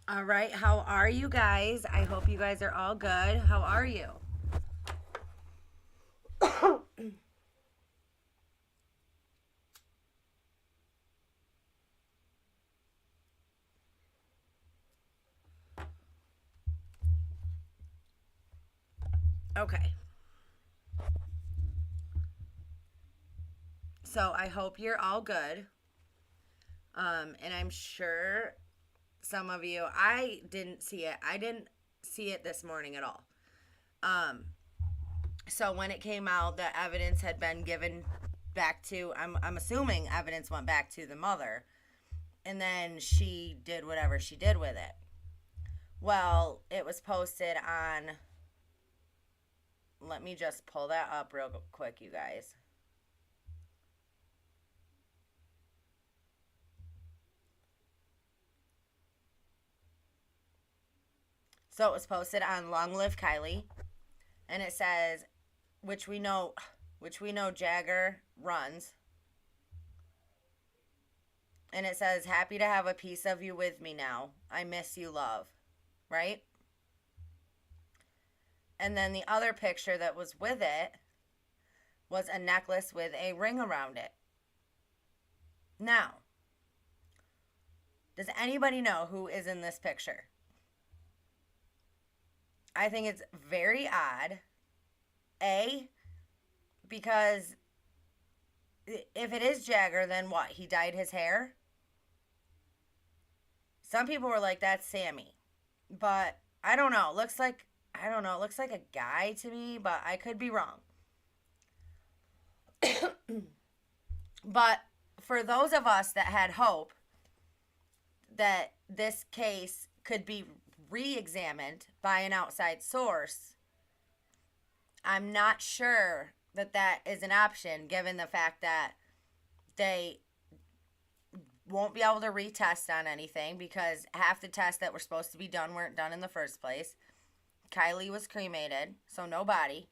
All right, how are you guys? I hope you guys are all good. How are you? Okay, so I hope you're all good. And I'm sure some of you, I didn't see it. I didn't see it this morning at all. Um, so when it came out that evidence had been given back to, I'm assuming evidence went back to the mother, and then she did whatever she did with it. Well, it was posted on, let me just pull that up real quick, you guys. So it was posted on Long Live Kiely, and it says, which we know, which we know Jagger runs, and it says, "Happy to have a piece of you with me now. I miss you, love." Right? And then the other picture that was with it was a necklace with a ring around it. Now, does anybody know who is in this picture? I think it's very odd. A, because if it is Jagger, then what? He dyed his hair? Some people were like, that's Sammy. But I don't know. Looks like, I don't know. It looks like a guy to me, but I could be wrong. But for those of us that had hope that this case could be re examined by an outside source, I'm not sure that that is an option given the fact that they won't be able to retest on anything because half the tests that were supposed to be done weren't done in the first place. Kiely was cremated, so no body.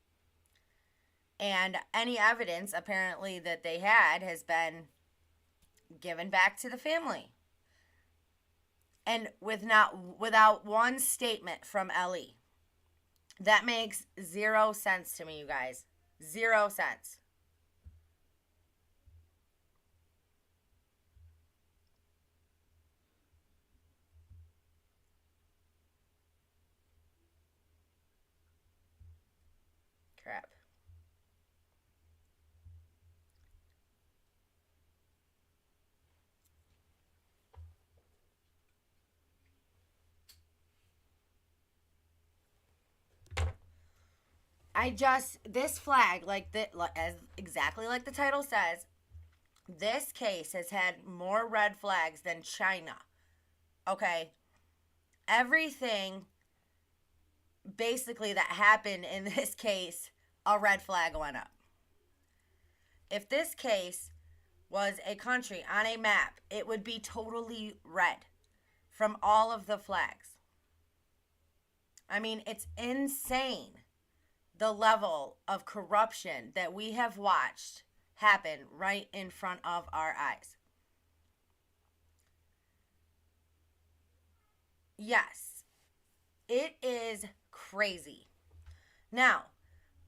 And any evidence apparently that they had has been given back to the family. And without one statement from Ellie. That makes 0 sense to me, you guys. 0 cents. Crap. This flag, as exactly like the title says, this case has had more red flags than China. Okay? Everything basically that happened in this case, a red flag went up. If this case was a country on a map, it would be totally red from all of the flags. I mean, it's insane the level of corruption that we have watched happen right in front of our eyes. Yes, it is crazy. Now,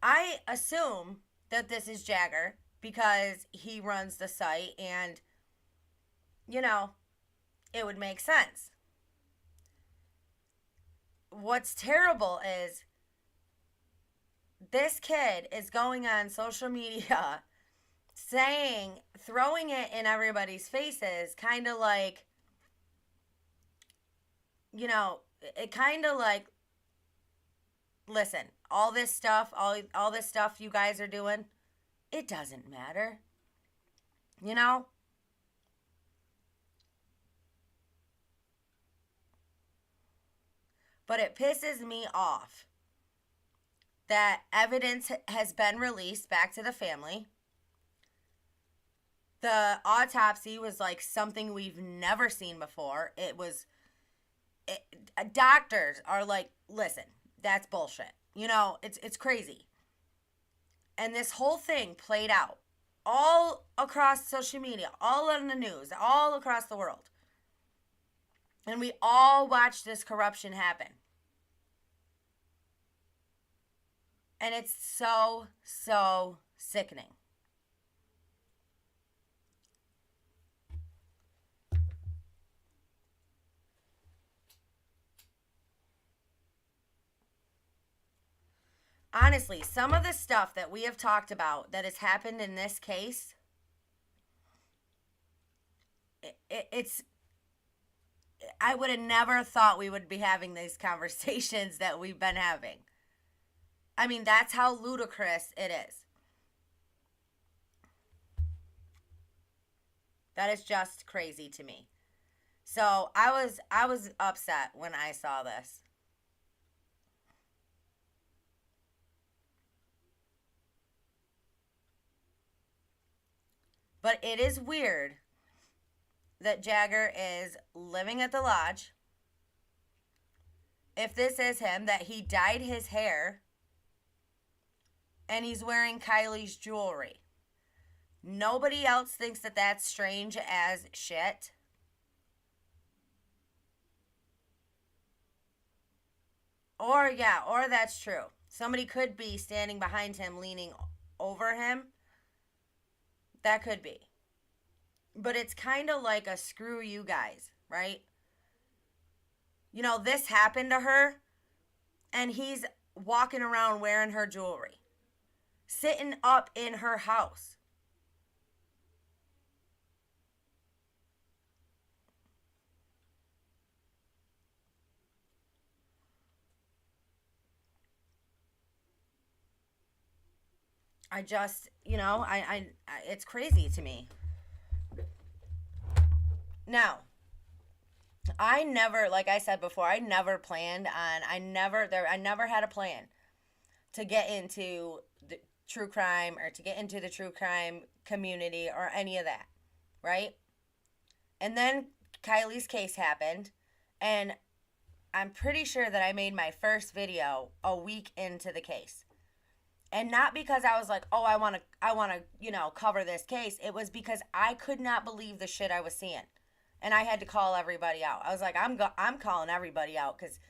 I assume that this is Jagger because he runs the site and, you know, it would make sense. What's terrible is this kid is going on social media saying, throwing it in everybody's faces, kind of like, it kind of like, listen, all this stuff you guys are doing, it doesn't matter. You know? But it pisses me off that evidence has been released back to the family. The autopsy was like something we've never seen before. Doctors are like, listen, that's bullshit. It's crazy. And this whole thing played out all across social media, all on the news, all across the world. And we all watched this corruption happen. And it's so, so sickening. Honestly, some of the stuff that we have talked about that has happened in this case, it's I would have never thought we would be having these conversations that we've been having. I mean, that's how ludicrous it is. That is just crazy to me. So I was upset when I saw this. But it is weird that Jagger is living at the lodge. If this is him, that he dyed his hair and he's wearing Kiely's jewelry. Nobody else thinks that that's strange as shit. Or that's true. Somebody could be standing behind him, leaning over him. That could be. But it's kind of like a screw you guys, right? You know, this happened to her, and he's walking around wearing her jewelry, sitting up in her house. I just, it's crazy to me. Now, I never, like I said before, I never planned on, I never had a plan to get into the true crime or to get into the true crime community or any of that, right? And then Kiely's case happened, and I'm pretty sure that I made my first video a week into the case. And not because I was like, oh, I want to, cover this case. It was because I could not believe the shit I was seeing. And I had to call everybody out. I was like, I'm calling everybody out because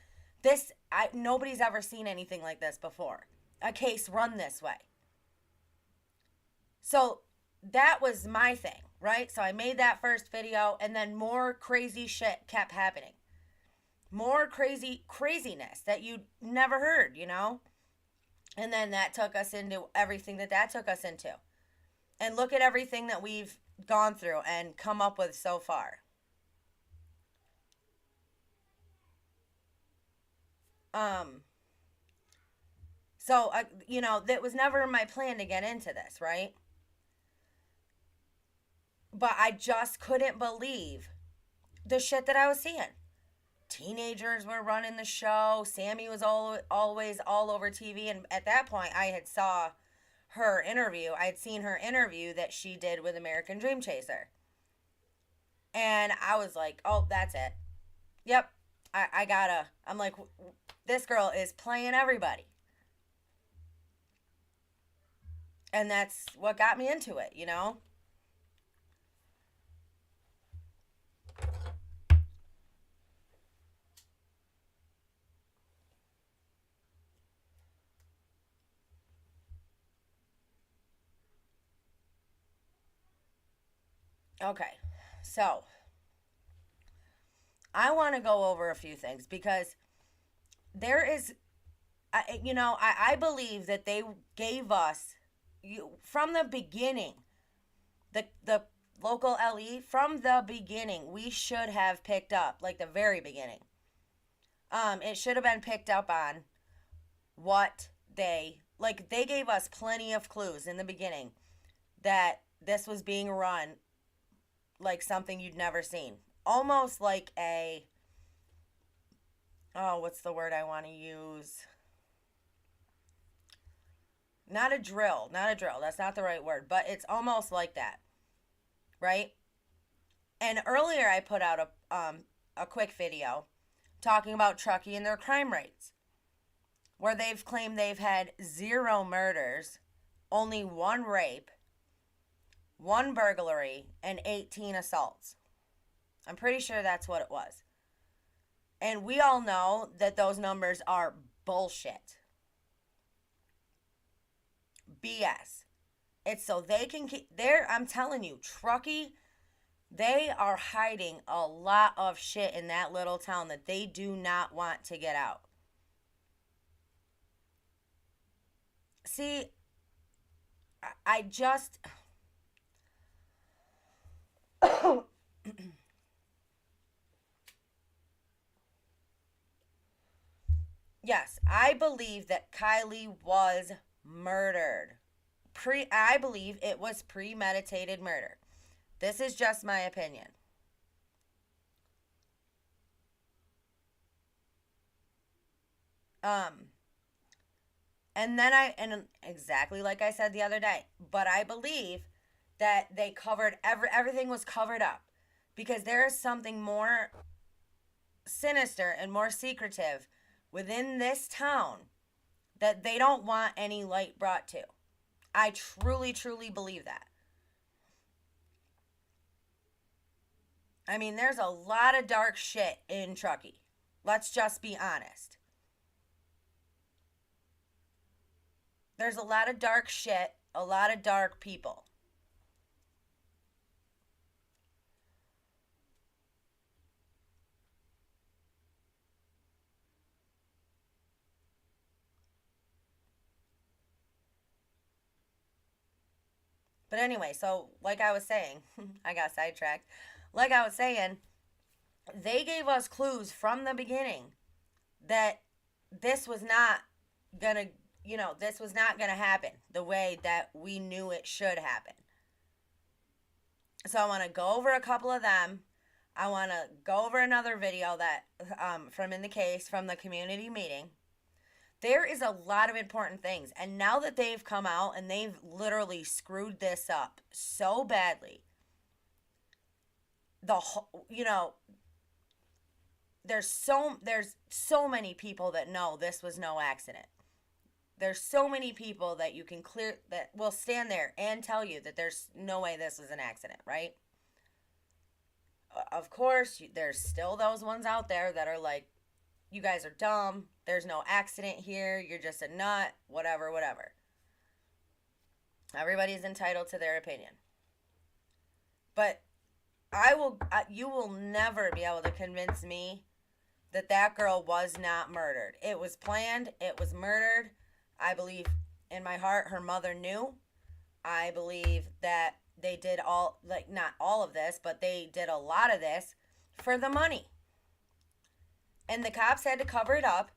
nobody's ever seen anything like this before. A case run this way. So that was my thing, right? So I made that first video, and then more crazy shit kept happening. More craziness that you never heard, And then that took us into everything that took us into. And look at everything that we've gone through and come up with so far. So, that was never my plan to get into this, right? But I just couldn't believe the shit that I was seeing. Teenagers were running the show. Sammy was always all over TV. And at that point, I had saw her interview. I had seen her interview that she did with American Dream Chaser. And I was like, oh, that's it. Yep, I'm like, this girl is playing everybody. And that's what got me into it. Okay, so I want to go over a few things because there is, I believe that they gave us, from the beginning, the local LE, from the beginning, we should have picked up, like the very beginning. It should have been picked up on what they gave us plenty of clues in the beginning that this was being run like something you'd never seen. Almost like what's the word I want to use? Not a drill. That's not the right word, but it's almost like that, right? And earlier I put out a quick video talking about Truckee and their crime rates, where they've claimed they've had 0 murders, only 1 rape, 1 burglary, and 18 assaults. I'm pretty sure that's what it was. And we all know that those numbers are bullshit. BS. It's so they can keep there. I'm telling you, Truckee, they are hiding a lot of shit in that little town that they do not want to get out. See, I just. Yes, I believe that Kiely was murdered. I believe it was premeditated murder. This is just my opinion. Um, and exactly like I said the other day, but I believe that they covered everything was covered up because there is something more sinister and more secretive within this town that they don't want any light brought to. I truly, truly believe that. I mean, there's a lot of dark shit in Truckee. Let's just be honest. There's a lot of dark shit, a lot of dark people. But anyway, so like I was saying, I got sidetracked. Like I was saying, they gave us clues from the beginning that this was not gonna, this was not gonna happen the way that we knew it should happen. So I want to go over a couple of them. I want to go over another video that from in the case from the community meeting. There is a lot of important things, and now that they've come out and they've literally screwed this up so badly, the whole, there's so many people that know this was no accident. There's so many people that you can clear that will stand there and tell you that there's no way this was an accident, right? Of course, there's still those ones out there that are like, you guys are dumb. There's no accident here. You're just a nut. Whatever, whatever. Everybody's entitled to their opinion. But you will never be able to convince me that that girl was not murdered. It was planned. It was murdered. I believe in my heart her mother knew. I believe that they did not all of this, but they did a lot of this for the money. And the cops had to cover it up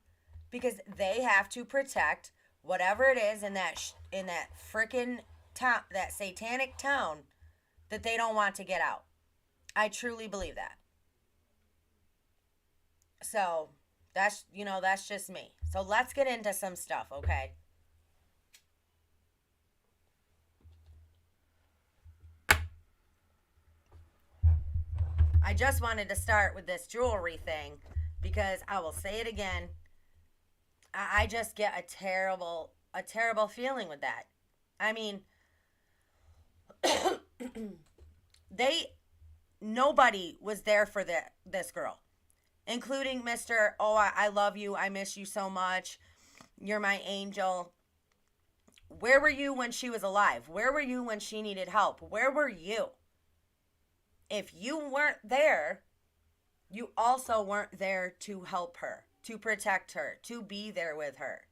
because they have to protect whatever it is in that freaking town, that satanic town that they don't want to get out. I truly believe that. So that's just me. So let's get into some stuff, okay? I just wanted to start with this jewelry thing because I will say it again. I just get a terrible feeling with that. I mean, nobody was there for this girl, including Mr. Oh, I love you. I miss you so much. You're my angel. Where were you when she was alive? Where were you when she needed help? Where were you? If you weren't there, you also weren't there to help her, to protect her, to be there with her.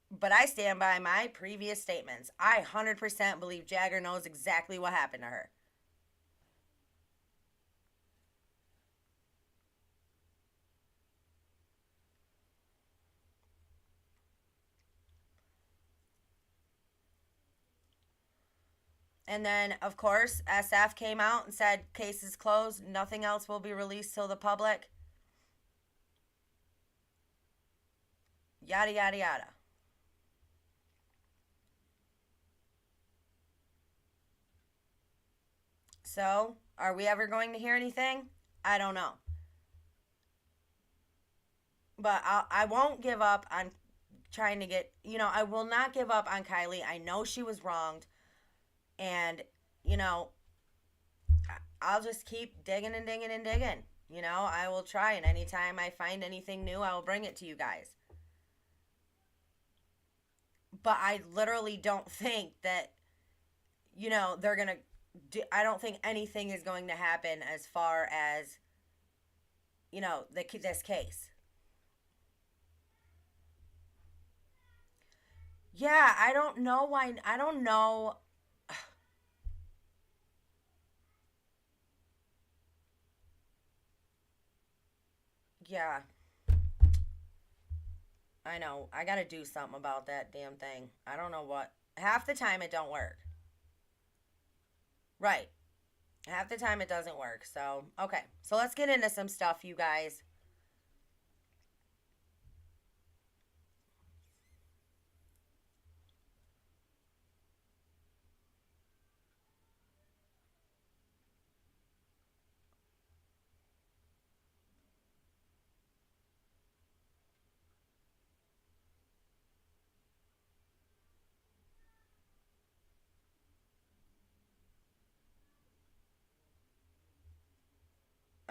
But I stand by my previous statements. I 100% believe Jagger knows exactly what happened to her. And then, of course, SF came out and said, case is closed. Nothing else will be released till the public. Yada, yada, yada. So, are we ever going to hear anything? I don't know. But I won't give up on trying to get, I will not give up on Kiely. I know she was wronged. And, I'll just keep digging and digging and digging. You know, I will try, and anytime I find anything new, I will bring it to you guys. But I literally don't think that, you know, they're going to do, I don't think anything is going to happen as far as, you know, this case. Yeah, I don't know why, I don't know. Yeah. I know. I gotta do something about that damn thing. I don't know what. Half the time it don't work. Right. Half the time it doesn't work. So, okay. So let's get into some stuff, you guys.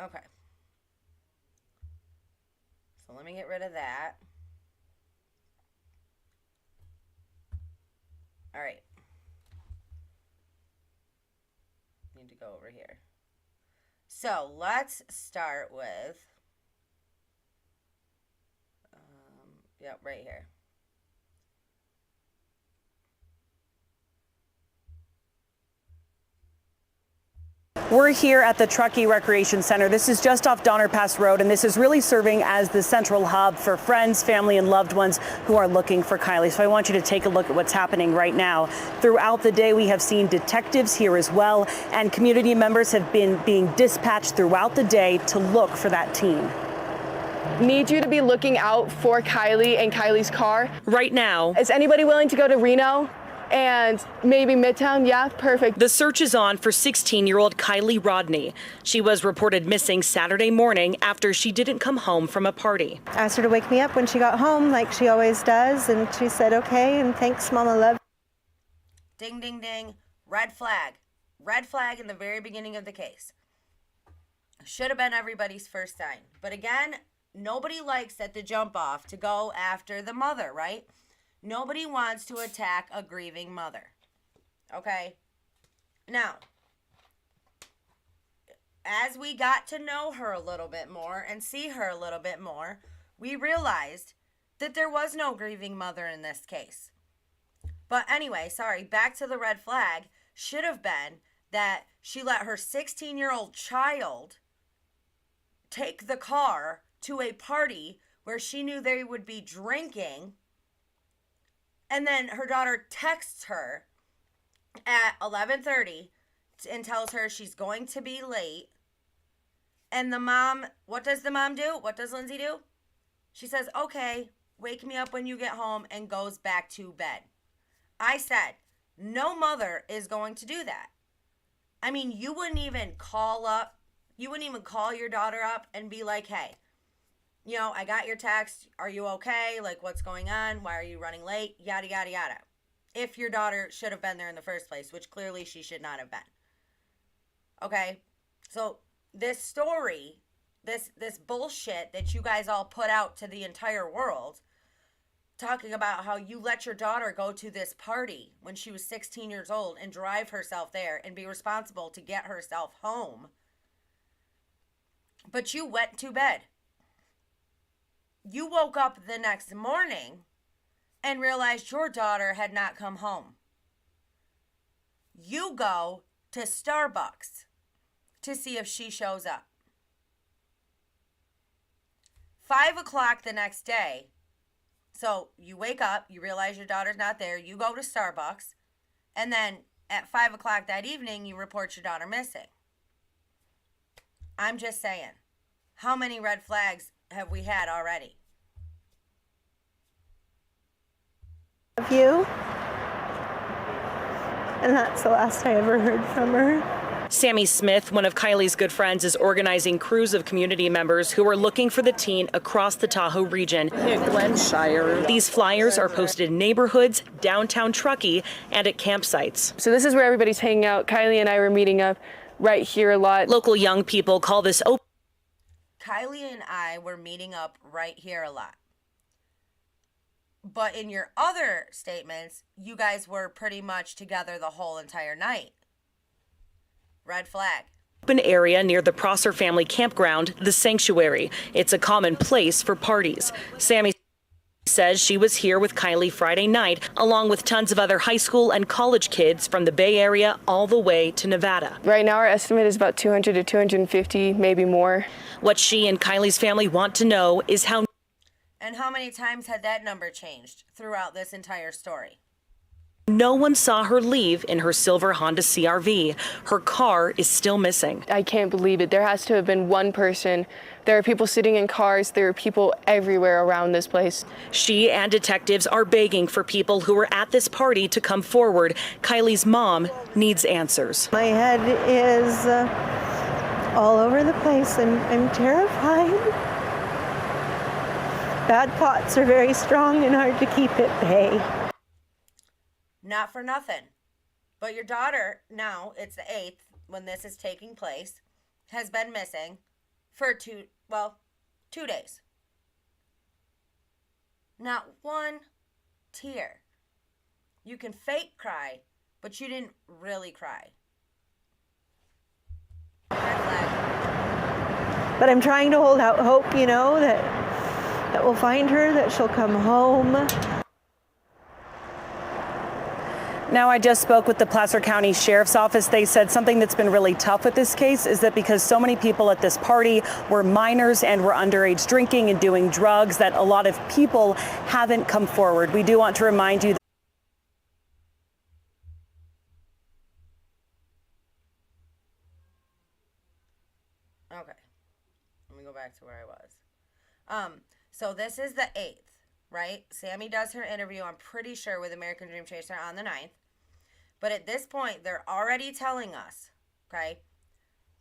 Okay. So let me get rid of that. All right. Need to go over here. So let's start with, yep, right here. We're here at the Truckee Recreation Center. This is just off Donner Pass Road, and this is really serving as the central hub for friends, family, and loved ones who are looking for Kiely. So I want you to take a look at what's happening right now. Throughout the day, we have seen detectives here as well, and community members have been being dispatched throughout the day to look for that teen. Need you to be looking out for Kiely and Kiely's car. Right now, Is anybody willing to go to Reno and maybe Midtown? Yeah, perfect. the search is on for 16-year-old Kiely Rodni. She was reported missing Saturday morning after she didn't come home from a party. Asked her to wake me up when she got home, like she always does, and she said, okay, and thanks, Mama, love. Ding, ding, ding. Red flag. Red flag in the very beginning of the case. Should have been everybody's first sign. But again, nobody likes at the jump off to go after the mother, right? Nobody wants to attack a grieving mother. Okay? Now, as we got to know her a little bit more and see her a little bit more, we realized that there was no grieving mother in this case. But anyway, sorry, back to the red flag. Should have been that she let her 16-year-old child take the car to a party where she knew they would be drinking. And then her daughter texts her at 11:30 and tells her she's going to be late. And the mom, what does the mom do? What does Lindsay do? She says, okay, wake me up when you get home, and goes back to bed. I said, no mother is going to do that. I mean, you wouldn't even call your daughter up and be like, hey, you know, I got your text. Are you okay? Like, what's going on? Why are you running late? Yada, yada, yada. If your daughter should have been there in the first place, which clearly she should not have been. Okay? So this story, this bullshit that you guys all put out to the entire world, talking about how you let your daughter go to this party when she was 16 years old and drive herself there and be responsible to get herself home. But you went to bed. You woke up the next morning and realized your daughter had not come home. You go to Starbucks to see if she shows up. 5 o'clock the next day. So you wake up, you realize your daughter's not there, you go to Starbucks, and then at 5 o'clock that evening, you report your daughter missing. I'm just saying, how many red flags have we had already? Love you. And that's the last I ever heard from her. Sammy Smith, one of Kiely's good friends, is organizing crews of community members who are looking for the teen across the Tahoe region. Glenshire. These flyers are posted in neighborhoods, downtown Truckee, and at campsites. So this is where everybody's hanging out. Kiely and I were meeting up right here a lot. Local young people call this open. Kiely and I were meeting up right here a lot. But in your other statements, you guys were pretty much together the whole entire night. Red flag. Open area near the Prosser family campground, the Sanctuary. It's a common place for parties. Sammy says she was here with Kiely Friday night, along with tons of other high school and college kids from the Bay Area all the way to Nevada. Right now our estimate is about 200 to 250, maybe more. What she and Kylie's family want to know is how many times had that number changed throughout this entire story? no one saw her leave in her silver Honda CR-V. Her car is still missing. I can't believe it. There has to have been one person. There are people sitting in cars. There are people everywhere around this place. She and detectives are begging for people who were at this party to come forward. Kylie's mom needs answers. My head is all over the place and I'm terrified. Bad thoughts are very strong and hard to keep at bay. Not for nothing, but your daughter, now it's the 8th when this is taking place, has been missing for 2 days. Not one tear. You can fake cry, but you didn't really cry. Red flag. But I'm trying to hold out hope, that we'll find her, that she'll come home. Now, I just spoke with the Placer County Sheriff's Office. They said something that's been really tough with this case is that because so many people at this party were minors and were underage drinking and doing drugs, that a lot of people haven't come forward. We do want to remind you Okay, let me go back to where I was. So this is the 8th, right? Sammy does her interview, I'm pretty sure, with American Dream Chaser on the 9th. But at this point, they're already telling us, okay,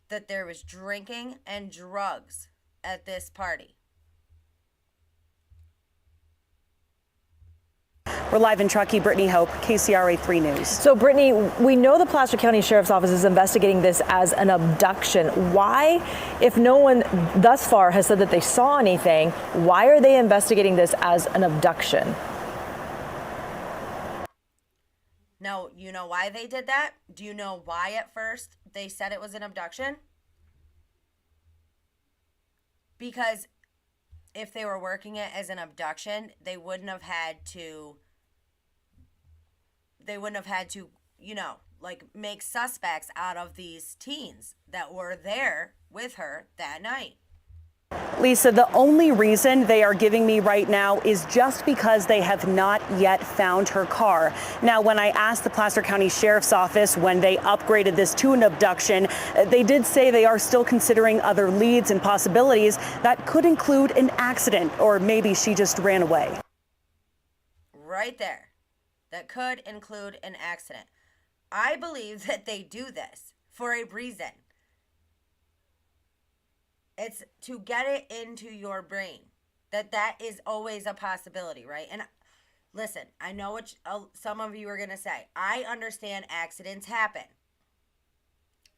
that there was drinking and drugs at this party. we're live in Truckee. Brittany Hope, KCRA 3 News. So, Brittany, we know the Placer County Sheriff's Office is investigating this as an abduction. Why, if no one thus far has said that they saw anything, why are they investigating this as an abduction? Now, you know why they did that? Do you know why at first they said it was an abduction? Because if they were working it as an abduction, they wouldn't have had to, make suspects out of these teens that were there with her that night. Lisa, the only reason they are giving me right now is just because they have not yet found her car. Now, when I asked the Placer County Sheriff's Office when they upgraded this to an abduction, they did say they are still considering other leads and possibilities that could include an accident, or maybe she just ran away. Right there. That could include an accident. I believe that they do this for a reason. It's to get it into your brain that is always a possibility, right? And listen, I know what some of you are going to say. I understand accidents happen.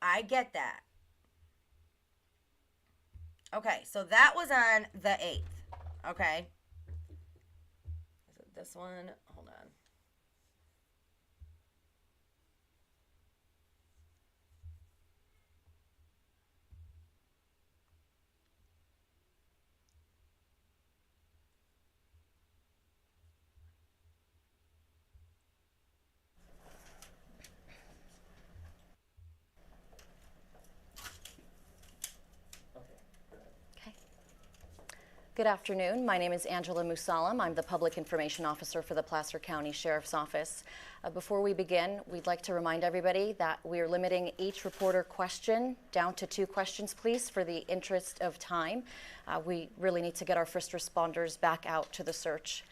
I get that. Okay, so that was on the 8th, okay? Is it this one? Hold on. Good afternoon. My name is Angela Musalam. I'm the Public Information Officer for the Placer County Sheriff's Office. Before we begin, we'd like to remind everybody that we are limiting each reporter question down to 2 questions, please, for the interest of time. We really need to get our first responders back out to the search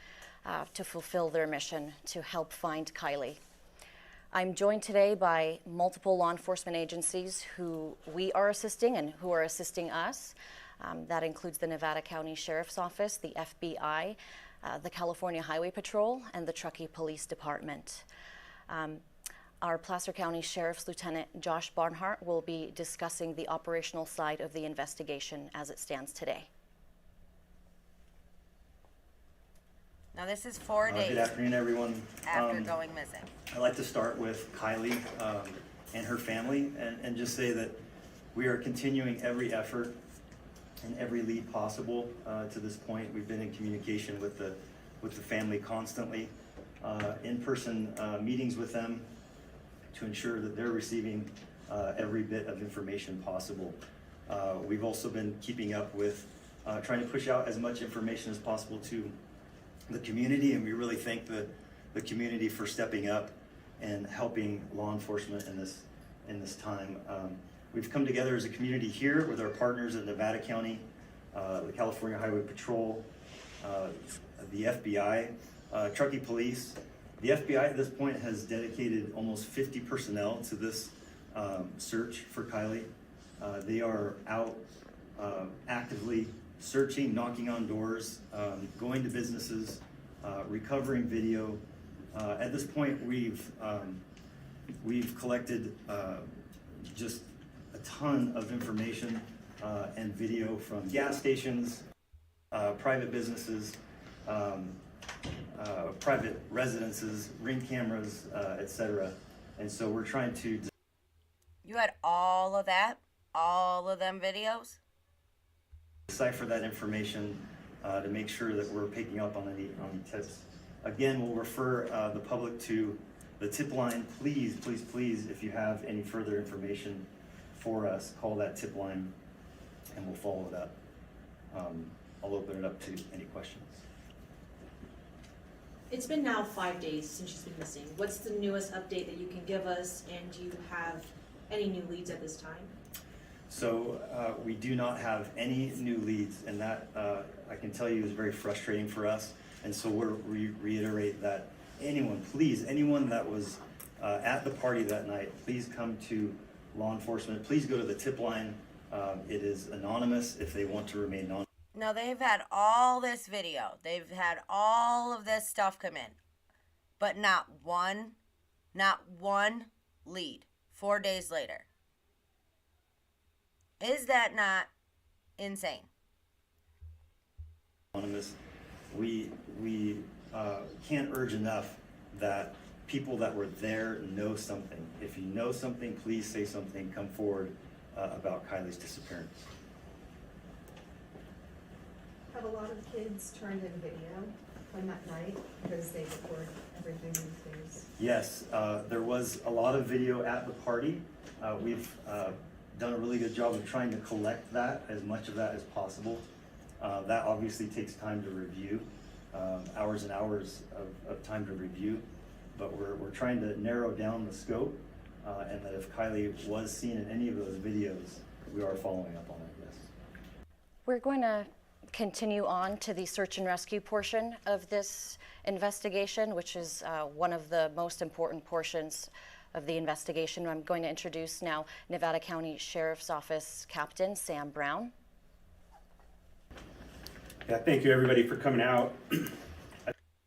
to fulfill their mission to help find Kiely. I'm joined today by multiple law enforcement agencies who we are assisting and who are assisting us. That includes the Nevada County Sheriff's Office, the FBI, the California Highway Patrol, and the Truckee Police Department. our Placer County Sheriff's Lieutenant Josh Barnhart will be discussing the operational side of the investigation as it stands today. Now this is 4 days Good afternoon, everyone. after going missing. I'd like to start with Kiely and her family and just say that we are continuing every effort and every lead possible to this point. We've been in communication with the family constantly, in-person meetings with them to ensure that they're receiving every bit of information possible. We've also been keeping up with trying to push out as much information as possible to the community, and we really thank the community for stepping up and helping law enforcement in this time. We've come together as a community here with our partners in Nevada County, the California Highway Patrol, the FBI, Truckee Police. The FBI at this point has dedicated almost 50 personnel to this search for Kiely. They are out actively searching, knocking on doors, going to businesses, recovering video. At this point, we've collected just a ton of information and video from gas stations, private businesses, private residences, ring cameras, etc. And so we're trying to. You had all of that, all of them videos? Decipher that information to make sure that we're picking up on any tips. Again, we'll refer the public to the tip line. Please, please, please, if you have any further information for us, call that tip line and we'll follow it up. I'll open it up to any questions. It's been now 5 days since she's been missing. What's the newest update that you can give us, and do you have any new leads at this time? So we do not have any new leads, and that I can tell you is very frustrating for us. And so we reiterate that anyone, please, anyone that was at the party that night, please come to law enforcement. Please go to the tip line. It is anonymous if they want to remain anonymous. Now they've had all this video. They've had all of this stuff come in. But not one lead 4 days later. Is that not insane? Anonymous. We can't urge enough that people that were there know something. If you know something, please say something. Come forward about Kiely's disappearance. Have a lot of kids turned in video from that night because they record everything these days? Yes, there was a lot of video at the party. We've done a really good job of trying to collect that, as much of that as possible. That obviously takes time to review, hours and hours of time to review, but we're trying to narrow down the scope, and that if Kiely was seen in any of those videos, we are following up on it, yes. We're going to continue on to the search and rescue portion of this investigation, which is one of the most important portions of the investigation. I'm going to introduce now Nevada County Sheriff's Office Captain Sam Brown. Yeah, thank you everybody for coming out.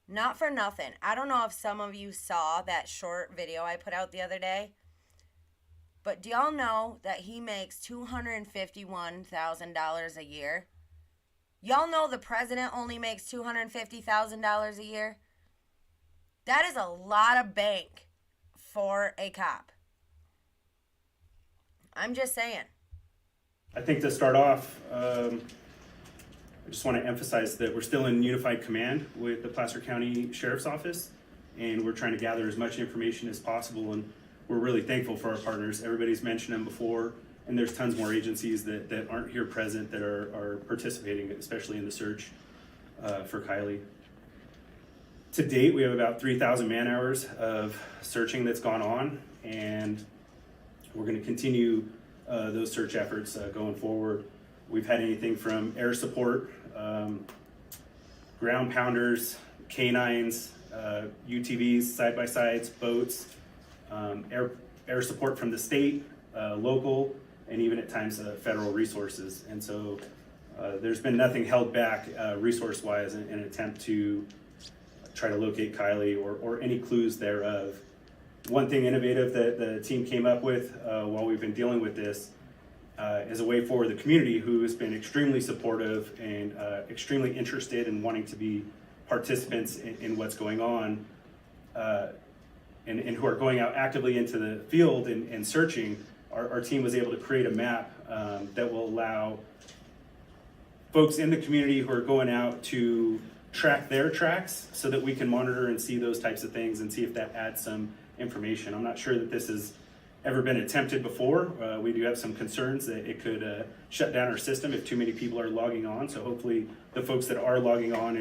Not for nothing. I don't know if some of you saw that short video I put out the other day, but do y'all know that he makes $251,000 a year? Y'all know the president only makes $250,000 a year? That is a lot of bank for a cop. I'm just saying. I think to start off, I just want to emphasize that we're still in unified command with the Placer County Sheriff's Office, and we're trying to gather as much information as possible, and we're really thankful for our partners. Everybody's mentioned them before, and there's tons more agencies that aren't here present that are participating, especially in the search for Kiely. To date, we have about 3,000 man hours of searching that's gone on, and we're going to continue those search efforts going forward. We've had anything from air support, ground pounders, canines, UTVs, side-by-sides, boats, air support from the state, local, and even at times federal resources. And so there's been nothing held back resource-wise in an attempt to try to locate Kiely or any clues thereof. One thing innovative that the team came up with while we've been dealing with this is a way for the community, who has been extremely supportive and extremely interested in wanting to be participants in what's going on, and who are going out actively into the field and searching. Our team was able to create a map that will allow folks in the community who are going out to track their tracks, so that we can monitor and see those types of things and see if that adds some information. I'm not sure that this has ever been attempted before. We do have some concerns that it could shut down our system if too many people are logging on. So hopefully the folks that are logging on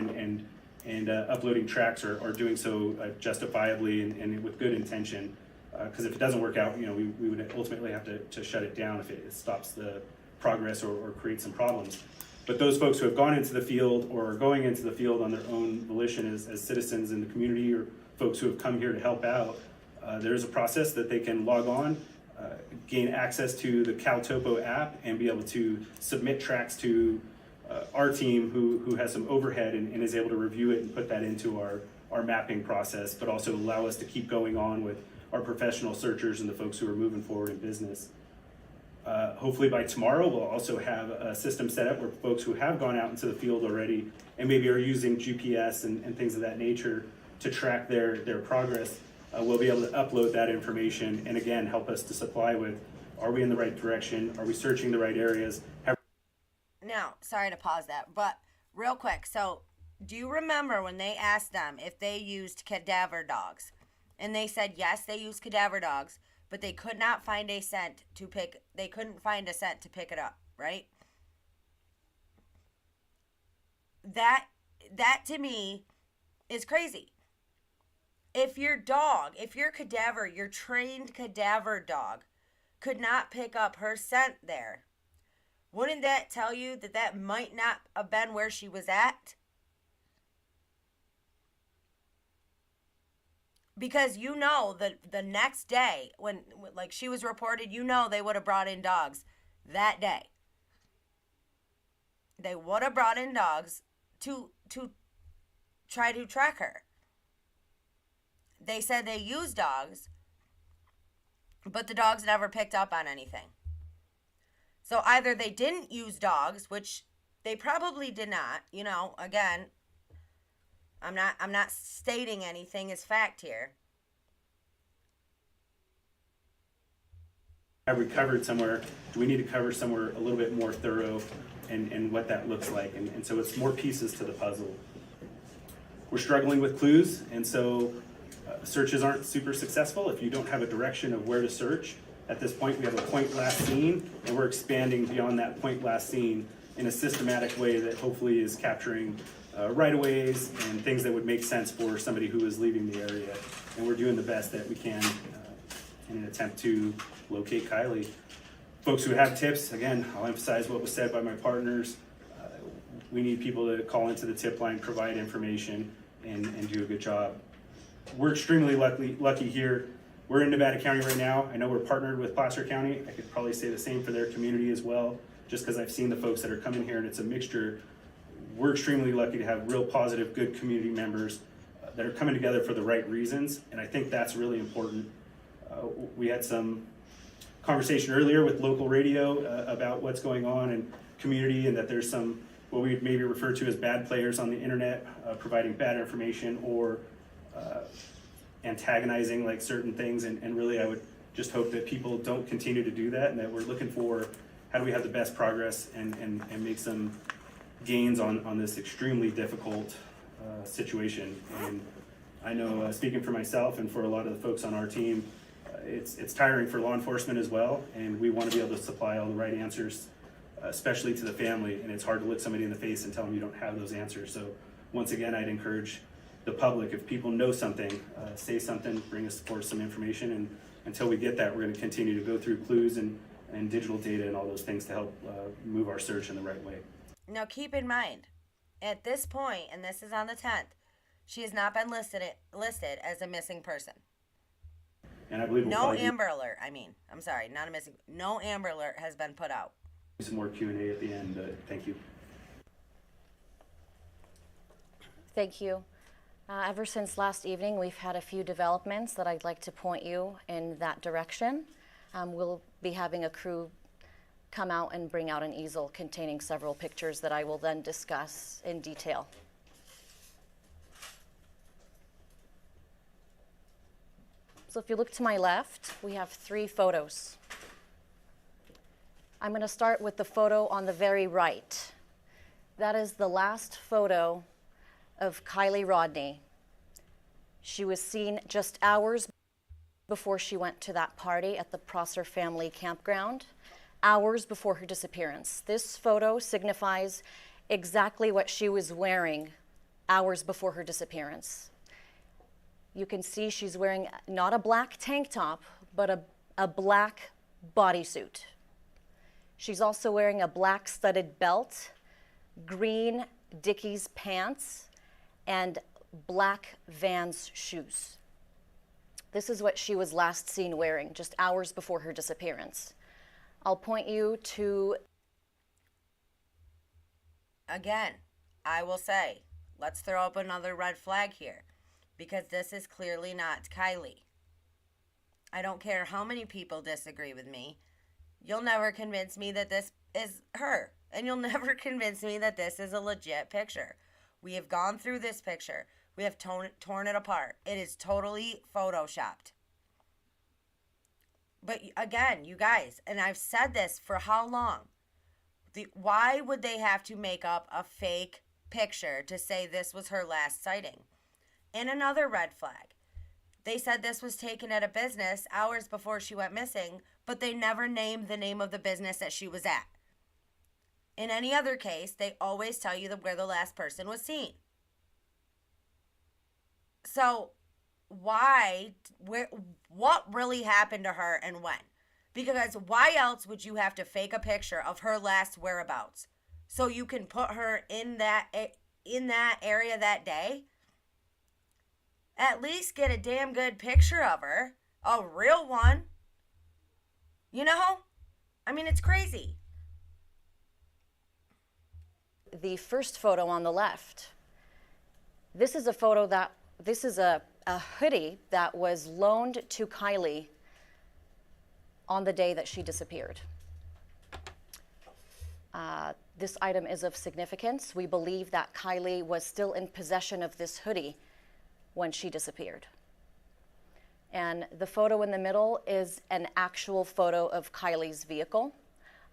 and uploading tracks are doing so justifiably and with good intention. Because if it doesn't work out, we would ultimately have to shut it down if it stops the progress or creates some problems. But those folks who have gone into the field or are going into the field on their own volition as citizens in the community, or folks who have come here to help out, there is a process that they can log on, gain access to the CalTopo app, and be able to submit tracks to our team who has some overhead and is able to review it and put that into our mapping process, but also allow us to keep going on with our professional searchers and the folks who are moving forward in business. Hopefully by tomorrow, we'll also have a system set up where folks who have gone out into the field already and maybe are using GPS and things of that nature to track their progress, will be able to upload that information and again help us to supply with, are we in the right direction? Are we searching the right areas? Now, sorry to pause that, but real quick. So do you remember when they asked them if they used cadaver dogs? And they said yes, they used cadaver dogs, but they could not find a scent to pick. They couldn't find a scent to pick it up, right? That to me is crazy. If your dog, if your cadaver, your trained cadaver dog could not pick up her scent there, wouldn't that tell you that that might not have been where she was at? Because the next day when like she was reported, they would have brought in dogs that day. They would have brought in dogs to try to track her. They said they used dogs, but the dogs never picked up on anything. So either they didn't use dogs, which they probably did not, again, I'm not stating anything as fact here. Have we covered somewhere? Do we need to cover somewhere a little bit more thorough and what that looks like? And so it's more pieces to the puzzle. We're struggling with clues, and so searches aren't super successful if you don't have a direction of where to search. At this point, we have a point last seen, and we're expanding beyond that point last seen in a systematic way that hopefully is capturing right-of-ways and things that would make sense for somebody who is leaving the area. And we're doing the best that we can in an attempt to locate Kiely. Folks who have tips, again, I'll emphasize what was said by my partners. We need people to call into the tip line, provide information, and do a good job. We're extremely lucky here. We're in Nevada County right now. I know we're partnered with Placer County. I could probably say the same for their community as well, just because I've seen the folks that are coming here and it's a mixture. We're extremely lucky to have real positive, good community members that are coming together for the right reasons, and I think that's really important. We had some conversation earlier with local radio about what's going on in community, and that there's some what we maybe refer to as bad players on the internet providing bad information or antagonizing like certain things, and really I would just hope that people don't continue to do that, and that we're looking for how do we have the best progress and make some gains on this extremely difficult situation. And I know speaking for myself and for a lot of the folks on our team, it's tiring for law enforcement as well, and we want to be able to supply all the right answers, especially to the family, and it's hard to look somebody in the face and tell them you don't have those answers. So once again, I'd encourage the public, if people know something, say something, bring us forward some information, and until we get that, we're going to continue to go through clues and digital data and all those things to help move our search in the right way. Now keep in mind, at this point, and this is on the 10th, she has not been listed as a missing person. And I believe no Amber Alert. Not a missing. No Amber Alert has been put out. Some more Q&A at the end. Thank you. Thank you. Ever since last evening, we've had a few developments that I'd like to point you in that direction. We'll be having a crew come out and bring out an easel containing several pictures that I will then discuss in detail. So if you look to my left, we have 3 photos. I'm going to start with the photo on the very right. That is the last photo of Kiely Rodni. She was seen just hours before she went to that party at the Prosser family campground, hours before her disappearance. This photo signifies exactly what she was wearing hours before her disappearance. You can see she's wearing not a black tank top, but a black bodysuit. She's also wearing a black studded belt, green Dickies pants, and black Vans shoes. This is what she was last seen wearing just hours before her disappearance. I'll point you to... Again, I will say, let's throw up another red flag here, because this is clearly not Kiely. I don't care how many people disagree with me. You'll never convince me that this is her. And you'll never convince me that this is a legit picture. We have gone through this picture. We have torn it apart. It is totally photoshopped. But again, you guys, and I've said this for how long? Why would they have to make up a fake picture to say this was her last sighting? And another red flag. They said this was taken at a business hours before she went missing, but they never named the name of the business that she was at. In any other case, they always tell you where the last person was seen. So, what really happened to her and when? Because why else would you have to fake a picture of her last whereabouts so you can put her in that area that day? At least get a damn good picture of her, a real one. You know? I mean, it's crazy. The first photo on the left. This is a photo that, this is a hoodie that was loaned to Kiely on the day that she disappeared. This item is of significance. We believe that Kiely was still in possession of this hoodie when she disappeared. And the photo in the middle is an actual photo of Kiely's vehicle.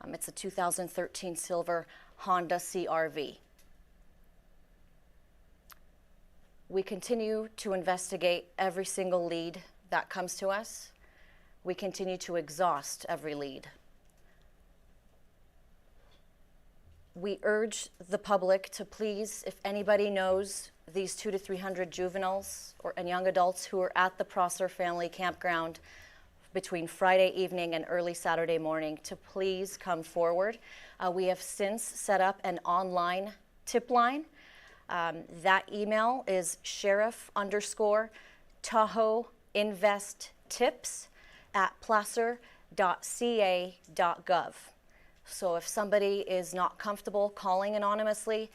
It's a 2013 silver Honda CR-V. We continue to investigate every single lead that comes to us. We continue to exhaust every lead. We urge the public to please, if anybody knows these 200 to 300 juveniles and young adults who are at the Prosser family campground between Friday evening and early Saturday morning, to please come forward. We have since set up an online tip line. That email is sheriff_investtips@placer.ca.gov. So if somebody is not comfortable calling anonymously,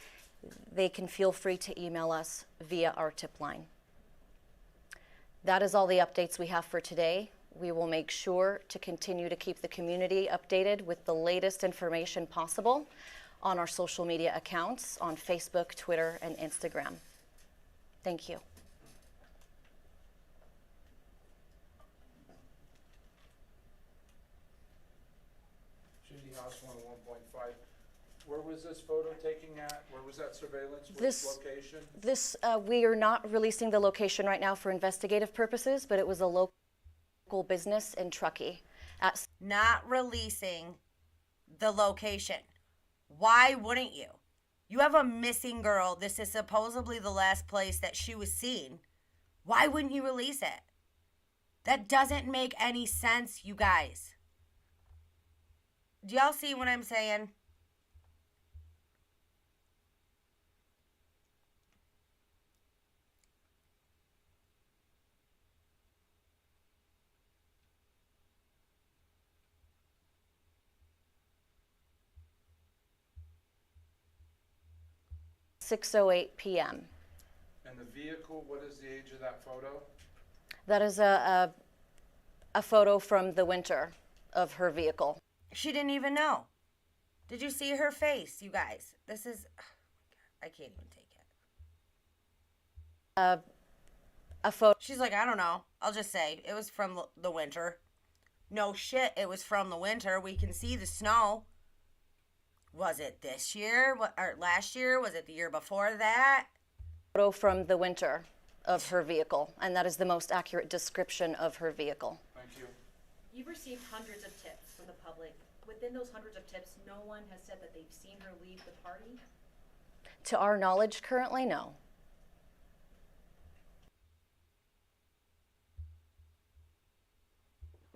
they can feel free to email us via our tip line. That is all the updates we have for today. We will make sure to continue to keep the community updated with the latest information possible on our social media accounts on Facebook, Twitter, and Instagram. Thank you. Judy House 101.5. Where was this photo taking at? Where was that surveillance? Which location? We are not releasing the location right now for investigative purposes, but it was a local business in Truckee. Not releasing the location. Why wouldn't you? You have a missing girl. This is supposedly the last place that she was seen. Why wouldn't you release it? That doesn't make any sense, you guys. Do y'all see what I'm saying? .6:08 p.m. And the vehicle, what is the age of that photo? That is a photo from the winter of her vehicle. She didn't even know. Did you see her face, you guys? This is, oh my God, I can't even take it. A photo. She's like, I don't know. I'll just say it was from the winter. No shit, it was from the winter. We can see the snow. Was it this year? Or last year? Was it the year before that? Photo from the winter of her vehicle, and that is the most accurate description of her vehicle. Thank you. You've received hundreds of tips from the public. Within those hundreds of tips, no one has said that they've seen her leave the party? To our knowledge, currently, no.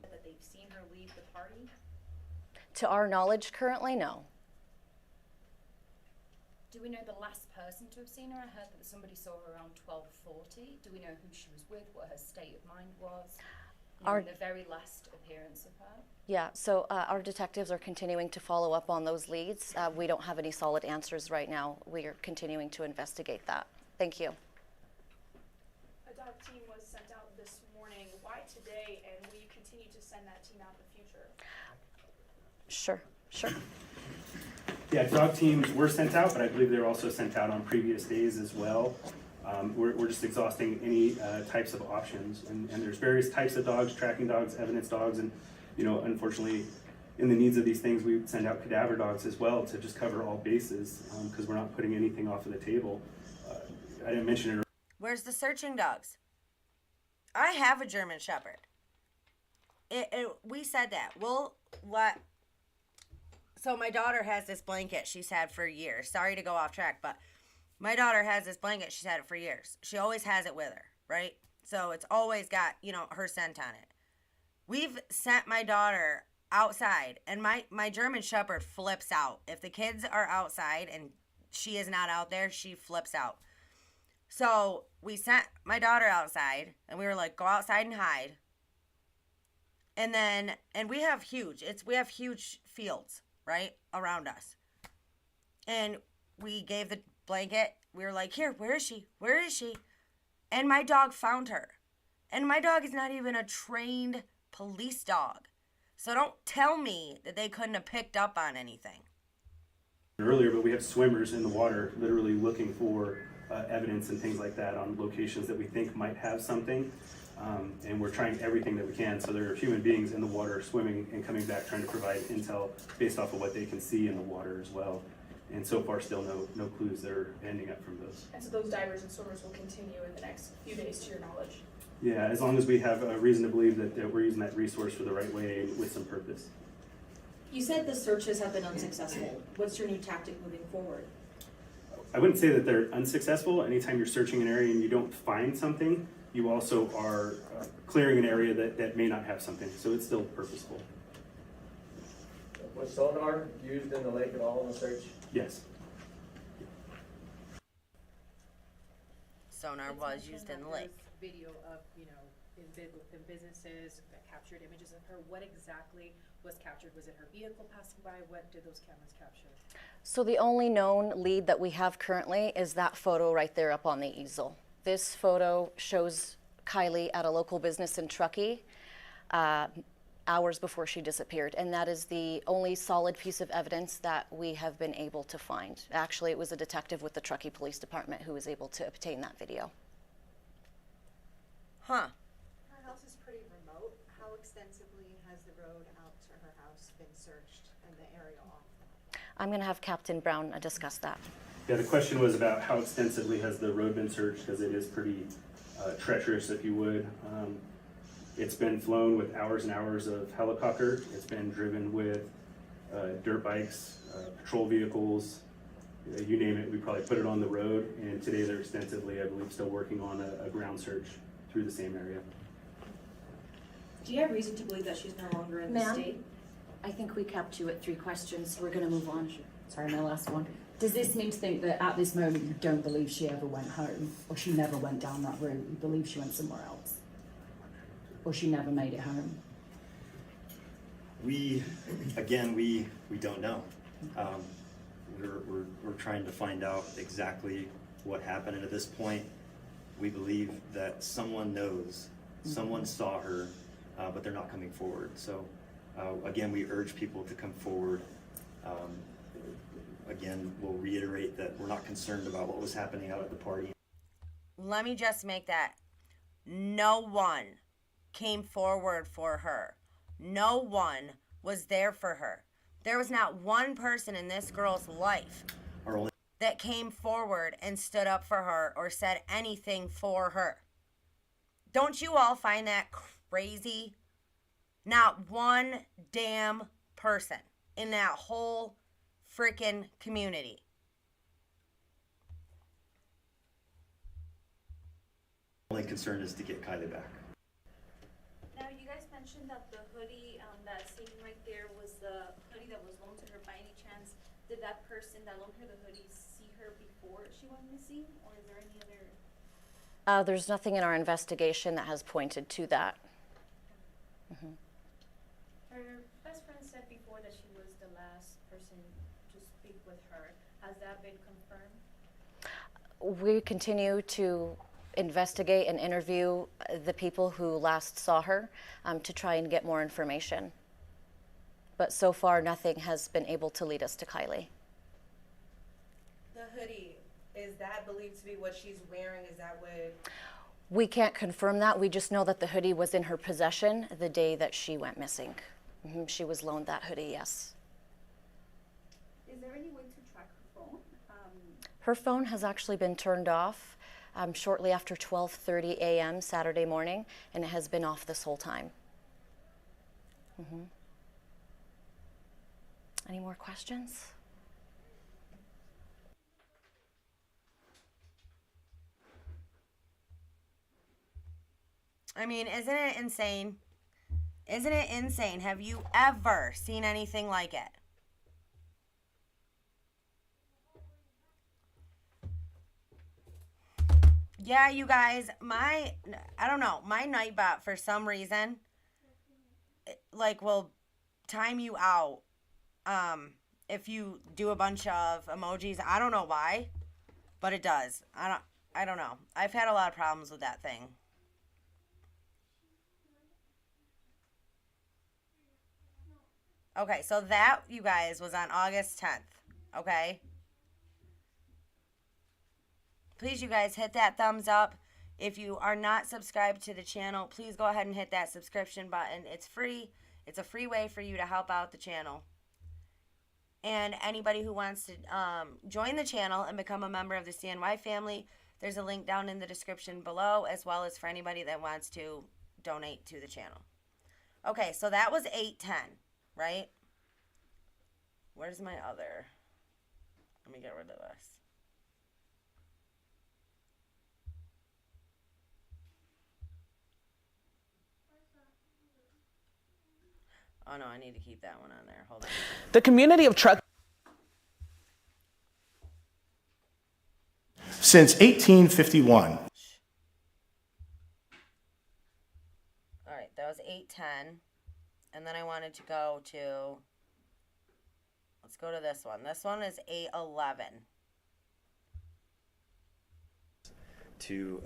That they've seen her leave the party? To our knowledge, currently, no. Do we know the last person to have seen her? I heard that somebody saw her around 12:40. Do we know who she was with, what her state of mind was? The very last appearance of her? Yeah, so our detectives are continuing to follow up on those leads. We don't have any solid answers right now. We are continuing to investigate that. Thank you. A dog team was sent out this morning. Why today, and will you continue to send that team out in the future? Sure. Yeah, dog teams were sent out, but I believe they were also sent out on previous days as well. We're just exhausting any types of options, and there's various types of dogs, tracking dogs, evidence dogs, and unfortunately, in the needs of these things, we send out cadaver dogs as well to just cover all bases, because we're not putting anything off of the table. I didn't mention it earlier. Where's the searching dogs? I have a German Shepherd. We said that. So my daughter has this blanket she's had for years. Sorry to go off track, but my daughter has this blanket. She's had it for years. She always has it with her, right? So it's always got, her scent on it. We've sent my daughter outside, and my German Shepherd flips out. If the kids are outside and she is not out there, she flips out. So we sent my daughter outside, and we were like, go outside and hide. And we have huge fields, right, around us. And we gave the blanket. We were like, here, where is she? Where is she? And my dog found her. And my dog is not even a trained police dog. So don't tell me that they couldn't have picked up on anything. Earlier, but we have swimmers in the water literally looking for evidence and things like that on locations that we think might have something. And we're trying everything that we can. So there are human beings in the water swimming and coming back trying to provide intel based off of what they can see in the water as well. And so far still no clues that are ending up from those. And so those divers and swimmers will continue in the next few days, to your knowledge? Yeah, as long as we have a reason to believe that we're using that resource for the right way and with some purpose. You said the searches have been unsuccessful. What's your new tactic moving forward? I wouldn't say that they're unsuccessful. Anytime you're searching an area and you don't find something, you also are clearing an area that may not have something. So it's still purposeful. Was sonar used in the lake at all in the search? Yes. Sonar was used in the lake. Video of, within businesses that captured images of her. What exactly was captured? Was it her vehicle passing by? What did those cameras capture? So the only known lead that we have currently is that photo right there up on the easel. This photo shows Kiely at a local business in Truckee hours before she disappeared, and that is the only solid piece of evidence that we have been able to find. Actually, it was a detective with the Truckee Police Department who was able to obtain that video. Huh. Her house is pretty remote. How extensively has the road out to her house been searched and the area off that? I'm going to have Captain Brown discuss that. Yeah, the question was about how extensively has the road been searched, because it is pretty treacherous, if you would. It's been flown with hours and hours of helicopter. It's been driven with dirt bikes, patrol vehicles, you name it. We probably put it on the road, and today they're extensively, I believe, still working on a ground search through the same area. Do you have reason to believe that she's no longer in the state? I think we capped you at 3 questions. We're going to move on. Sorry, my last one. Does this mean to think that at this moment you don't believe she ever went home, or she never went down that route? You believe she went somewhere else, or she never made it home? We don't know. We're trying to find out exactly what happened, and at this point, we believe that someone knows, someone saw her, but they're not coming forward. So again, we urge people to come forward. Again, we'll reiterate that we're not concerned about what was happening out at the party. Let me just make that. No one came forward for her. No one was there for her. There was not one person in this girl's life that came forward and stood up for her or said anything for her. Don't you all find that crazy? Not one damn person in that whole freaking community. Only concern is to get Kiely back. Now, you guys mentioned that the hoodie that sitting right there was the hoodie that was loaned to her. By any chance, did that person that loaned her the hoodie see her before she went missing, or is there any other? There's nothing in our investigation that has pointed to that. Her best friend said before that she was the last person to speak with her. Has that been confirmed? We continue to investigate and interview the people who last saw her to try and get more information. But so far, nothing has been able to lead us to Kiely. The hoodie, is that believed to be what she's wearing? Is that what? We can't confirm that. We just know that the hoodie was in her possession the day that she went missing. She was loaned that hoodie, yes. Is there any way to track her phone? Her phone has actually been turned off shortly after 12:30 a.m. Saturday morning, and it has been off this whole time. Any more questions? I mean, isn't it insane? Isn't it insane? Have you ever seen anything like it? Yeah, you guys, I don't know, my Nightbot for some reason, will time you out if you do a bunch of emojis. I don't know why, but it does. I don't know. I've had a lot of problems with that thing. Okay, so that, you guys, was on August 10th, okay? Please, you guys, hit that thumbs up. If you are not subscribed to the channel, please go ahead and hit that subscription button. It's free. It's a free way for you to help out the channel. And anybody who wants to join the channel and become a member of the CNY family, there's a link down in the description below, as well as for anybody that wants to donate to the channel. Okay, so that was 8:10, right? Where's my other? Let me get rid of this. Oh, no, I need to keep that one on there. Hold on. The community of Truckee. Since 1851. All right, that was 8:10. And then I wanted to go to, let's go to this one. This one is 8:11. To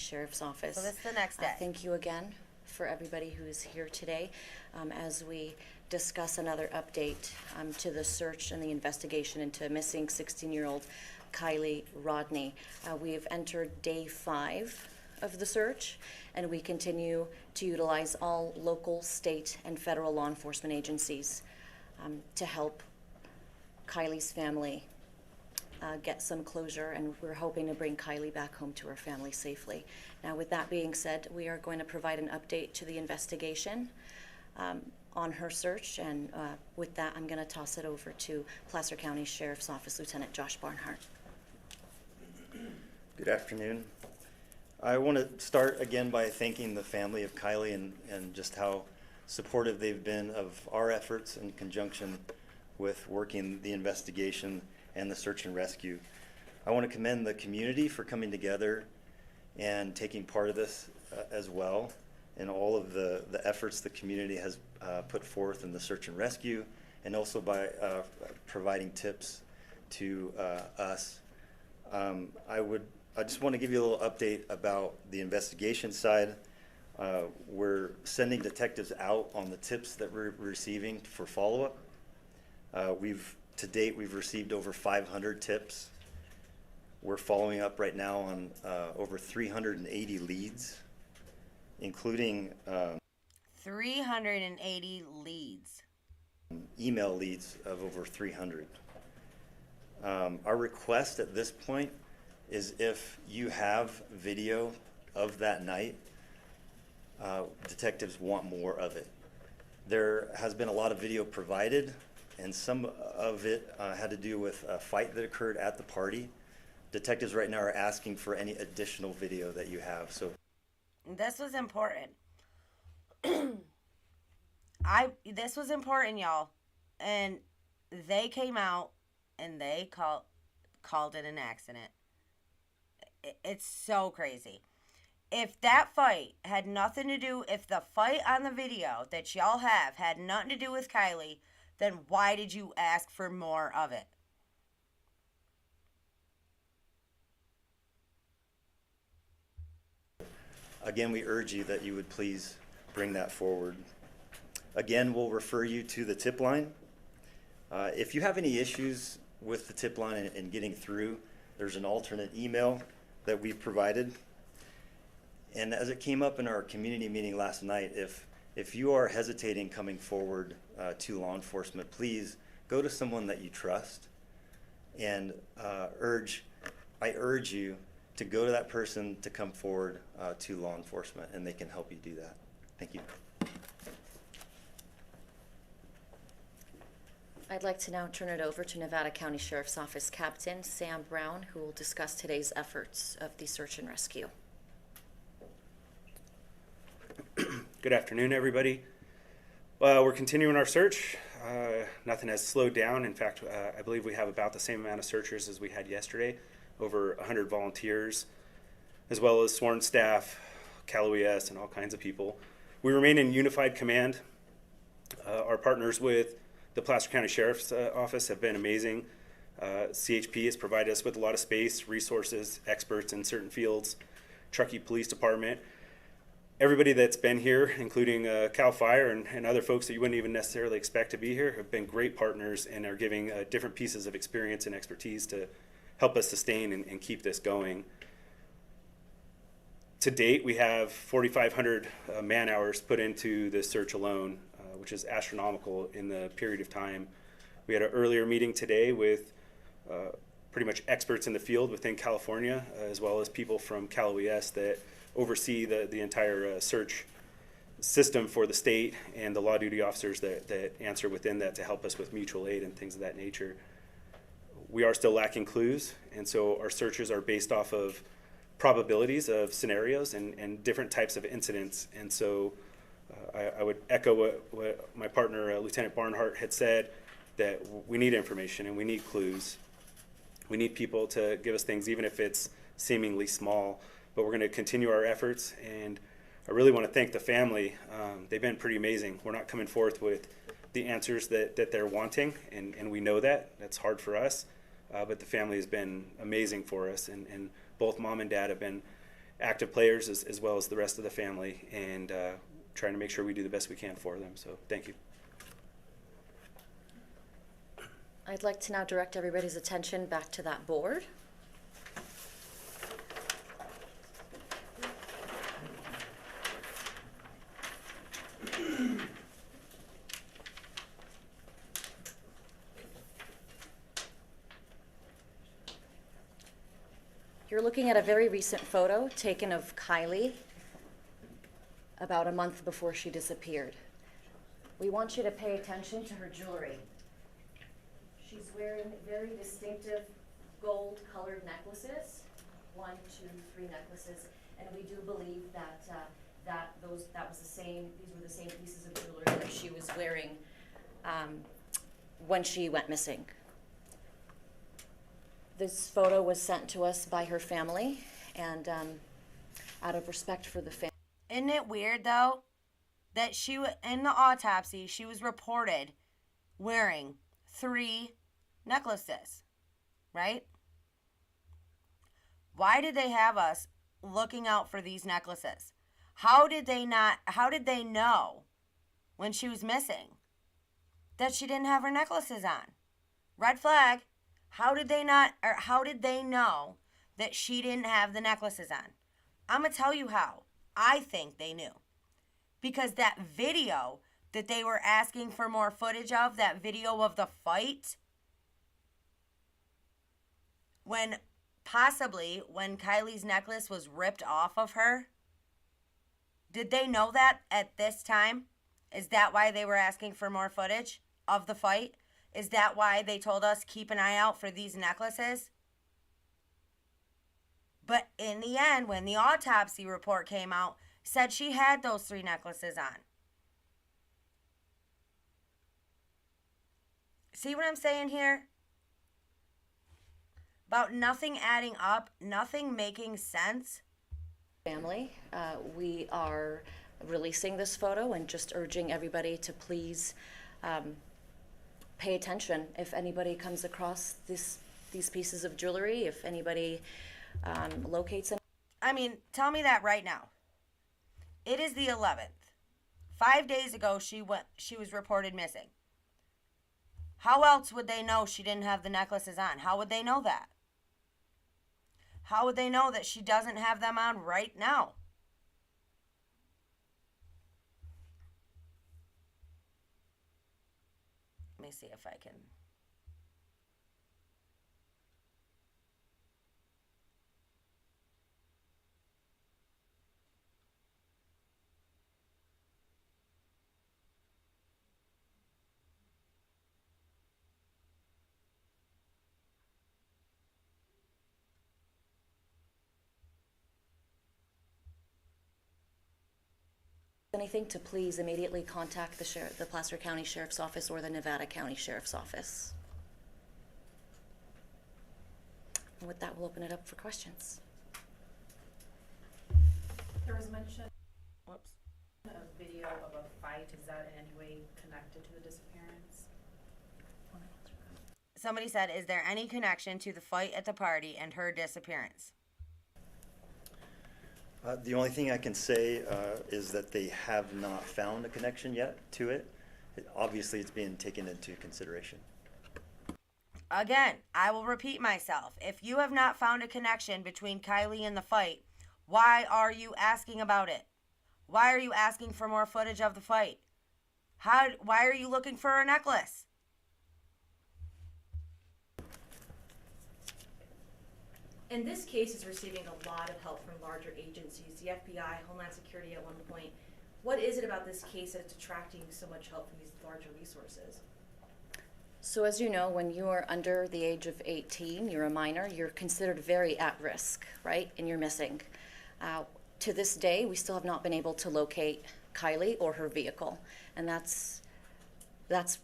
Sheriff's Office. So this is the next day. Thank you again for everybody who is here today as we discuss another update to the search and the investigation into missing 16-year-old Kiely Rodni. We have entered day 5 of the search, and we continue to utilize all local, state, and federal law enforcement agencies to help Kiely's family get some closure, and we're hoping to bring Kiely back home to her family safely. Now, with that being said, we are going to provide an update to the investigation on her search, and with that, I'm going to toss it over to Placer County Sheriff's Office Lieutenant Josh Barnhart. Good afternoon. I want to start again by thanking the family of Kiely and just how supportive they've been of our efforts in conjunction with working the investigation and the search and rescue. I want to commend the community for coming together and taking part of this as well, and all of the efforts the community has put forth in the search and rescue, and also by providing tips to us. I would I just want to give you a little update about the investigation side. We're sending detectives out on the tips that we're receiving for follow-up. To date, we've received over 500 tips. We're following up right now on over 380 leads, including 380 leads. Email leads of over 300. Our request at this point is if you have video of that night, detectives want more of it. There has been a lot of video provided, and some of it had to do with a fight that occurred at the party. Detectives right now are asking for any additional video that you have. So this was important. This was important, y'all. And they came out and they called it an accident. It's so crazy. If that fight had nothing to do, if the fight on the video that y'all have had nothing to do with Kiely, then why did you ask for more of it? again, we urge you that you would please bring that forward. Again, we'll refer you to the tip line. If you have any issues with the tip line and getting through, there's an alternate email that we've provided. And as it came up in our community meeting last night, if you are hesitating coming forward to law enforcement, please go to someone that you trust, and I urge you to go to that person to come forward to law enforcement, and they can help you do that. Thank you. I'd like to now turn it over to Nevada County Sheriff's Office Captain Sam Brown, who will discuss today's efforts of the search and rescue. Good afternoon, everybody. We're continuing our search. Nothing has slowed down. In fact, I believe we have about the same amount of searchers as we had yesterday, over 100 volunteers, as well as sworn staff, Cal OES, and all kinds of people. We remain in unified command. Our partners with the Placer County Sheriff's Office have been amazing. CHP has provided us with a lot of space, resources, experts in certain fields, Truckee Police Department. Everybody that's been here, including Cal Fire and other folks that you wouldn't even necessarily expect to be here, have been great partners and are giving different pieces of experience and expertise to help us sustain and keep this going. To date, we have 4,500 man hours put into this search alone, which is astronomical in the period of time. We had an earlier meeting today with pretty much experts in the field within California, as well as people from Cal OES that oversee the entire search system for the state, and the law duty officers that answer within that to help us with mutual aid and things of that nature. We are still lacking clues, and so our searches are based off of probabilities of scenarios and different types of incidents. And so I would echo what my partner, Lieutenant Barnhart, had said, that we need information and we need clues. We need people to give us things, even if it's seemingly small. But we're going to continue our efforts, and I really want to thank the family. They've been pretty amazing. We're not coming forth with the answers that they're wanting, and we know that. That's hard for us, but the family has been amazing for us, and both mom and dad have been active players as well as the rest of the family, and trying to make sure we do the best we can for them. So thank you. I'd like to now direct everybody's attention back to that board. You're looking at a very recent photo taken of Kiely about a month before she disappeared. We want you to pay attention to her jewelry. She's wearing very distinctive gold-colored necklaces, 1, 2, 3 necklaces, and we do believe that these were the same pieces of jewelry that she was wearing when she went missing. This photo was sent to us by her family, and out of respect for the family. Isn't it weird, though, that in the autopsy, she was reported wearing 3 necklaces, right? Why did they have us looking out for these necklaces? How did they know when she was missing that she didn't have her necklaces on? Red flag. How did they know that she didn't have the necklaces on? I'm going to tell you how. I think they knew. Because that video that they were asking for more footage of, that video of the fight, when Kiely's necklace was ripped off of her, did they know that at this time? Is that why they were asking for more footage of the fight? Is that why they told us keep an eye out for these necklaces? But in the end, when the autopsy report came out, said she had those 3 necklaces on. See what I'm saying here? About nothing adding up, nothing making sense. Family, we are releasing this photo and just urging everybody to please pay attention if anybody comes across these pieces of jewelry, if anybody locates them. I mean, tell me that right now. It is the 11th. 5 days ago, she was reported missing. How else would they know she didn't have the necklaces on? How would they know that? How would they know that she doesn't have them on right now? Let me see if I can. Anything, to please immediately contact the Placer County Sheriff's Office or the Nevada County Sheriff's Office. And with that, we'll open it up for questions. There was mention of video of a fight. Is that in any way connected to the disappearance? Somebody said, is there any connection to the fight at the party and her disappearance? The only thing I can say is that they have not found a connection yet to it. Obviously, it's being taken into consideration. Again, I will repeat myself. If you have not found a connection between Kiely and the fight, why are you asking about it? Why are you asking for more footage of the fight? Why are you looking for her necklace? And this case is receiving a lot of help from larger agencies, the FBI, Homeland Security at one point. What is it about this case that it's attracting so much help from these larger resources? So as you know, when you are under the age of 18, you're a minor, you're considered very at risk, right? And you're missing. To this day, we still have not been able to locate Kiely or her vehicle. And that's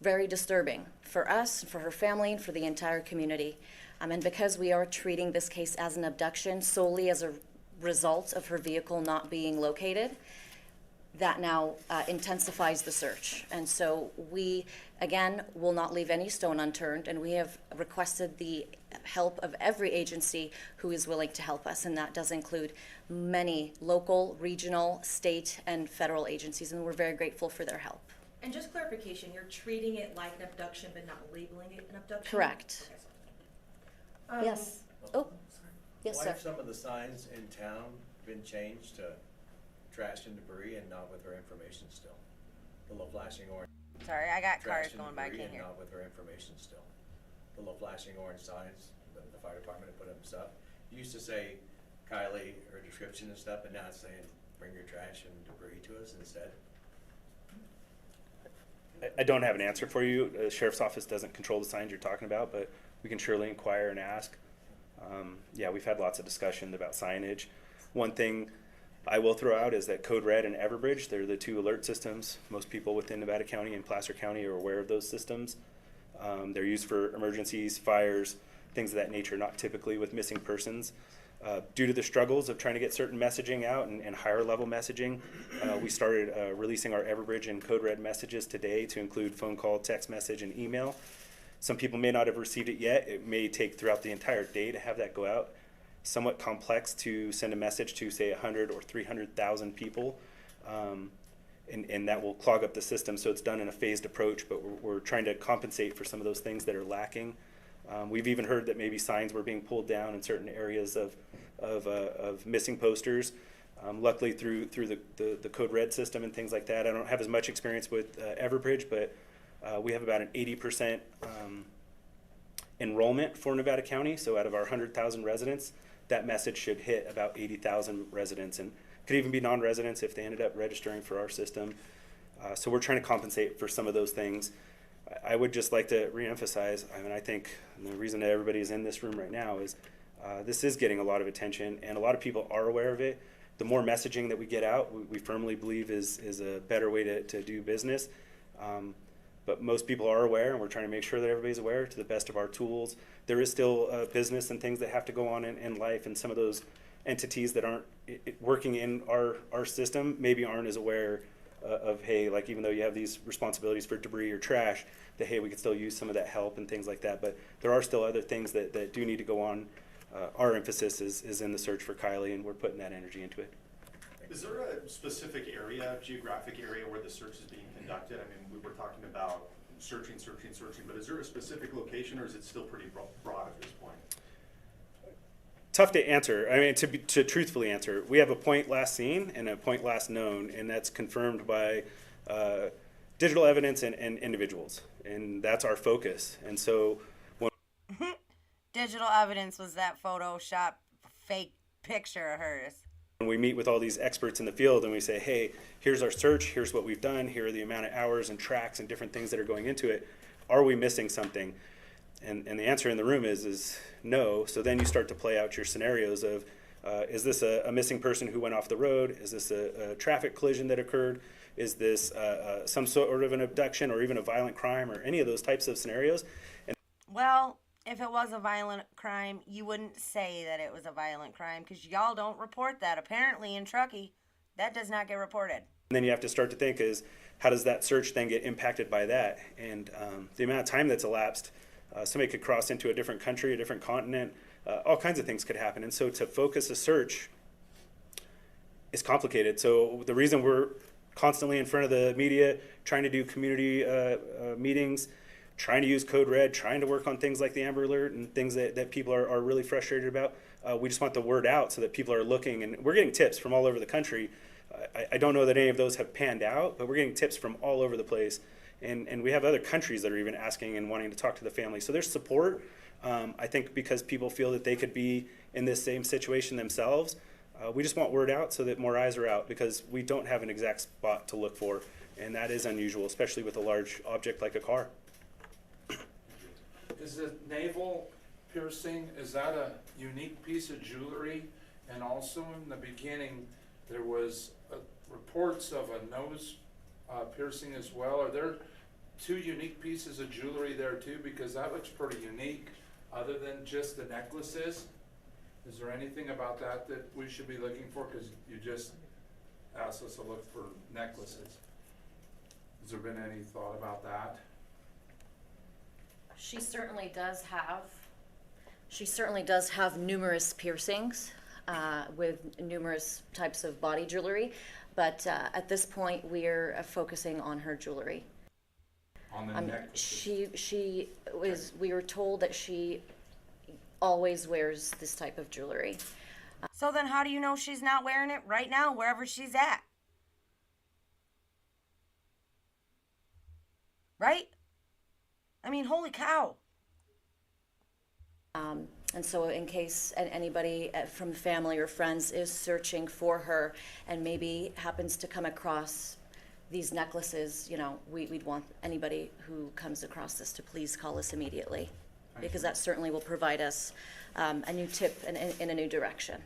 very disturbing for us, for her family, and for the entire community. And because we are treating this case as an abduction solely as a result of her vehicle not being located, that now intensifies the search. And so we, again, will not leave any stone unturned, and we have requested the help of every agency who is willing to help us, and that does include many local, regional, state, and federal agencies, and we're very grateful for their help. And just clarification, you're treating it like an abduction but not labeling it an abduction? Correct. Okay, Yes. Oh, yes, Why sir. have some of the signs in town been changed to trash and debris and not with her information still? The little flashing orange. Sorry, I got trash cars and going by, I debris can't and hear. not with her information still. The little flashing orange signs, the fire department had put up stuff. It used to say Kiely, her description and stuff, but now it's saying bring your trash and debris to us instead. I don't have an answer for you. The sheriff's office doesn't control the signs you're talking about, but we can surely inquire and ask. Yeah, we've had lots of discussion about signage. One thing I will throw out is that Code Red and Everbridge, they're the 2 alert systems. Most people within Nevada County and Placer County are aware of those systems. They're used for emergencies, fires, things of that nature, not typically with missing persons. Due to the struggles of trying to get certain messaging out and higher level messaging, we started releasing our Everbridge and Code Red messages today to include phone call, text message, and email. Some people may not have received it yet. It may take throughout the entire day to have that go out. somewhat complex to send a message to, say, 100 or 300,000 people. And that will clog up the system, so it's done in a phased approach, but we're trying to compensate for some of those things that are lacking. We've even heard that maybe signs were being pulled down in certain areas of missing posters. Luckily, through the Code Red system and things like that, I don't have as much experience with Everbridge, but we have about an 80% enrollment for Nevada County. So out of our 100,000 residents, that message should hit about 80,000 residents, and could even be non-residents if they ended up registering for our system. So we're trying to compensate for some of those things. I would just like to reemphasize, I mean, I think the reason that everybody is in this room right now is this is getting a lot of attention, and a lot of people are aware of it. The more messaging that we get out, we firmly believe is a better way to do business. But most people are aware, and we're trying to make sure that everybody's aware to the best of our tools. There is still business and things that have to go on in life, and some of those entities that aren't working in our system maybe aren't as aware of, hey, like, even though you have these responsibilities for debris or trash, that, hey, we could still use some of that help and things like that. But there are still other things that do need to go on. Our emphasis is in the search for Kiely, and we're putting that energy into it. Is there a specific area, geographic area, where the search is being conducted? I mean, we were talking about searching, but is there a specific location, or is it still pretty broad at this point? Tough to answer. I mean, to truthfully answer, we have a point last seen and a point last known, and that's confirmed by digital evidence and individuals, and that's our focus. And so when digital evidence was that Photoshop fake picture of hers. When we meet with all these experts in the field and we say, hey, here's our search, here's what we've done, here are the amount of hours and tracks and different things that are going into it, are we missing something? And the answer in the room is no. So then you start to play out your scenarios of, is this a missing person who went off the road? Is this a traffic collision that occurred? Is this some sort of an abduction or even a violent crime, or any of those types of scenarios? And well, if it was a violent crime, you wouldn't say that it was a violent crime, because y'all don't report that. Apparently in Truckee, that does not get reported. And then you have to start to think is, how does that search then get impacted by that? And the amount of time that's elapsed, somebody could cross into a different country, a different continent, all kinds of things could happen. And so to focus a search is complicated. So the reason we're constantly in front of the media, trying to do community meetings, trying to use Code Red, trying to work on things like the Amber Alert and things that people are really frustrated about. We just want the word out so that people are looking, and we're getting tips from all over the country. I don't know that any of those have panned out, but we're getting tips from all over the place. And we have other countries that are even asking and wanting to talk to the family. So there's support, I think, because people feel that they could be in this same situation themselves. We just want word out so that more eyes are out, because we don't have an exact spot to look for. And that is unusual, especially with a large object like a car. Is the navel piercing, is that a unique piece of jewelry? And also in the beginning, there was reports of a nose piercing as well. Are there two unique pieces of jewelry there too? Because that looks pretty unique, other than just the necklaces. Is there anything about that that we should be looking for? Because you just asked us to look for necklaces. Has there been any thought about that? She certainly does have numerous piercings with numerous types of body jewelry, but at this point we're focusing on her jewelry. On the necklaces. We were told that she always wears this type of jewelry. So then how do you know she's not wearing it right now, wherever she's at? Right? I mean, holy cow. And so in case anybody from family or friends is searching for her and maybe happens to come across these necklaces, you know, we'd want anybody who comes across this to please call us immediately, because that certainly will provide us a new tip in a new direction.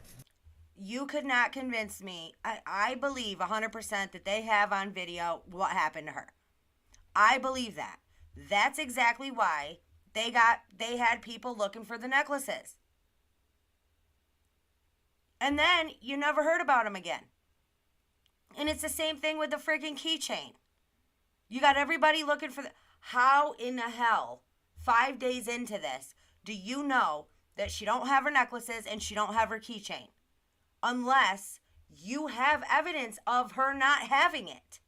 You could not convince me. I believe 100% that they have on video what happened to her. I believe that. That's exactly why they had people looking for the necklaces. And then you never heard about them again. And it's the same thing with the freaking keychain. You got everybody looking for how in the hell, 5 days into this, do you know that she don't have her necklaces and she don't have her keychain. Unless you have evidence of her not having it.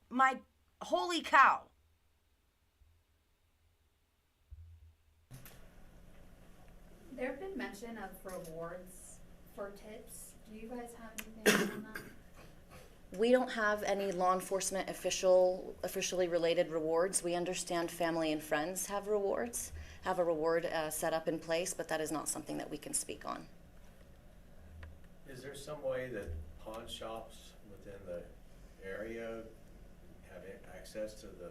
My holy cow. There have been mention of rewards for tips. Do you guys have anything on that? We don't have any law enforcement officially related rewards. We understand family and friends have rewards, have a reward set up in place, but that is not something that we can speak on. Is there some way that pawn shops within the area have access to the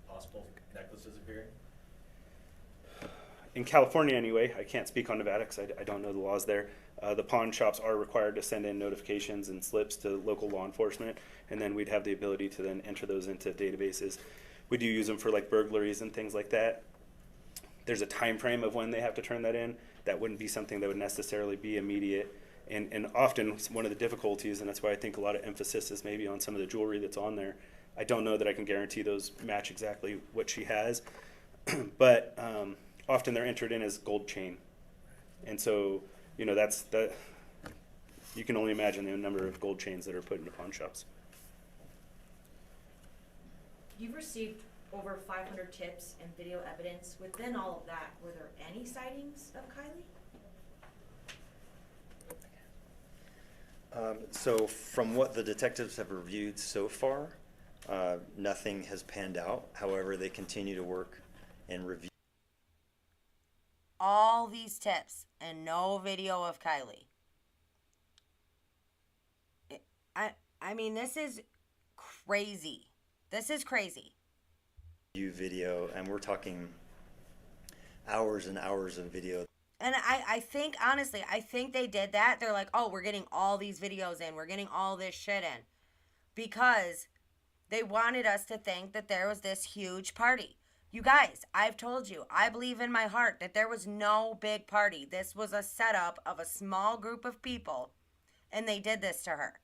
possible necklaces appearing? In California anyway, I can't speak on Nevada because I don't know the laws there. The pawn shops are required to send in notifications and slips to local law enforcement, and then we'd have the ability to then enter those into databases. We do use them for like burglaries and things like that. There's a time frame of when they have to turn that in. That wouldn't be something that would necessarily be immediate. And often one of the difficulties, and that's why I think a lot of emphasis is maybe on some of the jewelry that's on there. I don't know that I can guarantee those match exactly what she has, but often they're entered in as gold chain. And so, you know, you can only imagine the number of gold chains that are put into pawn shops. You've received over 500 tips and video evidence. Within all of that, were there any sightings of Kiely? So from what the detectives have reviewed so far, nothing has panned out. However, they continue to work and review. All these tips and no video of Kiely. I mean, this is crazy. This is crazy. Video, and we're talking hours and hours of video. And I think, honestly, I think they did that. They're like, oh, we're getting all these videos in. We're getting all this shit in. Because they wanted us to think that there was this huge party. You guys, I've told you, I believe in my heart that there was no big party. This was a setup of a small group of people, and they did this to her.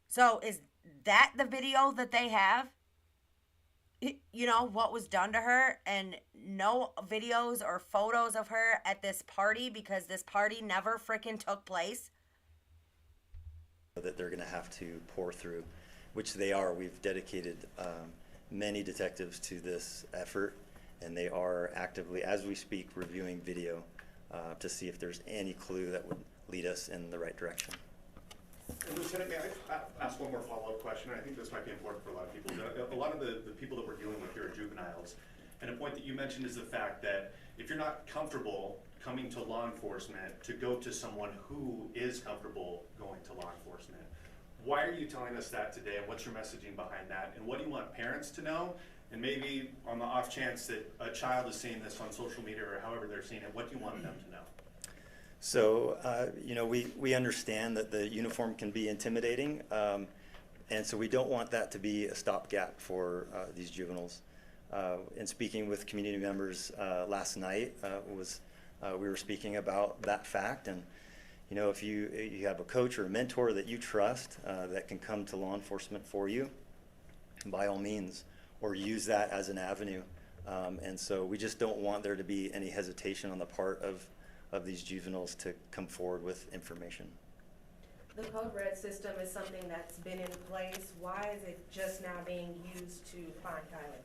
So is that the video that they have? You know, what was done to her, and no videos or photos of her at this party because this party never freaking took place? That they're going to have to pour through, which they are. We've dedicated many detectives to this effort, and they are actively, as we speak, reviewing video to see if there's any clue that would lead us in the right direction. And Lieutenant, may I ask one more follow-up question? I think this might be important for a lot of people. A lot of the people that we're dealing with here are juveniles. And a point that you mentioned is the fact that if you're not comfortable coming to law enforcement, to go to someone who is comfortable going to law enforcement. Why are you telling us that today, and what's your messaging behind that? And what do you want parents to know? And maybe on the off chance that a child is seeing this on social media or however they're seeing it, what do you want them to know? So, you know, we understand that the uniform can be intimidating, and so we don't want that to be a stopgap for these juveniles. In speaking with community members last night, we were speaking about that fact, and you know, if you have a coach or a mentor that you trust that can come to law enforcement for you, by all means, or use that as an avenue. And so we just don't want there to be any hesitation on the part of these juveniles to come forward with information. The Code Red system is something that's been in place. Why is it just now being used to find Kiely?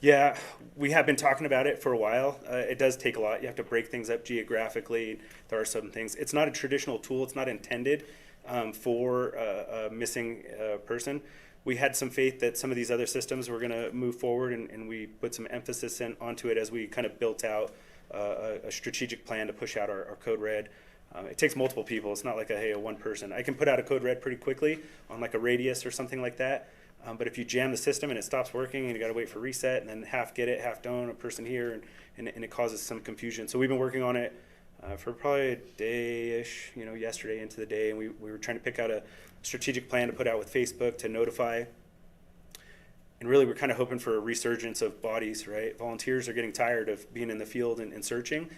Yeah, we have been talking about it for a while. It does take a lot. You have to break things up geographically. There are some things. It's not a traditional tool. It's not intended for a missing person. We had some faith that some of these other systems were going to move forward, and we put some emphasis onto it as we kind of built out a strategic plan to push out our Code Red. It takes multiple people. It's not like a one person. I can put out a Code Red pretty quickly on like a radius or something like that. But if you jam the system and it stops working and you got to wait for reset, and then half get it, half don't, a person here, and it causes some confusion. So we've been working on it for probably a day-ish, you know, yesterday into the day, and we were trying to pick out a strategic plan to put out with Facebook to notify and really we're kind of hoping for a resurgence of bodies, right? Volunteers are getting tired of being in the field and searching.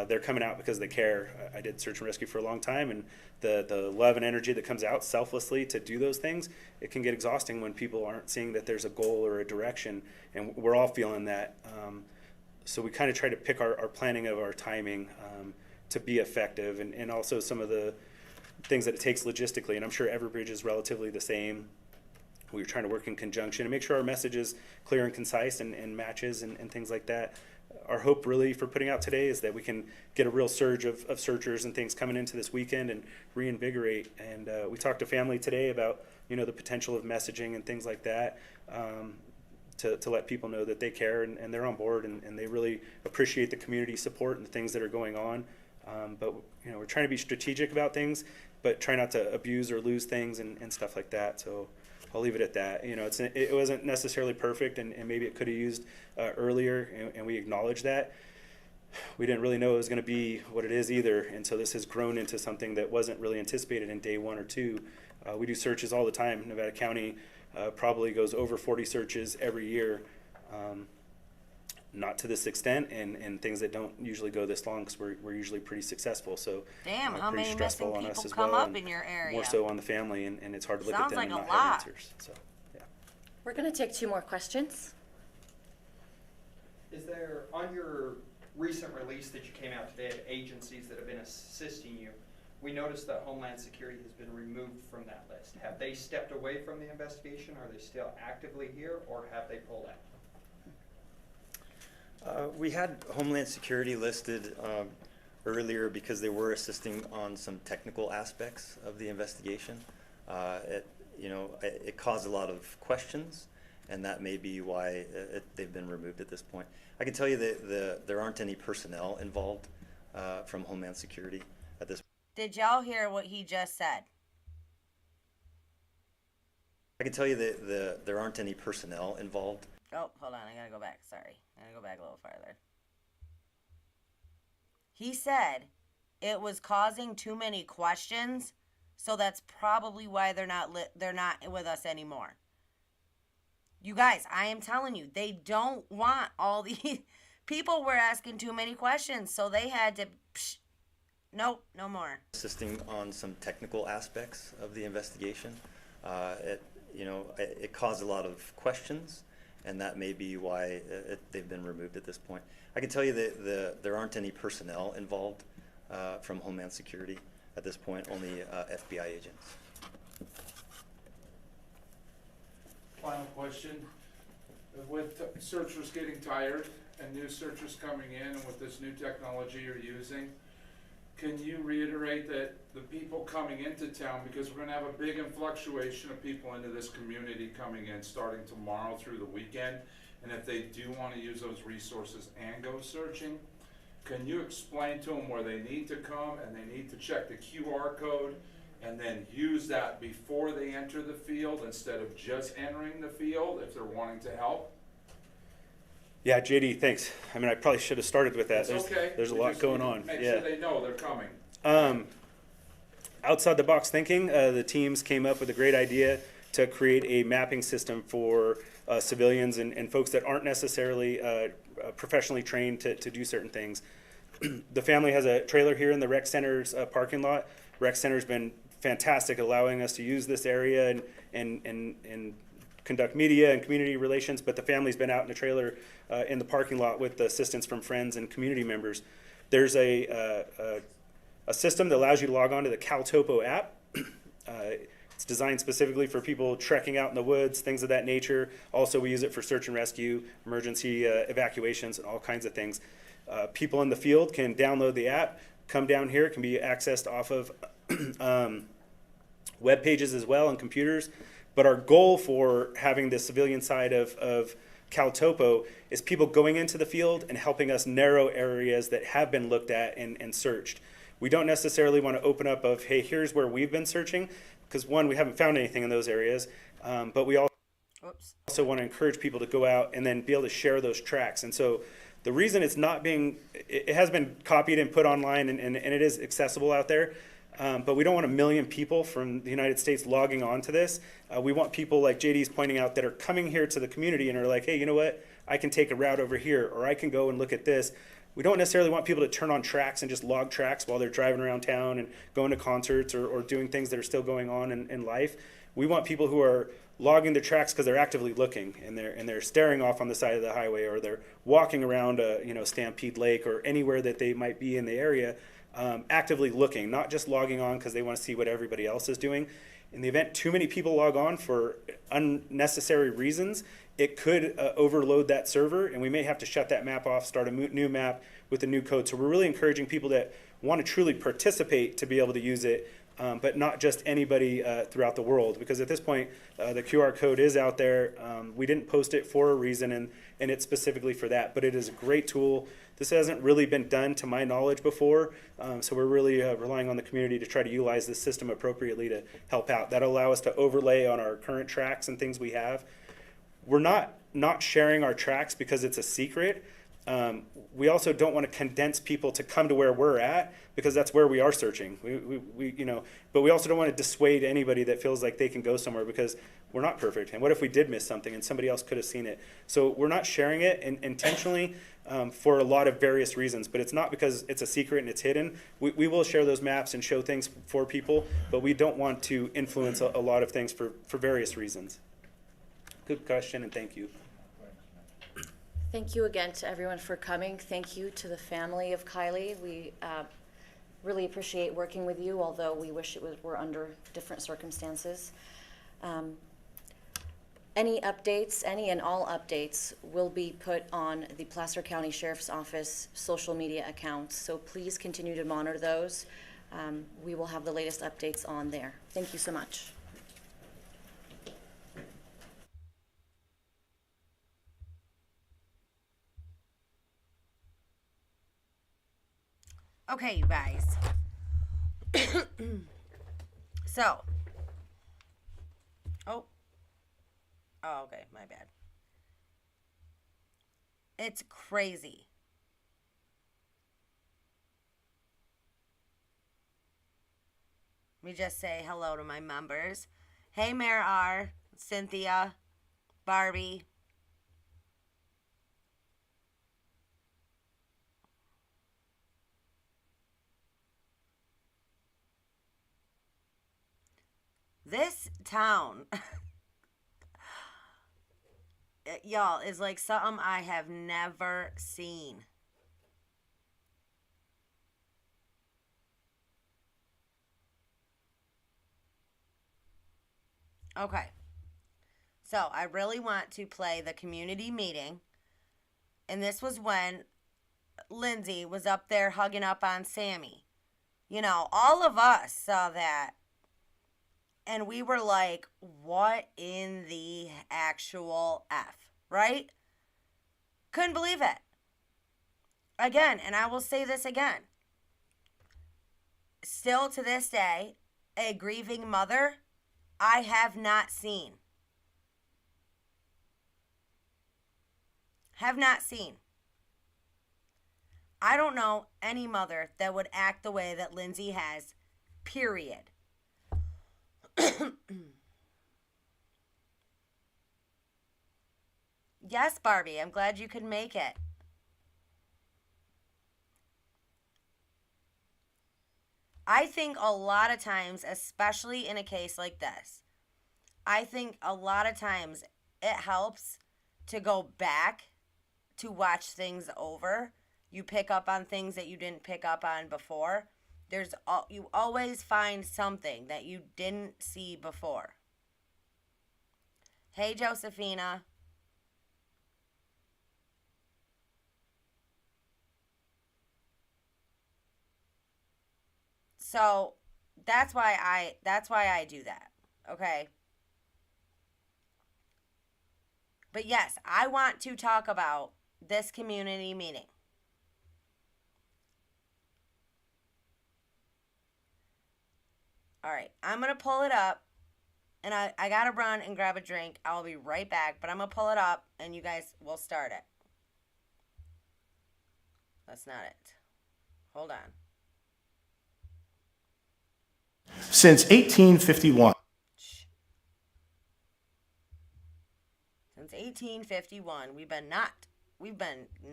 They're coming out because they care. I did search and rescue for a long time, and the love and energy that comes out selflessly to do those things, it can get exhausting when people aren't seeing that there's a goal or a direction, and we're all feeling that. So we kind of try to pick our planning of our timing to be effective, and also some of the things that it takes logistically, and I'm sure Everbridge is relatively the same. We're trying to work in conjunction and make sure our message is clear and concise and matches and things like that. Our hope really for putting out today is that we can get a real surge of searchers and things coming into this weekend and reinvigorate. And we talked to family today about, you know, the potential of messaging and things like that, to let people know that they care and they're on board and they really appreciate the community support and the things that are going on. But you know, we're trying to be strategic about things, but try not to abuse or lose things and stuff like that. So I'll leave it at that. You know, it wasn't necessarily perfect, and maybe it could have used earlier, and we acknowledge that. We didn't really know it was going to be what it is either, and so this has grown into something that wasn't really anticipated in day 1 or 2. We do searches all the time. Nevada County probably goes over 40 searches every year. Not to this extent, and things that don't usually go this long, because we're usually pretty successful. So damn, how pretty many stressful missing on people us as come well, up and in your area? more so on the family, and it's hard to look Sounds at them like and a not lot. have answers. So yeah. We're going to take 2 more questions. Is there, on your recent release that you came out today of agencies that have been assisting you, we noticed that Homeland Security has been removed from that list. Have they stepped away from the investigation? Are they still actively here, or have they pulled out? We had Homeland Security listed earlier because they were assisting on some technical aspects of the investigation. It caused a lot of questions, and that may be why they've been removed at this point. I can tell you that there aren't any personnel involved from Homeland Security at this point. Did y'all hear what he just said? I can tell you that there aren't any personnel involved. Oh, hold on. I gotta go back. Sorry. I gotta go back a little farther. He said it was causing too many questions, so that's probably why they're not with us anymore. You guys, I am telling you, they don't want all these people were asking too many questions, so they had to. Nope, no more. Assisting on some technical aspects of the investigation. It caused a lot of questions, and that may be why they've been removed at this point. I can tell you that there aren't any personnel involved from Homeland Security at this point, only FBI agents. Final question. With searchers getting tired and new searchers coming in, and with this new technology you're using, can you reiterate that the people coming into town, because we're going to have a big influctuation of people into this community coming in starting tomorrow through the weekend, and if they do want to use those resources and go searching, can you explain to them where they need to come and they need to check the QR code and then use that before they enter the field instead of just entering the field if they're wanting to help? Yeah, JD, thanks. I mean, I probably should have started with that. There's a lot going on. Make sure they know they're coming. Outside the box thinking, the teams came up with a great idea to create a mapping system for civilians and folks that aren't necessarily professionally trained to do certain things. The family has a trailer here in the rec center's parking lot. Rec center's been fantastic, allowing us to use this area and conduct media and community relations, but the family's been out in the trailer in the parking lot with the assistance from friends and community members. There's a system that allows you to log on to the CalTopo app. It's designed specifically for people trekking out in the woods, things of that nature. Also, we use it for search and rescue, emergency evacuations, and all kinds of things. People in the field can download the app, come down here. It can be accessed off of web pages as well and computers. But our goal for having the civilian side of CalTopo is people going into the field and helping us narrow areas that have been looked at and searched. We don't necessarily want to open up of, hey, here's where we've been searching, because one, we haven't found anything in those areas, but we also want to encourage people to go out and then be able to share those tracks. And so the reason it's not being, it has been copied and put online and it is accessible out there. But we don't want a million people from the United States logging on to this. We want people like JD's pointing out that are coming here to the community and are like, hey, you know what? I can take a route over here, or I can go and look at this. We don't necessarily want people to turn on tracks and just log tracks while they're driving around town and going to concerts or doing things that are still going on in life. We want people who are logging the tracks because they're actively looking and they're staring off on the side of the highway, or they're walking around Stampede Lake or anywhere that they might be in the area, actively looking, not just logging on because they want to see what everybody else is doing. In the event too many people log on for unnecessary reasons, it could overload that server, and we may have to shut that map off, start a new map with a new code. So we're really encouraging people that want to truly participate to be able to use it, but not just anybody throughout the world, because at this point the QR code is out there. We didn't post it for a reason, and it's specifically for that, but it is a great tool. This hasn't really been done to my knowledge before, so we're really relying on the community to try to utilize this system appropriately to help out. That'll allow us to overlay on our current tracks and things we have. We're not sharing our tracks because it's a secret. We also don't want to condense people to come to where we're at, because that's where we are searching. But we also don't want to dissuade anybody that feels like they can go somewhere, because we're not perfect. And what if we did miss something and somebody else could have seen it? So we're not sharing it intentionally for a lot of various reasons, but it's not because it's a secret and it's hidden. We will share those maps and show things for people, but we don't want to influence a lot of things for various reasons. Good question, and thank you. Thank you again to everyone for coming. Thank you to the family of Kiely. We really appreciate working with you, although we wish were under different circumstances. Any updates, any and all updates, will be put on the Placer County Sheriff's Office social media accounts, so please continue to monitor those. We will have the latest updates on there. Thank you so much. Okay, you guys. So. Oh, okay, my bad. It's crazy. Let me just say hello to my members. Hey, Mayor R, Cynthia, Barbie. This town, y'all, is like something I have never seen. Okay. So I really want to play the community meeting. And this was when Lindsay was up there hugging up on Sammy. You know, all of us saw that. And we were like, what in the actual F, right? Couldn't believe it. Again, and I will say this again. Still to this day, a grieving mother, I have not seen. Have not seen. I don't know any mother that would act the way that Lindsay has, period. Yes, Barbie, I'm glad you could make it. I think a lot of times, especially in a case like this, I think a lot of times it helps to go back to watch things over. You pick up on things that you didn't pick up on before. You always find something that you didn't see before. Hey, Josephina. So that's why I do that. Okay. But yes, I want to talk about this community meeting. All right, I'm going to pull it up, and I got to run and grab a drink. I'll be right back, but I'm going to pull it up, and you guys will start it. That's not it. Hold on. Since 1851. Since 1851, we've been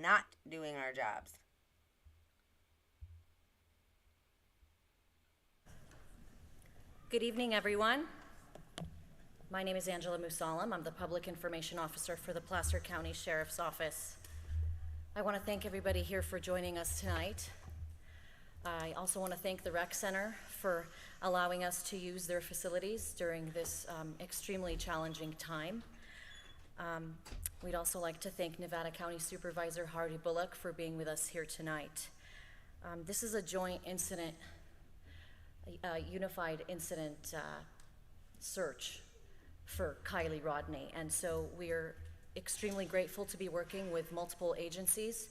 not doing our jobs. Good evening, everyone. My name is Angela Musalam. I'm the Public Information Officer for the Placer County Sheriff's Office. I want to thank everybody here for joining us tonight. I also want to thank the Rec Center for allowing us to use their facilities during this extremely challenging time. We'd also like to thank Nevada County Supervisor Hardy Bullock for being with us here tonight. This is a joint incident, unified incident search for Kiely Rodni, and so we're extremely grateful to be working with multiple agencies,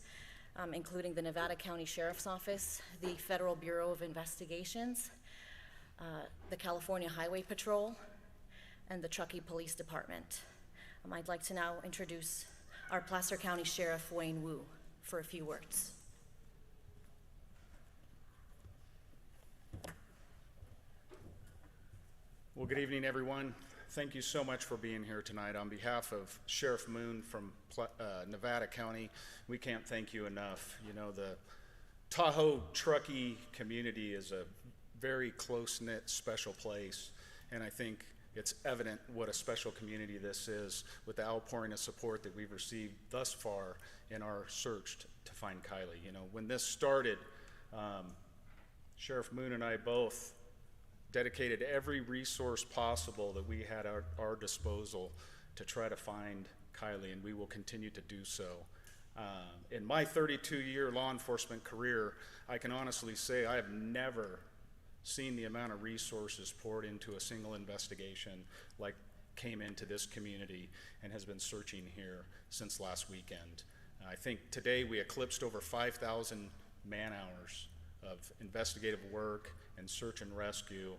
including the Nevada County Sheriff's Office, the Federal Bureau of Investigations, the California Highway Patrol, and the Truckee Police Department. I'd like to now introduce our Placer County Sheriff, Wayne Wu, for a few words. Well, good evening, everyone. Thank you so much for being here tonight. On behalf of Sheriff Moon from Nevada County, we can't thank you enough. You know, the Tahoe Truckee community is a very close-knit, special place, and I think it's evident what a special community this is with the outpouring of support that we've received thus far in our search to find Kiely. You know, when this started, Sheriff Moon and I both dedicated every resource possible that we had at our disposal to try to find Kiely, and we will continue to do so. In my 32-year law enforcement career, I can honestly say I have never seen the amount of resources poured into a single investigation like came into this community and has been searching here since last weekend. I think today we eclipsed over 5,000 man-hours of investigative work and search and rescue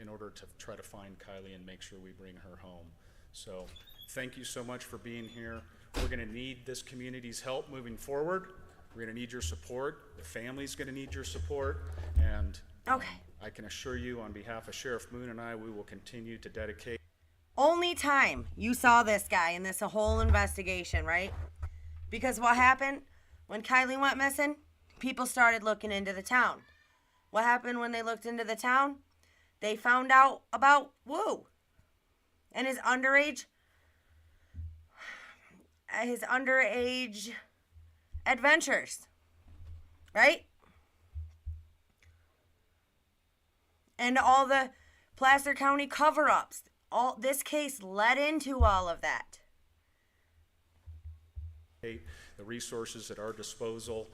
in order to try to find Kiely and make sure we bring her home. So thank you so much for being here. We're going to need this community's help moving forward. We're going to need your support. The family's going to need your support. And I can assure you on behalf of Sheriff Moon and I, we will continue to dedicate. Only time you saw this guy in this whole investigation, right? Because what happened when Kiely went missing? People started looking into the town. What happened when they looked into the town? They found out about Wu and his underage adventures, right? And all the Placer County cover-ups. All this case led into all of that. The resources at our disposal.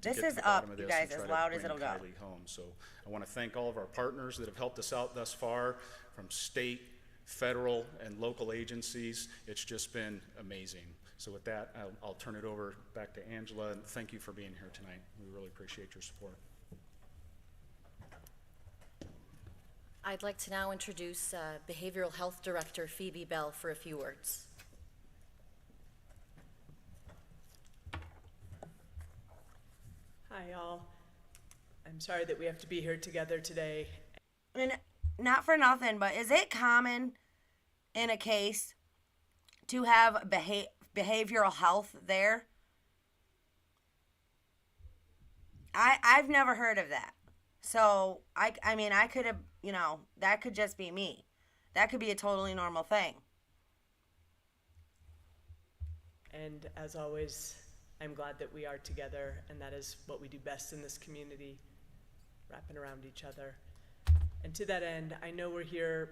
This is up, you guys, as loud as it'll go. Home. So I want to thank all of our partners that have helped us out thus far, from state, federal, and local agencies. It's just been amazing. So with that, I'll turn it over back to Angela, and thank you for being here tonight. We really appreciate your support. I'd like to now introduce Behavioral Health Director Phoebe Bell for a few words. Hi, all. I'm sorry that we have to be here together today. And not for nothing, but is it common in a case to have behavioral health there? I've never heard of that. So, I mean, I could have, you know, that could just be me. That could be a totally normal thing. And as always, I'm glad that we are together, and that is what we do best in this community, wrapping around each other. And to that end, I know we're here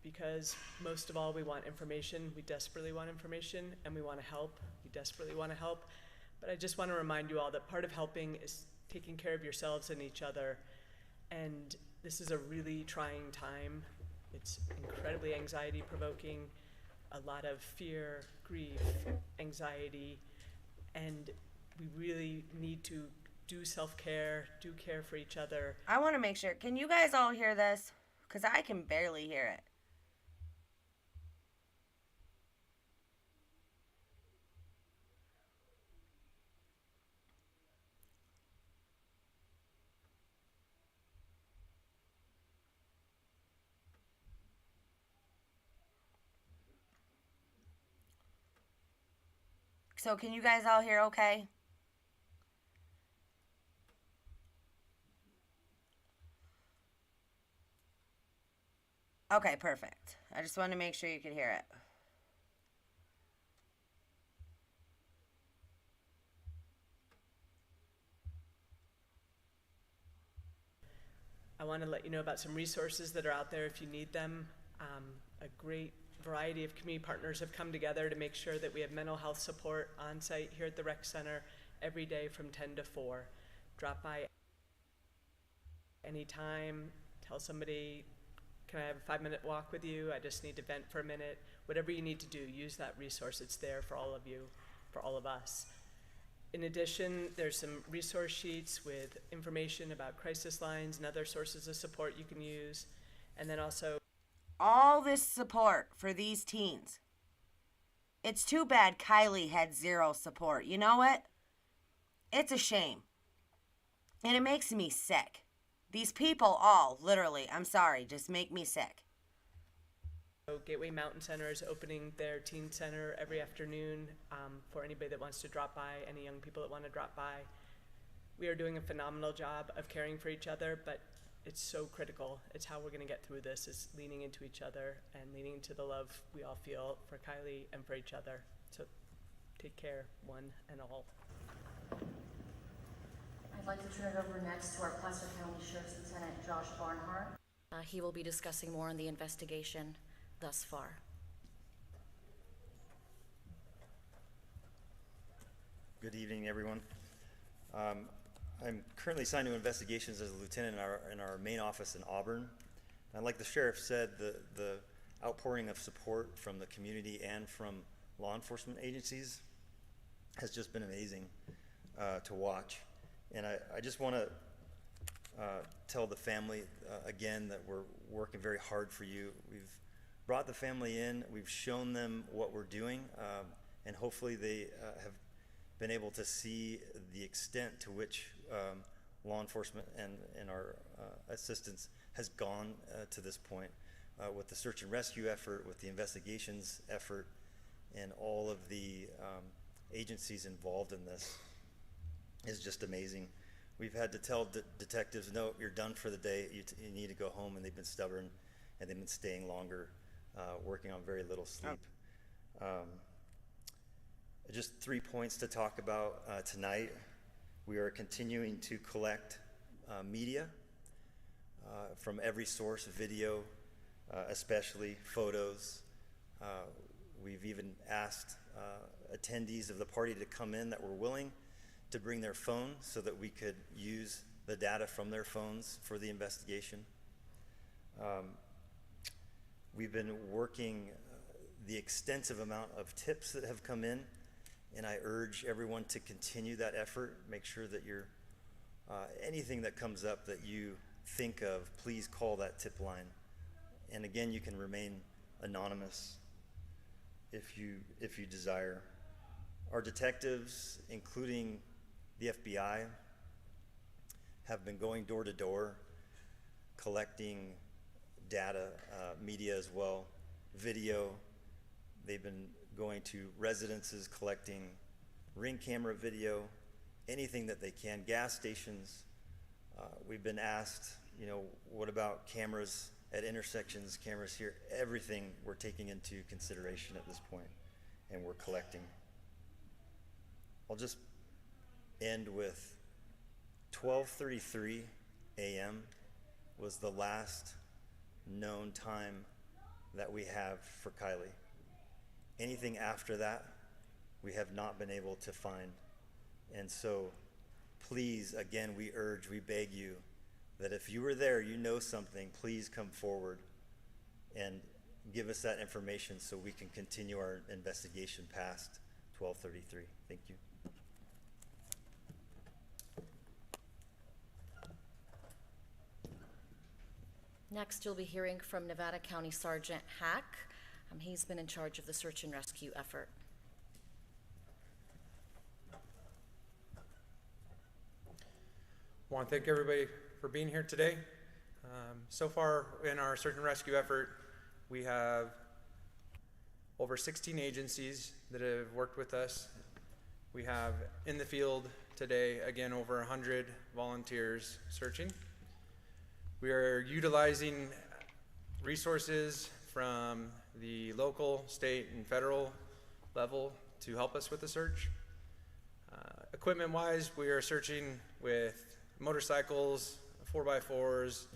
because most of all, we want information. We desperately want information, and we want to help. We desperately want to help. But I just want to remind you all that part of helping is taking care of yourselves and each other. And this is a really trying time. It's incredibly anxiety-provoking, a lot of fear, grief, anxiety, and we really need to do self-care, do care for each other. I want to make sure, can you guys all hear this? Because I can barely hear it. So can you guys all hear okay? Okay, perfect. I just wanted to make sure you could hear it. I want to let you know about some resources that are out there if you need them. A great variety of community partners have come together to make sure that we have mental health support on site here at the rec center every day from 10 to 4. Drop by anytime, tell somebody, can I have a 5-minute walk with you? I just need to vent for a minute. Whatever you need to do, use that resource. It's there for all of you, for all of us. In addition, there's some resource sheets with information about crisis lines and other sources of support you can use. And then also all this support for these teens. It's too bad Kiely had zero support. You know what? It's a shame. And it makes me sick. These people all, literally, I'm sorry, just make me sick. Gateway Mountain Center is opening their teen center every afternoon for anybody that wants to drop by, any young people that want to drop by. We are doing a phenomenal job of caring for each other, but it's so critical. It's how we're going to get through this, is leaning into each other and leaning into the love we all feel for Kiely and for each other. So take care, one and all. I'd like to turn it over next to our Placer County Sheriff's Lieutenant Josh Barnhart. He will be discussing more on the investigation thus far. Good evening, everyone. I'm currently assigned to investigations as a lieutenant in our main office in Auburn. And like the sheriff said, the outpouring of support from the community and from law enforcement agencies has just been amazing to watch. And I just want to tell the family again that we're working very hard for you. We've brought the family in, we've shown them what we're doing, and hopefully they have been able to see the extent to which law enforcement and our assistance has gone to this point with the search and rescue effort, with the investigations effort, and all of the agencies involved in this is just amazing. We've had to tell detectives, no, you're done for the day, you need to go home, and they've been stubborn, and they've been staying longer, working on very little sleep. Just 3 points to talk about tonight. We are continuing to collect media from every source, video, especially photos. We've even asked attendees of the party to come in that were willing to bring their phone so that we could use the data from their phones for the investigation. We've been working the extensive amount of tips that have come in, and I urge everyone to continue that effort. Make sure that you're, anything that comes up that you think of, please call that tip line. And again, you can remain anonymous if you desire. Our detectives, including the FBI, have been going door to door, collecting data, media as well, video. They've been going to residences, collecting Ring camera video, anything that they can, gas stations. We've been asked, what about cameras at intersections, cameras here? Everything we're taking into consideration at this point, and we're collecting. I'll just end with 12:33 a.m. was the last known time that we have for Kiely. Anything after that, we have not been able to find. And so please, again, we urge, we beg you that if you were there, you know something, please come forward and give us that information so we can continue our investigation past 12:33. Thank you. Next, you'll be hearing from Nevada County Sergeant Hack. He's been in charge of the search and rescue effort. I want to thank everybody for being here today. So far in our search and rescue effort, we have over 16 agencies that have worked with us We have in the field today, again, over 100 volunteers searching. We are utilizing resources from the local, state, and federal level to help us with the search. Equipment-wise, we are searching with motorcycles, 4x4s.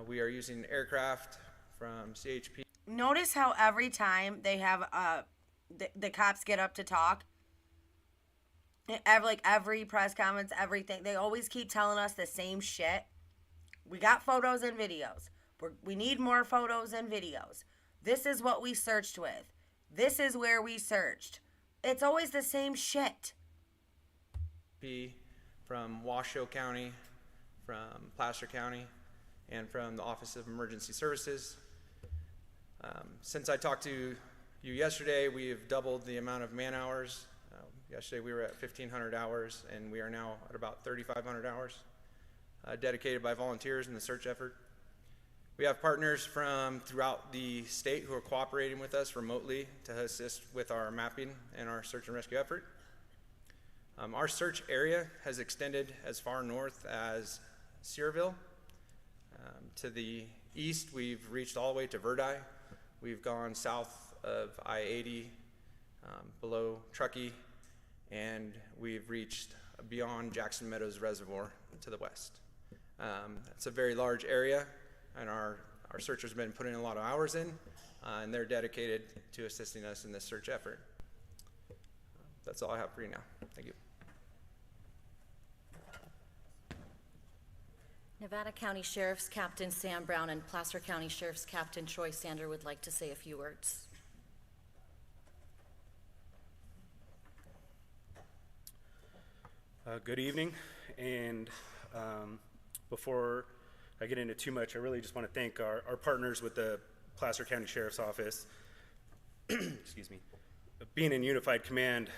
We are using aircraft from CHP. Notice how every time they have the cops get up to talk, every press conference, everything, they always keep telling us the same shit. We got photos and videos. We need more photos and videos. This is what we searched with. This is where we searched. It's always the same shit. From Washoe County, from Placer County, and from the Office of Emergency Services. Since I talked to you yesterday, we have doubled the amount of man hours. Yesterday we were at 1,500 hours, and we are now at about 3,500 hours dedicated by volunteers in the search effort. We have partners from throughout the state who are cooperating with us remotely to assist with our mapping and our search and rescue effort. Our search area has extended as far north as Searville. To the east, we've reached all the way to Verdi. We've gone south of I-80, below Truckee, and we've reached beyond Jackson Meadows Reservoir to the west. It's a very large area, and our searchers have been putting a lot of hours in, and they're dedicated to assisting us in this search effort. That's all I have for you now. Thank you. Nevada County Sheriff's Captain Sam Brown and Placer County Sheriff's Captain Troy Sander would like to say a few words. Good evening, and before I get into too much, I really just want to thank our partners with the Placer County Sheriff's Office. Excuse me. Being in unified command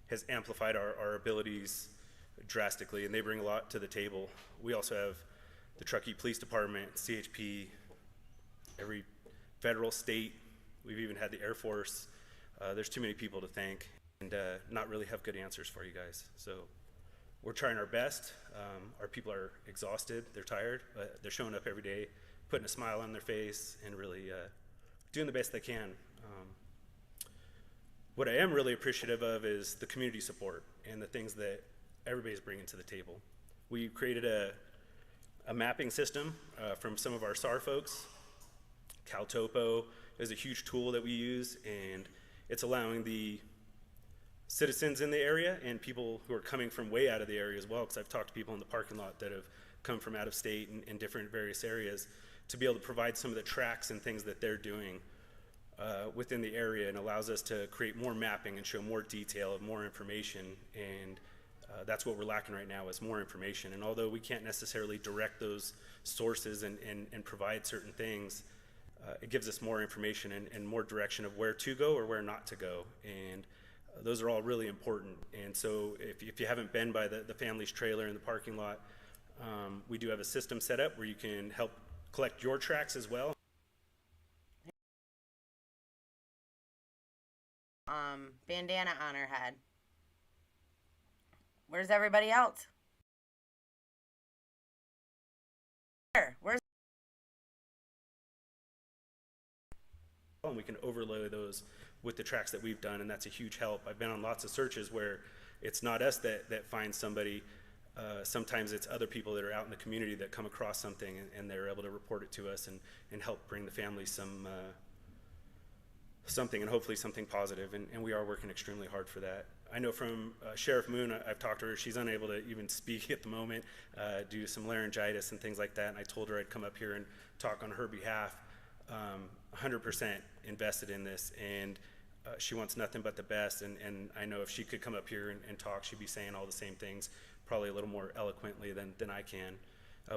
has amplified our abilities drastically, and they bring a lot to the table. We also have the Truckee Police Department, CHP, every federal, state. We've even had the Air Force. There's too many people to thank, and not really have good answers for you guys. So we're trying our best. Our people are exhausted, they're tired, but they're showing up every day, putting a smile on their face, and really doing the best they can. What I am really appreciative of is the community support and the things that everybody's bringing to the table. We created a mapping system from some of our SAR folks. CalTopo is a huge tool that we use, and it's allowing the citizens in the area and people who are coming from way out of the area as well, because I've talked to people in the parking lot that have come from out of state and in different various areas, to be able to provide some of the tracks and things that they're doing within the area, and allows us to create more mapping and show more detail and more information. And that's what we're lacking right now, is more information. And although we can't necessarily direct those sources and provide certain things, it gives us more information and more direction of where to go or where not to go. And those are all really important. And so if you haven't been by the family's trailer in the parking lot, we do have a system set up where you can help collect your tracks as well. Bandana on her head. Where's everybody else? Where's And we can overlay those with the tracks that we've done, and that's a huge help. I've been on lots of searches where it's not us that finds somebody. Sometimes it's other people that are out in the community that come across something, and they're able to report it to us and help bring the family something, and hopefully something positive. And we are working extremely hard for that. I know from Sheriff Moon, I've talked to her, she's unable to even speak at the moment due to some laryngitis and things like that, and I told her I'd come up here and talk on her behalf. 100% invested in this, and she wants nothing but the best, and I know if she could come up here and talk, she'd be saying all the same things, probably a little more eloquently than I can.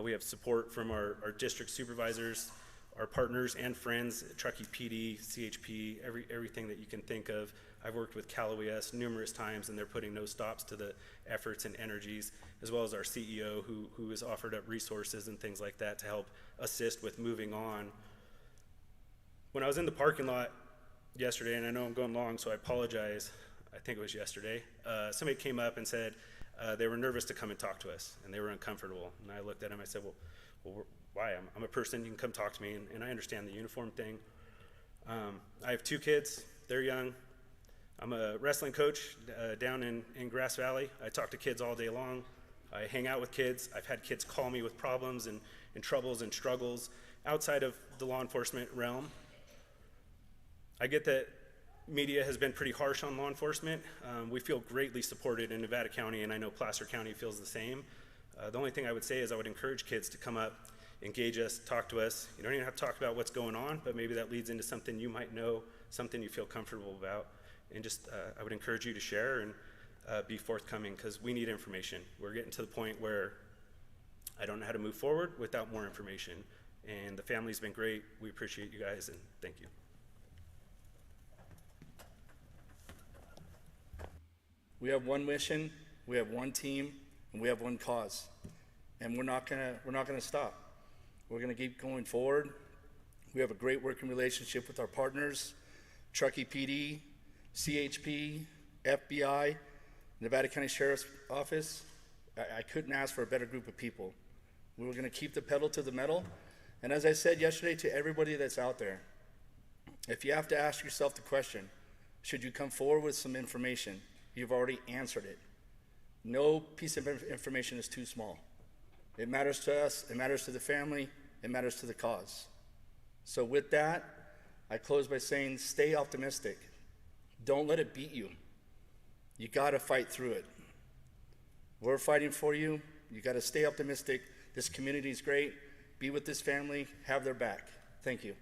We have support from our district supervisors, our partners and friends, Truckee PD, CHP, everything that you can think of. I've worked with Cal OES numerous times, and they're putting no stops to the efforts and energies, as well as our CEO who has offered up resources and things like that to help assist with moving on. When I was in the parking lot yesterday, and I know I'm going long, so I apologize, I think it was yesterday, somebody came up and said they were nervous to come and talk to us, and they were uncomfortable. And I looked at them, I said, well why? I'm a person, you can come talk to me, and I understand the uniform thing. I have 2 kids, they're young. I'm a wrestling coach down in Grass Valley. I talk to kids all day long. I hang out with kids. I've had kids call me with problems and troubles and struggles outside of the law enforcement realm. I get that media has been pretty harsh on law enforcement. We feel greatly supported in Nevada County, and I know Placer County feels the same. The only thing I would say is I would encourage kids to come up, engage us, talk to us. You don't even have to talk about what's going on, but maybe that leads into something you might know, something you feel comfortable about. And just, I would encourage you to share and be forthcoming, because we need information. We're getting to the point where I don't know how to move forward without more information. And the family's been great. We appreciate you guys, and thank you. We have one mission, we have one team, and we have one cause. And we're not gonna stop. We're gonna keep going forward. We have a great working relationship with our partners, Truckee PD, CHP, FBI, Nevada County Sheriff's Office. I couldn't ask for a better group of people. We were gonna keep the pedal to the metal. And as I said yesterday to everybody that's out there, if you have to ask yourself the question, should you come forward with some information, you've already answered it. No piece of information is too small. It matters to us, it matters to the family, it matters to the cause. So with that, I close by saying, stay optimistic. Don't let it beat you. You gotta fight through it. We're fighting for you. You gotta stay optimistic. This community is great. Be with this family, have their back. Thank you.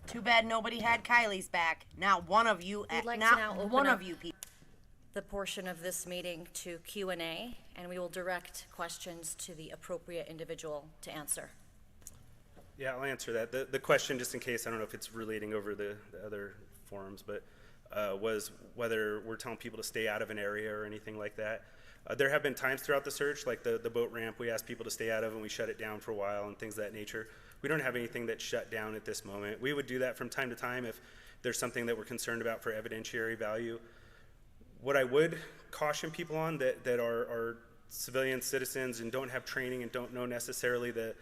Too bad nobody had Kiely's back. Not one of you, We'd like to not now open one up of you people. the portion of this meeting to Q&A, and we will direct questions to the appropriate individual to answer. Yeah, I'll answer that. The question, just in case, I don't know if it's relating over the other forums, but was whether we're telling people to stay out of an area or anything like that. There have been times throughout the search, like the boat ramp, we asked people to stay out of and we shut it down for a while and things of that nature. We don't have anything that's shut down at this moment. We would do that from time to time if there's something that we're concerned about for evidentiary value. What I would caution people on that are civilian citizens and don't have training and don't know necessarily the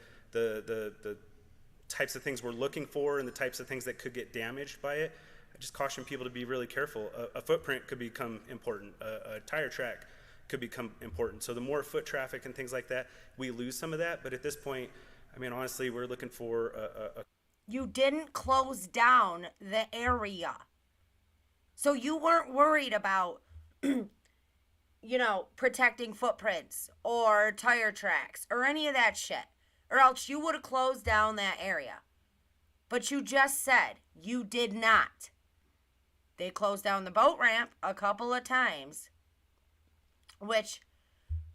types of things we're looking for and the types of things that could get damaged by it, I just caution people to be really careful. A footprint could become important. A tire track could become important. So the more foot traffic and things like that, we lose some of that. But at this point, I mean, honestly, we're looking for a You didn't close down the area. So you weren't worried about, protecting footprints or tire tracks or any of that shit. Or else you would have closed down that area. But you just said you did not. They closed down the boat ramp a couple of times, which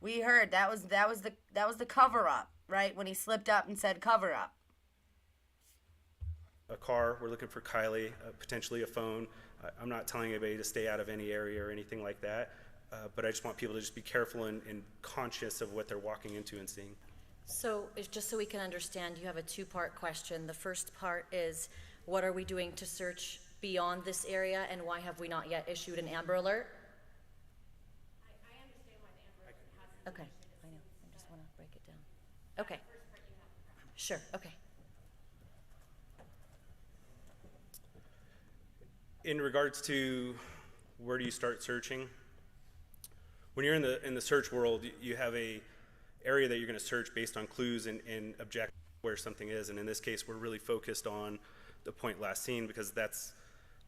we heard that was the cover up, right? When he slipped up and said cover up. a car. We're looking for Kiely, potentially a phone. I'm not telling anybody to stay out of any area or anything like that, but I just want people to just be careful and conscious of what they're walking into and seeing. So, just so we can understand, you have a two-part question. The first part is, what are we doing to search beyond this area, and why have we not yet issued an Amber Alert? I understand why the Amber Alert hasn't. Okay, I know. I just want to break it down. Okay. Sure, okay. In regards to where do you start searching, when you're in the search world, you have a area that you're going to search based on clues and object where something is. And in this case, we're really focused on the point last seen because that's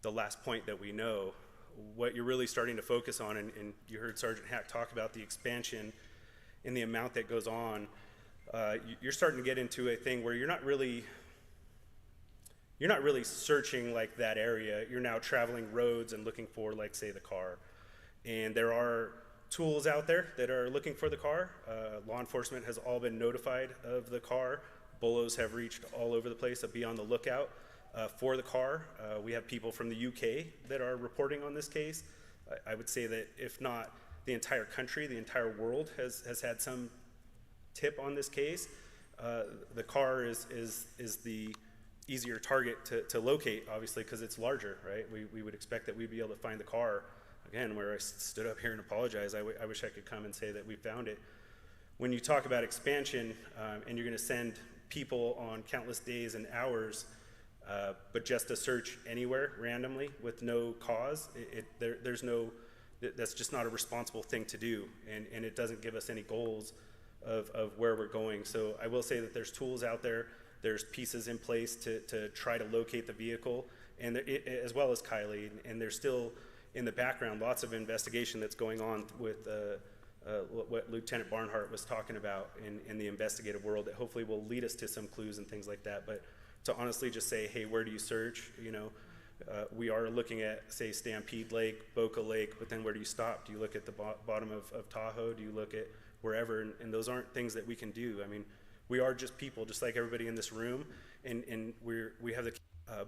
the last point that we know. What you're really starting to focus on, and you heard Sergeant Hack talk about the expansion in the amount that goes on, you're starting to get into a thing where you're not really searching like that area. You're now traveling roads and looking for, like, say, the car. And there are tools out there that are looking for the car. Law enforcement has all been notified of the car. BOLOs have reached all over the place to be on the lookout for the car. We have people from the UK that are reporting on this case. I would say that if not the entire country, the entire world has had some tip on this case. The car is the easier target to locate, obviously, because it's larger, right? We would expect that we'd be able to find the car. Again, where I stood up here and apologized, I wish I could come and say that we found it. When you talk about expansion, and you're going to send people on countless days and hours, but just to search anywhere randomly with no cause, there's no, that's just not a responsible thing to do, and it doesn't give us any goals of where we're going. So I will say that there's tools out there, there's pieces in place to try to locate the vehicle, and as well as Kiely, and there's still in the background lots of investigation that's going on with what Lieutenant Barnhart was talking about in the investigative world that hopefully will lead us to some clues and things like that. But to honestly just say, hey, where do you search? You know, we are looking at, say, Stampede Lake, Boca Lake, but then where do you stop? Do you look at the bottom of Tahoe? Do you look at wherever? And those aren't things that we can do. I mean, we are just people, just like everybody in this room, and we have the.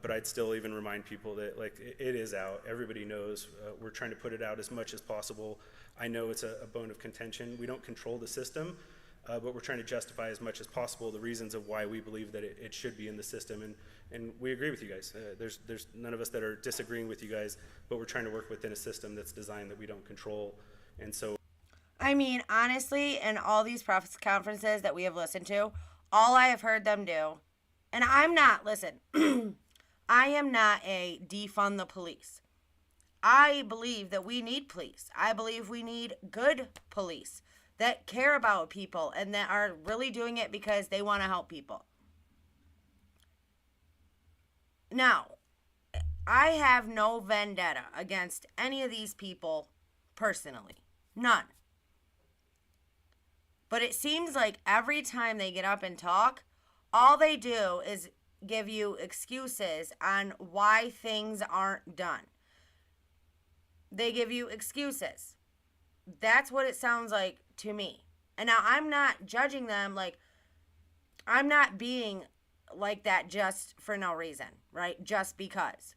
But I'd still even remind people that, like, it is out. Everybody knows. We're trying to put it out as much as possible. I know it's a bone of contention. We don't control the system, but we're trying to justify as much as possible the reasons of why we believe that it should be in the system. And we agree with you guys. There's none of us that are disagreeing with you guys, but we're trying to work within a system that's designed that we don't control. And so, I mean, honestly, in all these press conferences that we have listened to, all I have heard them do, and I'm not, listen, I am not a defund the police. I believe that we need police. I believe we need good police that care about people and that are really doing it because they want to help people. Now, I have no vendetta against any of these people personally. None. But it seems like every time they get up and talk, all they do is give you excuses on why things aren't done. They give you excuses. That's what it sounds like to me. And now I'm not judging them, like, I'm not being like that just for no reason, right? Just because.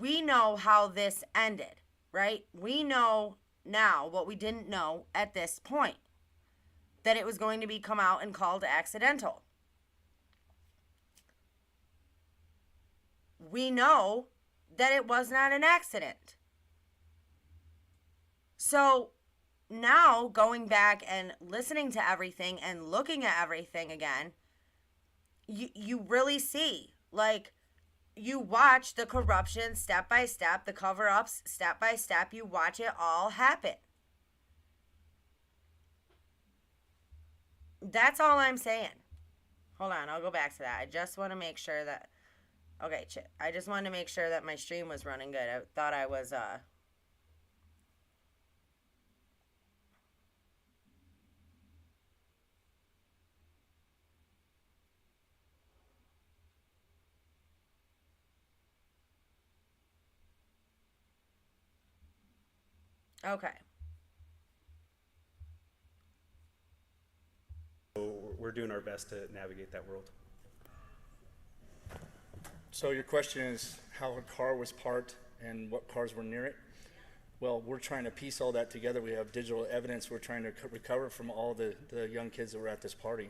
We know how this ended, right? We know now what we didn't know at this point, that it was going to be come out and called accidental. We know that it was not an accident. So now going back and listening to everything and looking at everything again, you really see, like, you watch the corruption step by step, the cover-ups step by step, you watch it all happen. That's all I'm saying. Hold on, I'll go back to that. I just want to make sure that, okay, I just wanted to make sure that my stream was running good. I thought I was, okay. So we're doing our best to navigate that world. So your question is how a car was parked and what cars were near it? Well, we're trying to piece all that together. We have digital evidence we're trying to recover from all the young kids that were at this party.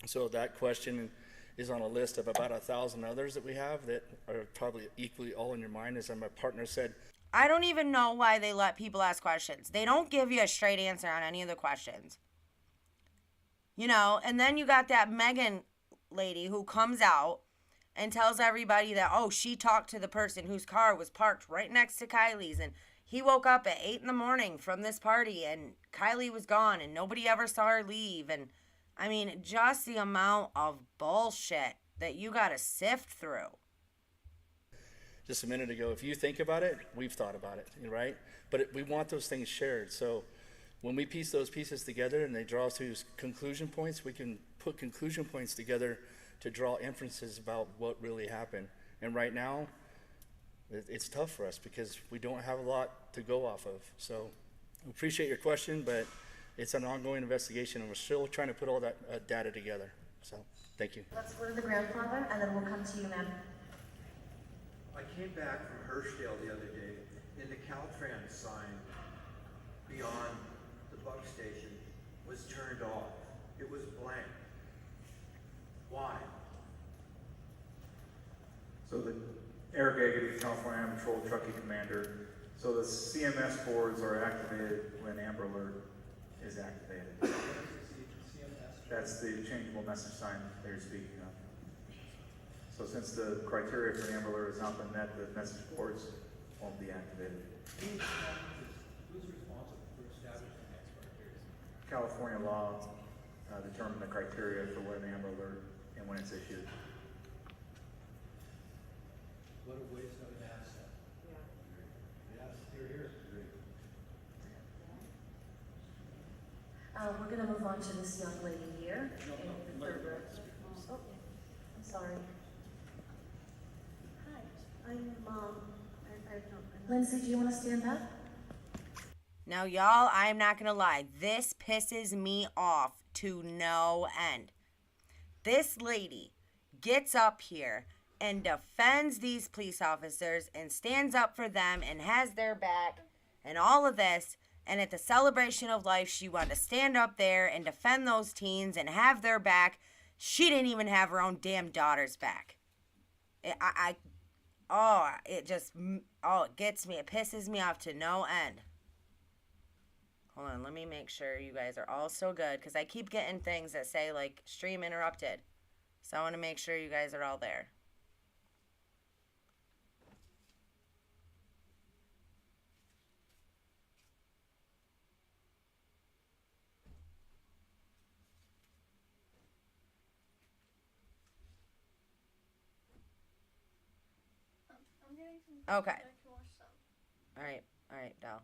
So that question is on a list of about 1,000 others that we have that are probably equally all in your mind. As my partner said, I don't even know why they let people ask questions. They don't give you a straight answer on any of the questions. You know, and then you got that Megan lady who comes out and tells everybody that, oh, she talked to the person whose car was parked right next to Kiely's, and he woke up at 8 a.m. from this party, and Kiely was gone, and nobody ever saw her leave. And, I mean, just the amount of bullshit that you got to sift through. just a minute ago, if you think about it, we've thought about it, right? But we want those things shared. So when we piece those pieces together and they draw us to conclusion points, we can put conclusion points together to draw inferences about what really happened. And right now, it's tough for us because we don't have a lot to go off of. So we appreciate your question, but it's an ongoing investigation, and we're still trying to put all that data together. So thank you. Let's go to the grandfather, and then we'll come to you, ma'am. I came back from Hurstdale the other day, and the Caltrans sign beyond the bug station was turned off. It was blank. Why? So the Eric Agate, California Animal Control Trucking Commander. So the CMS boards are activated when Amber Alert is activated. That's the changeable message sign they're speaking of. So since the criteria for the Amber Alert has not been met, the message boards won't be activated. Who's responsible for establishing those criteria? California law determine the criteria for when the Amber Alert and when it's issued. What a waste of an asset. Yes, here. We're gonna move on to this young lady here in the third row. Oh, I'm sorry. Hi, I'm Mom. Lindsay, do you wanna stand up? Now, y'all, I'm not gonna lie. This pisses me off to no end. This lady gets up here and defends these police officers and stands up for them and has their back and all of this. And at the celebration of life, she wanted to stand up there and defend those teens and have their back. She didn't even have her own damn daughter's back. It gets me. It pisses me off to no end. Hold on, let me make sure you guys are all so good, because I keep getting things that say, like, stream interrupted. So I want to make sure you guys are all there. I'm getting some. Okay. I can watch some. All right, Dal.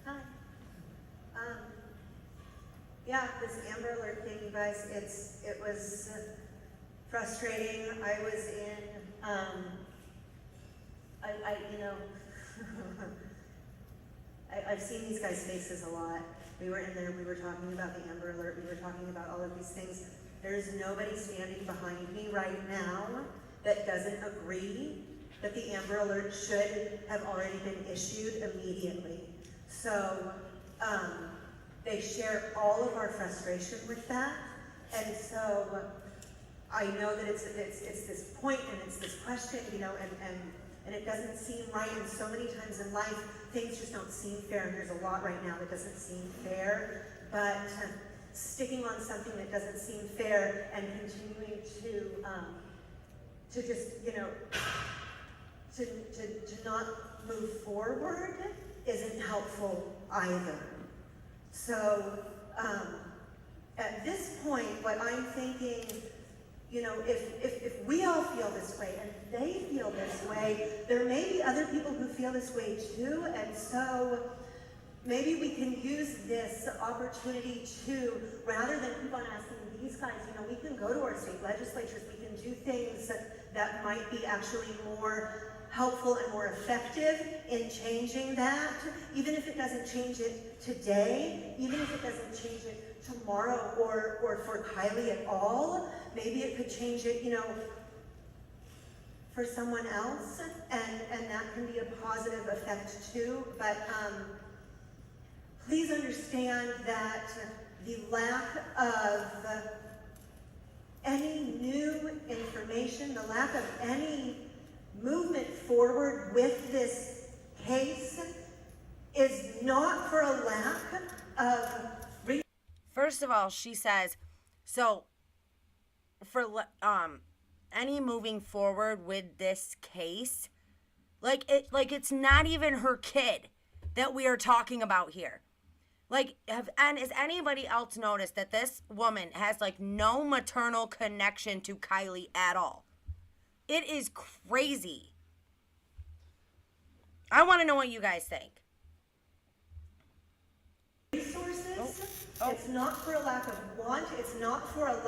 Hi. Yeah, this Amber Alert thing, you guys, it was frustrating. I was in, I've seen these guys' faces a lot. We were in there, we were talking about the Amber Alert, we were talking about all of these things. There's nobody standing behind me right now that doesn't agree that the Amber Alert should have already been issued immediately. So, they share all of our frustration with that. And so, I know that it's this point and it's this question, you know, and it doesn't seem right, and so many times in life, things just don't seem fair, and there's a lot right now that doesn't seem fair, but sticking on something that doesn't seem fair and continuing to just, you know, to not move forward isn't helpful either. So, at this point, what I'm thinking, you know, if we all feel this way and they feel this way, there may be other people who feel this way too, and so maybe we can use this opportunity to, rather than keep on asking these guys, you know, we can go to our state legislatures, we can do things that might be actually more helpful and more effective in changing that, even if it doesn't change it today, even if it doesn't change it tomorrow or for Kiely at all. Maybe it could change it, you know, for someone else, and that can be a positive effect too. But please understand that the lack of any new information, the lack of any movement forward with this case is not for a lack of... First of all, she says, so for any moving forward with this case, like it's not even her kid that we are talking about here. Like, has anybody else noticed that this woman has like no maternal connection to Kiely at all? It is crazy. I want to know what you guys think. Resources. It's not for a lack of want. It's not for a lack.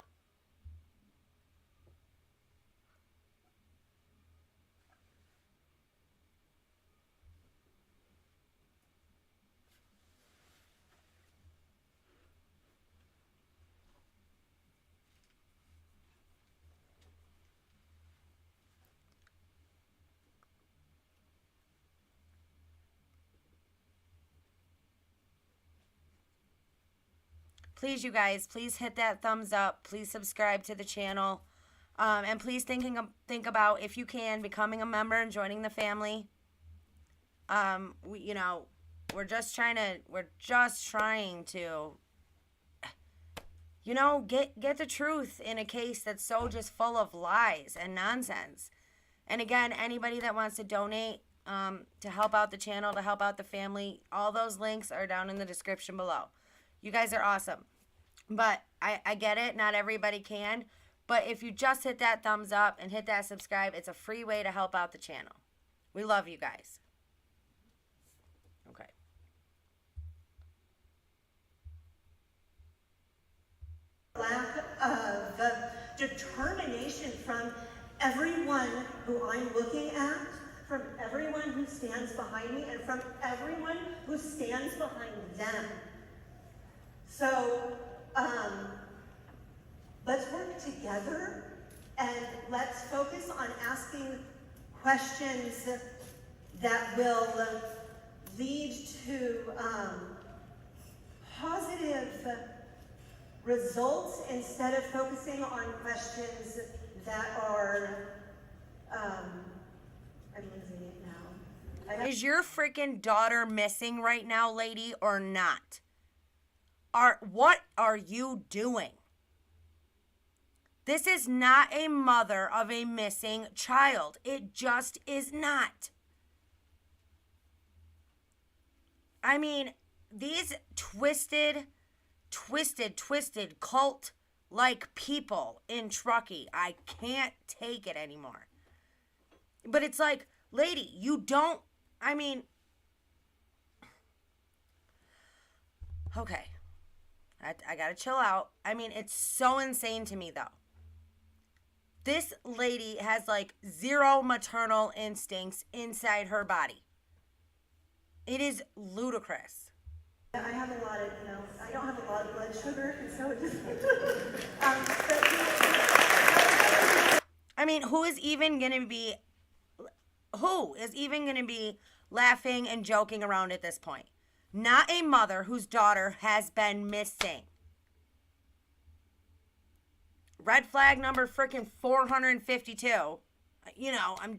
please, you guys, please hit that thumbs up. Please subscribe to the channel. And please think about, if you can, becoming a member and joining the family. We're just trying to, get the truth in a case that's so just full of lies and nonsense. And again, anybody that wants to donate to help out the channel, to help out the family, all those links are down in the description below. You guys are awesome. But I get it, not everybody can. But if you just hit that thumbs up and hit that subscribe, it's a free way to help out the channel. We love you guys. Okay. Lack of determination from everyone who I'm looking at, from everyone who stands behind me, and from everyone who stands behind them. So, let's work together and let's focus on asking questions that will lead to positive results instead of focusing on questions that are, I'm losing it now. Is your freaking daughter missing right now, lady, or not? What are you doing? This is not a mother of a missing child. It just is not. I mean, these twisted cult-like people in Truckee, I can't take it anymore. But it's like, lady, you don't, I mean, okay. I gotta chill out. I mean, it's so insane to me, though. This lady has, like, zero maternal instincts inside her body. It is ludicrous. I have a lot of, I don't have a lot of blood sugar, and so it just, I mean, who is even gonna be laughing and joking around at this point? Not a mother whose daughter has been missing. Red flag number freaking 452.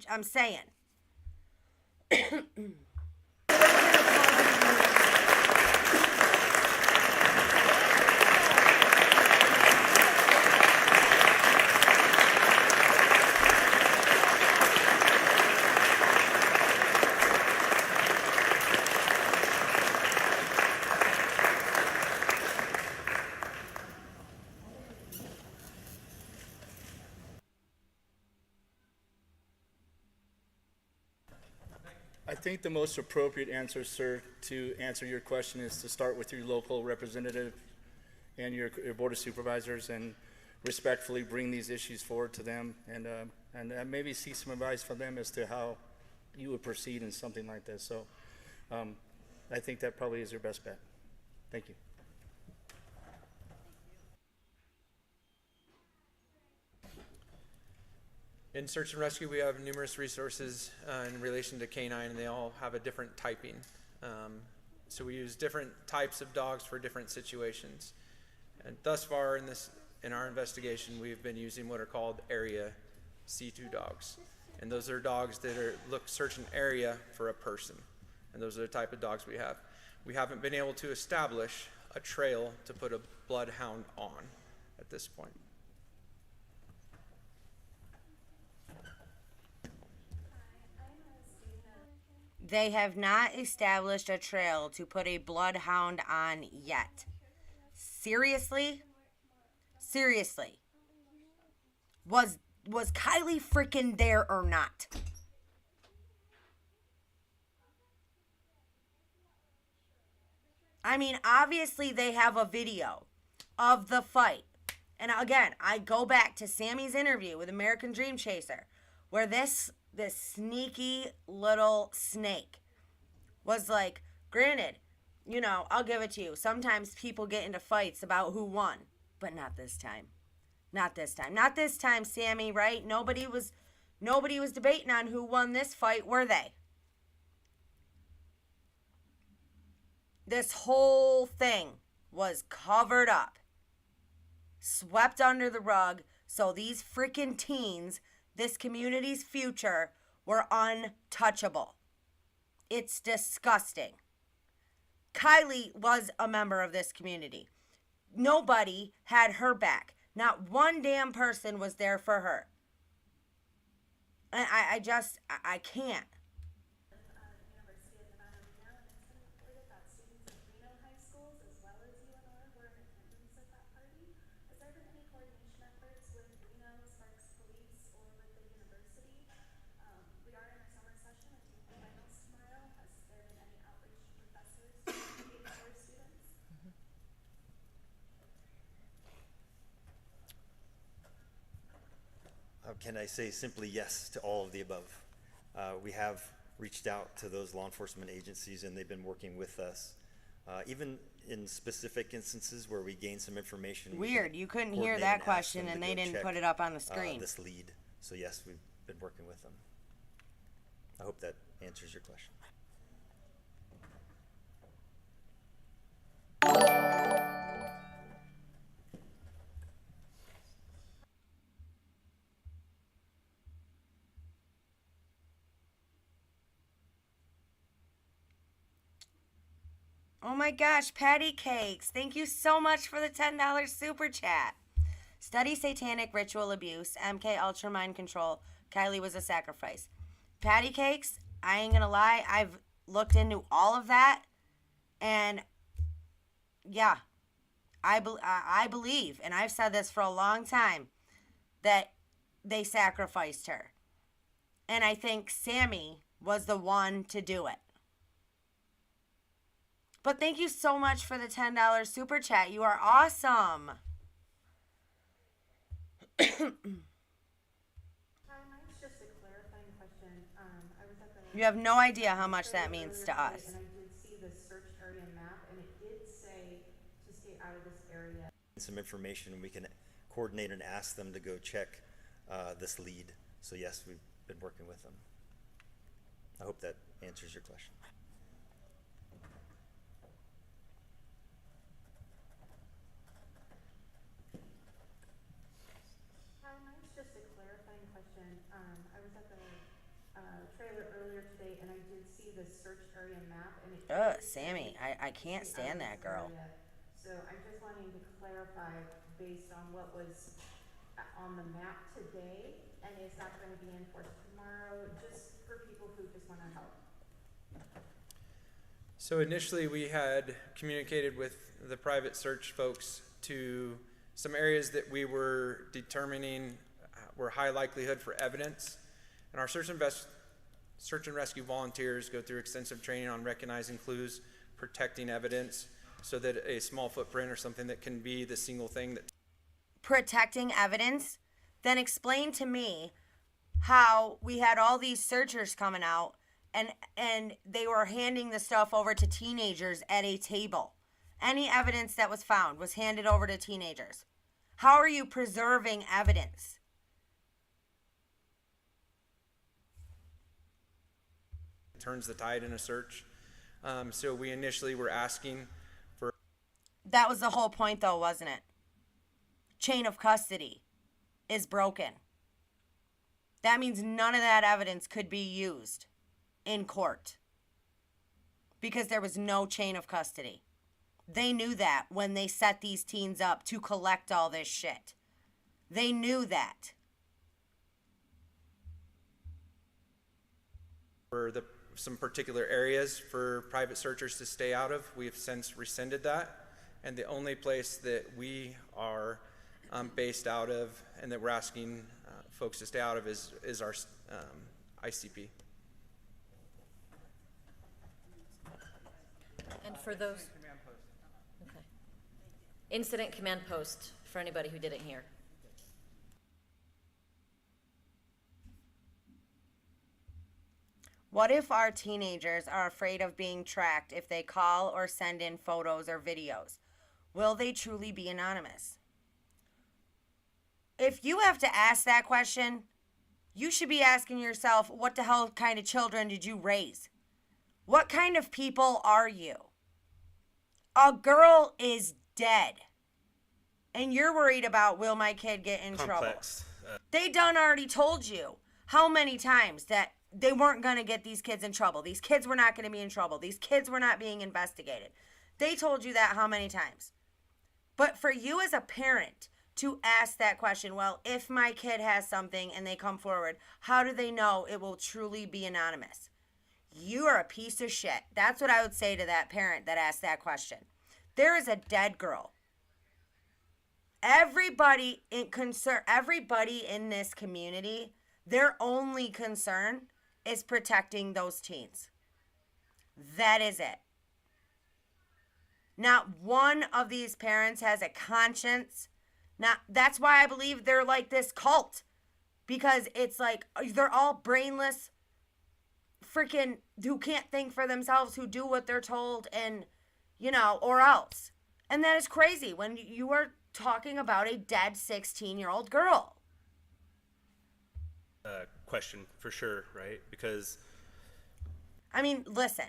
I'm saying. I think the most appropriate answer, sir, to answer your question is to start with your local representative and your board of supervisors and respectfully bring these issues forward to them and maybe see some advice from them as to how you would proceed in something like this. So I think that probably is your best bet. Thank you. In search and rescue, we have numerous resources in relation to canine, and they all have a different typing. So we use different types of dogs for different situations. And thus far in our investigation, we've been using what are called area C2 dogs. And those are dogs that search an area for a person. And those are the type of dogs we have. We haven't been able to establish a trail to put a bloodhound on at this point. They have not established a trail to put a bloodhound on yet. Seriously? Seriously. Was Kiely freaking there or not? I mean, obviously they have a video of the fight. And again, I go back to Sammy's interview with American Dream Chaser, where this sneaky little snake was like, granted, I'll give it to you. Sometimes people get into fights about who won, but not this time. Not this time. Not this time, Sammy, right? Nobody was debating on who won this fight, were they? This whole thing was covered up, swept under the rug, so these freaking teens, this community's future, were untouchable. It's disgusting. Kiely was a member of this community. Nobody had her back. Not one damn person was there for her. And I can't. University of Nevada, Reno, and it's been reported that students of Reno high schools as well as UNR were in attendance at that party. Has there been any coordination efforts with Reno, Sparks Police, or with the university? We are in our summer session and taking finals tomorrow. Has there been any outreach to professors to communicate with our students? Can I say simply yes to all of the above? We have reached out to those law enforcement agencies and they've been working with us. Even in specific instances where we gain some information. Weird, you couldn't hear that question and they didn't put it up on the screen. This lead. So yes, we've been working with them. I hope that answers your question. Oh my gosh, Patty Cakes. Thank you so much for the $10 super chat. Study satanic ritual abuse, MK Ultra mind control. Kiely was a sacrifice. Patty Cakes, I ain't gonna lie, I've looked into all of that, and yeah, I believe, and I've said this for a long time, that they sacrificed her. And I think Sammy was the one to do it. But thank you so much for the $10 super chat. You are awesome. Hi, mine's just a clarifying question. I was at the... You have no idea how much that means to us. And I did see the search area map, and it did say to stay out of this area. Some information, we can coordinate and ask them to go check this lead. So yes, we've been working with them. I hope that answers your question. Hi, mine's just a clarifying question. I was at the trailer earlier today, and I did see the search area map, and it did Sammy, I can't stand that girl. So I'm just wanting to clarify based on what was on the map today, and is that going to be enforced tomorrow, just for people who just want to help? So initially we had communicated with the private search folks to some areas that we were determining were high likelihood for evidence. And our search and rescue volunteers go through extensive training on recognizing clues, protecting evidence, so that a small footprint or something that can be the single thing that... Protecting evidence? Then explain to me how we had all these searchers coming out and they were handing the stuff over to teenagers at a table. Any evidence that was found was handed over to teenagers. How are you preserving evidence? Turns the tide in a search. So we initially were asking for... That was the whole point though, wasn't it? Chain of custody is broken. That means none of that evidence could be used in court because there was no chain of custody. They knew that when they set these teens up to collect all this shit. They knew that. For some particular areas for private searchers to stay out of, we have since rescinded that. And the only place that we are based out of and that we're asking folks to stay out of is our ICP. And for those... Okay. Incident command post, for anybody who didn't hear. What if our teenagers are afraid of being tracked if they call or send in photos or videos? Will they truly be anonymous? If you have to ask that question, you should be asking yourself, what the hell kind of children did you raise? What kind of people are you? A girl is dead. And you're worried about, will my kid get in Complex. trouble? They done already told you how many times that they weren't going to get these kids in trouble. These kids were not going to be in trouble. These kids were not being investigated. They told you that how many times? But for you as a parent to ask that question, well, if my kid has something and they come forward, how do they know it will truly be anonymous? You are a piece of shit. That's what I would say to that parent that asked that question. There is a dead girl. Everybody in this community, their only concern is protecting those teens. That is it. Not one of these parents has a conscience. That's why I believe they're like this cult. Because it's like they're all brainless, freaking, who can't think for themselves, who do what they're told, and, or else. And that is crazy when you are talking about a dead 16-year-old girl. Question for sure, right? Because I mean, listen,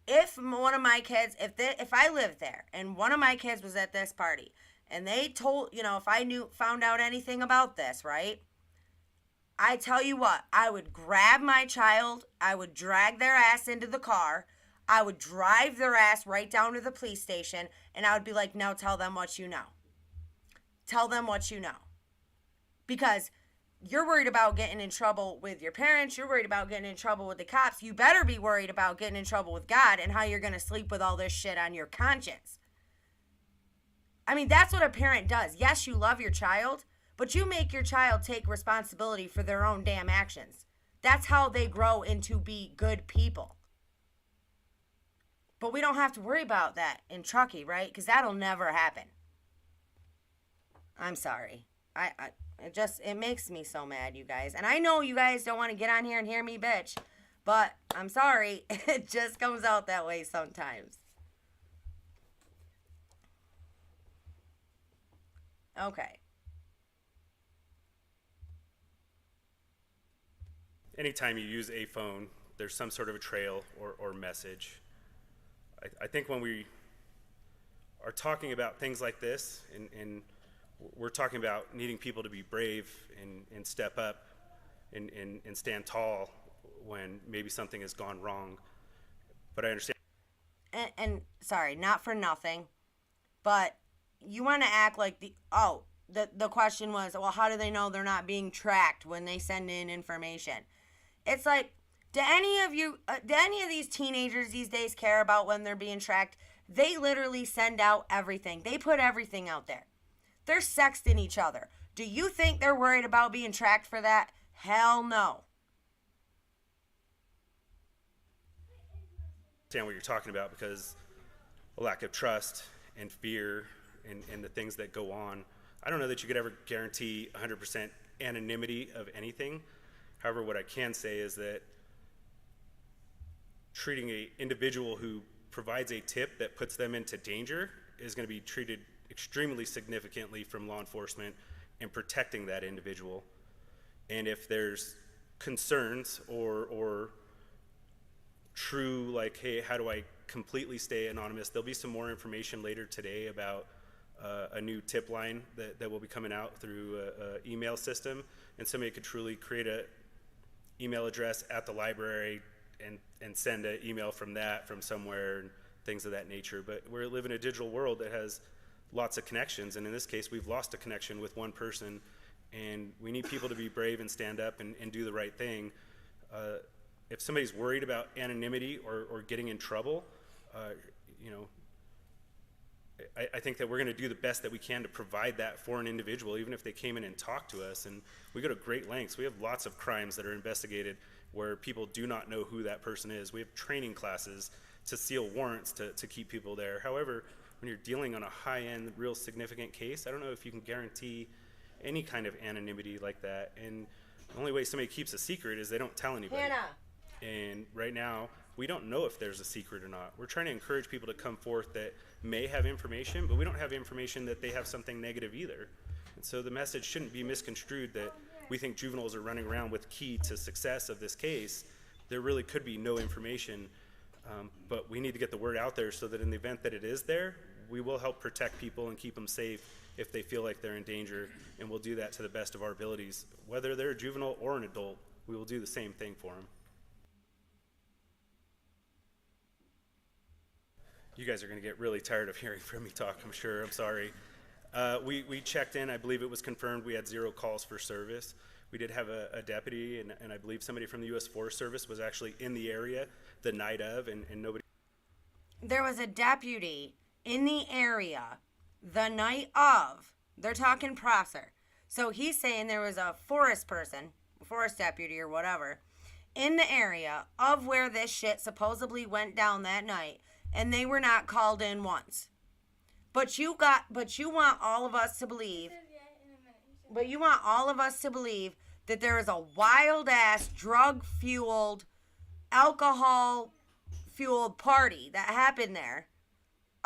if one of my kids, if I lived there and one of my kids was at this party and they told, if I found out anything about this, right? I tell you what, I would grab my child, I would drag their ass into the car, I would drive their ass right down to the police station, and I would be like, now tell them what you know. Tell them what you know. Because you're worried about getting in trouble with your parents. You're worried about getting in trouble with the cops. You better be worried about getting in trouble with God and how you're going to sleep with all this shit on your conscience. I mean, that's what a parent does. Yes, you love your child, but you make your child take responsibility for their own damn actions. That's how they grow into be good people. But we don't have to worry about that in Truckee, right? Because that'll never happen. I'm sorry. It makes me so mad, you guys. And I know you guys don't want to get on here and hear me bitch, but I'm sorry. It just comes out that way sometimes. Okay. anytime you use a phone, there's some sort of a trail or message. I think when we are talking about things like this, and we're talking about needing people to be brave and step up and stand tall when maybe something has gone wrong. But I understand. And sorry, not for nothing, but you want to act like the question was, well, how do they know they're not being tracked when they send in information? It's like, do any of these teenagers these days care about when they're being tracked? They literally send out everything. They put everything out there. They're sexting each other. Do you think they're worried about being tracked for that? Hell no. Understand what you're talking about, because a lack of trust and fear and the things that go on. I don't know that you could ever guarantee 100% anonymity of anything. However, what I can say is that treating an individual who provides a tip that puts them into danger is going to be treated extremely significantly from law enforcement and protecting that individual. And if there's concerns or true, like, hey, how do I completely stay anonymous? There'll be some more information later today about a new tip line that will be coming out through an email system, and somebody could truly create a email address at the library and send an email from somewhere and things of that nature. But we live in a digital world that has lots of connections, and in this case we've lost a connection with one person, and we need people to be brave and stand up and do the right thing. If somebody's worried about anonymity or getting in trouble, I think that we're going to do the best that we can to provide that for an individual, even if they came in and talked to us. And we go to great lengths. We have lots of crimes that are investigated where people do not know who that person is. We have training classes to seal warrants to keep people there. However, when you're dealing on a high-end, real significant case, I don't know if you can guarantee any kind of anonymity like that. And the only way somebody keeps a secret is they don't tell anybody. Hannah. And right now, we don't know if there's a secret or not. We're trying to encourage people to come forth that may have information, but we don't have information that they have something negative either. And so the message shouldn't be misconstrued that we think juveniles are running around with key to success of this case. There really could be no information, but we need to get the word out there so that in the event that it is there, we will help protect people and keep them safe if they feel like they're in danger, and we'll do that to the best of our abilities. Whether they're a juvenile or an adult, we will do the same thing for them. You guys are going to get really tired of hearing from me talk, I'm sure. I'm sorry. We checked in. I believe it was confirmed we had 0 calls for service. We did have a deputy, and I believe somebody from the U.S. Forest Service was actually in the area the night of, and nobody. There was a deputy in the area the night of. They're talking Prosser. So he's saying there was a forest person, forest deputy or whatever, in the area of where this shit supposedly went down that night, and they were not called in once. But you want all of us to believe, that there is a wild ass drug fueled, alcohol fueled party that happened there.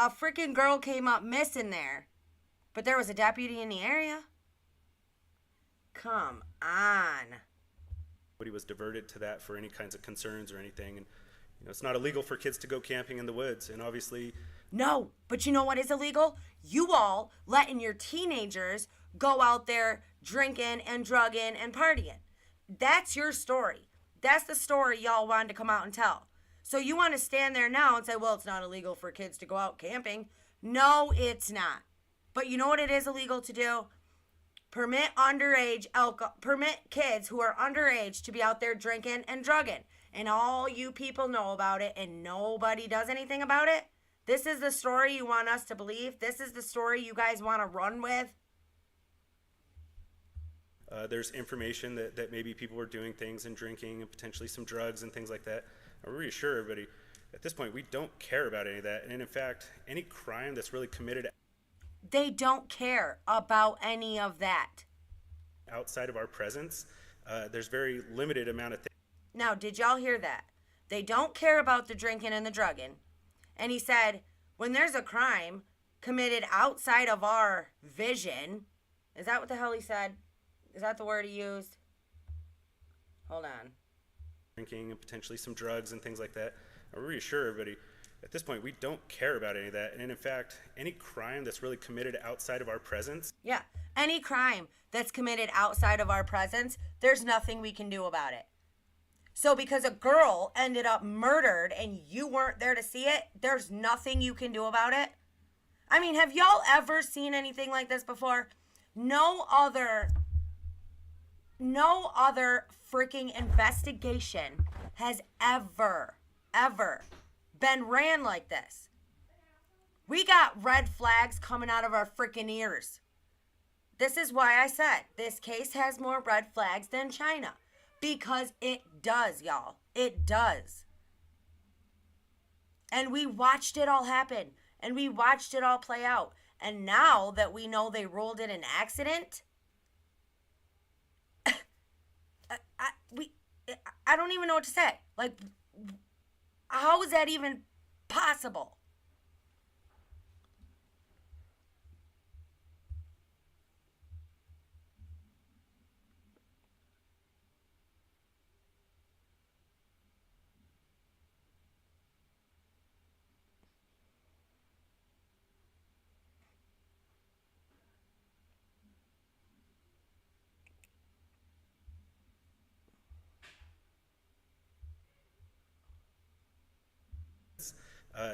A freaking girl came up missing there, but there was a deputy in the area. Come on. Nobody was diverted to that for any kinds of concerns or anything. And it's not illegal for kids to go camping in the woods, and obviously. No, but you know what is illegal? You all letting your teenagers go out there drinking and drugging and partying. That's your story. That's the story y'all wanted to come out and tell. So you want to stand there now and say, well, it's not illegal for kids to go out camping. No, it's not. But you know what it is illegal to do? Permit kids who are underage to be out there drinking and drugging. And all you people know about it and nobody does anything about it. This is the story you want us to believe. This is the story you guys want to run with. There's information that maybe people were doing things and drinking and potentially some drugs and things like that. I reassure everybody, at this point, we don't care about any of that. And in fact, any crime that's really committed They don't care about any of that. outside of our presence, there's very limited amount of things. Now, did y'all hear that? They don't care about the drinking and the drugging. And he said, when there's a crime committed outside of our vision, is that what the hell he said? Is that the word he used? Hold on. Drinking and potentially some drugs and things like that. I reassure everybody, at this point, we don't care about any of that. And in fact, any crime that's really committed outside of our presence. Yeah, any crime that's committed outside of our presence, there's nothing we can do about it. So because a girl ended up murdered and you weren't there to see it, there's nothing you can do about it? I mean, have y'all ever seen anything like this before? No other freaking investigation has ever been ran like this. We got red flags coming out of our freaking ears. This is why I said this case has more red flags than China. Because it does, y'all. It does. And we watched it all happen. And we watched it all play out. And now that we know they ruled it an accident, I don't even know what to say. Like, how is that even possible?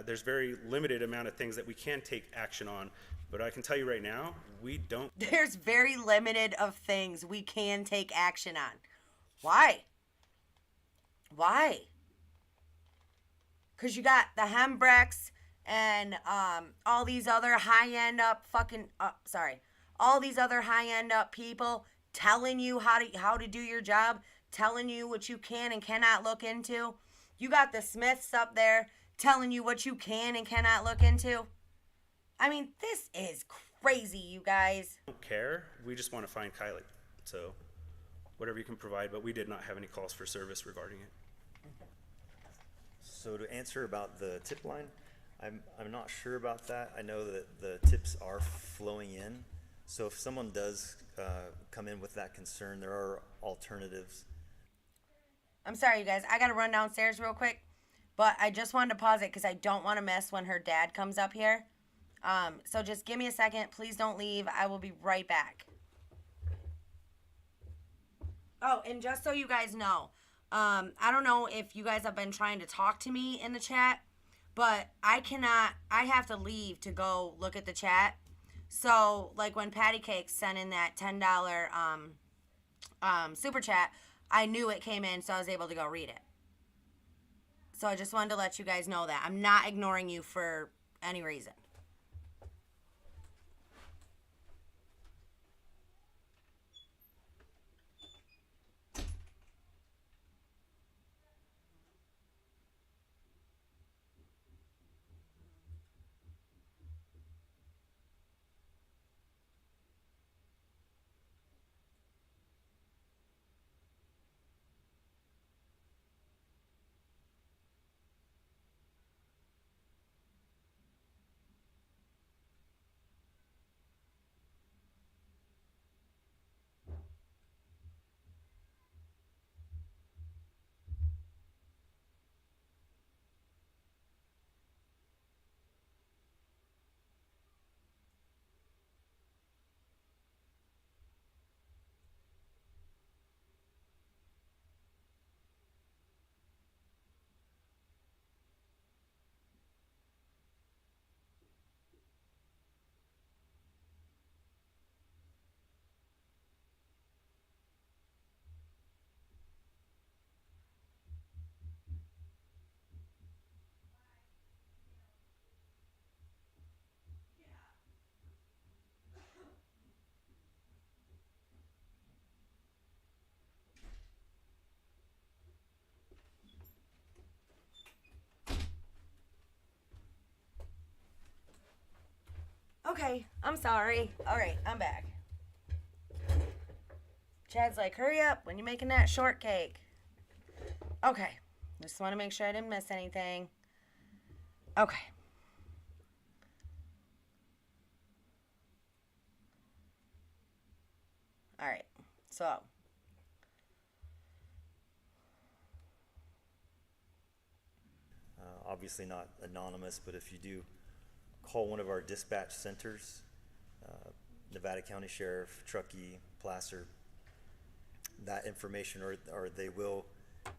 There's very limited amount of things that we can take action on, but I can tell you right now, we don't. There's very limited of things we can take action on. Why? Why? Because you got the Hembrex and all these other high-end up all these other high-end up people telling you how to do your job, telling you what you can and cannot look into. You got the Smiths up there telling you what you can and cannot look into. I mean, this is crazy, you guys. Don't care. We just want to find Kiely. So whatever you can provide, but we did not have any calls for service regarding it. So to answer about the tip line, I'm not sure about that. I know that the tips are flowing in. So if someone does come in with that concern, there are alternatives. I'm sorry, you guys. I got to run downstairs real quick. But I just wanted to pause it because I don't want to miss when her dad comes up here. So just give me a second. Please don't leave. I will be right back. Oh, and just so you guys know, I don't know if you guys have been trying to talk to me in the chat, but I have to leave to go look at the chat. So, like when Patty Cakes sent in that $10 super chat, I knew it came in, so I was able to go read it. So I just wanted to let you guys know that. I'm not ignoring you for any reason. Okay, I'm sorry. All right, I'm back. Chad's like, hurry up when you're making that shortcake. Okay, just want to make sure I didn't miss anything. Okay. All right, so. Obviously not anonymous, but if you do call one of our dispatch centers, Nevada County Sheriff, Truckee, Placer, that information or they will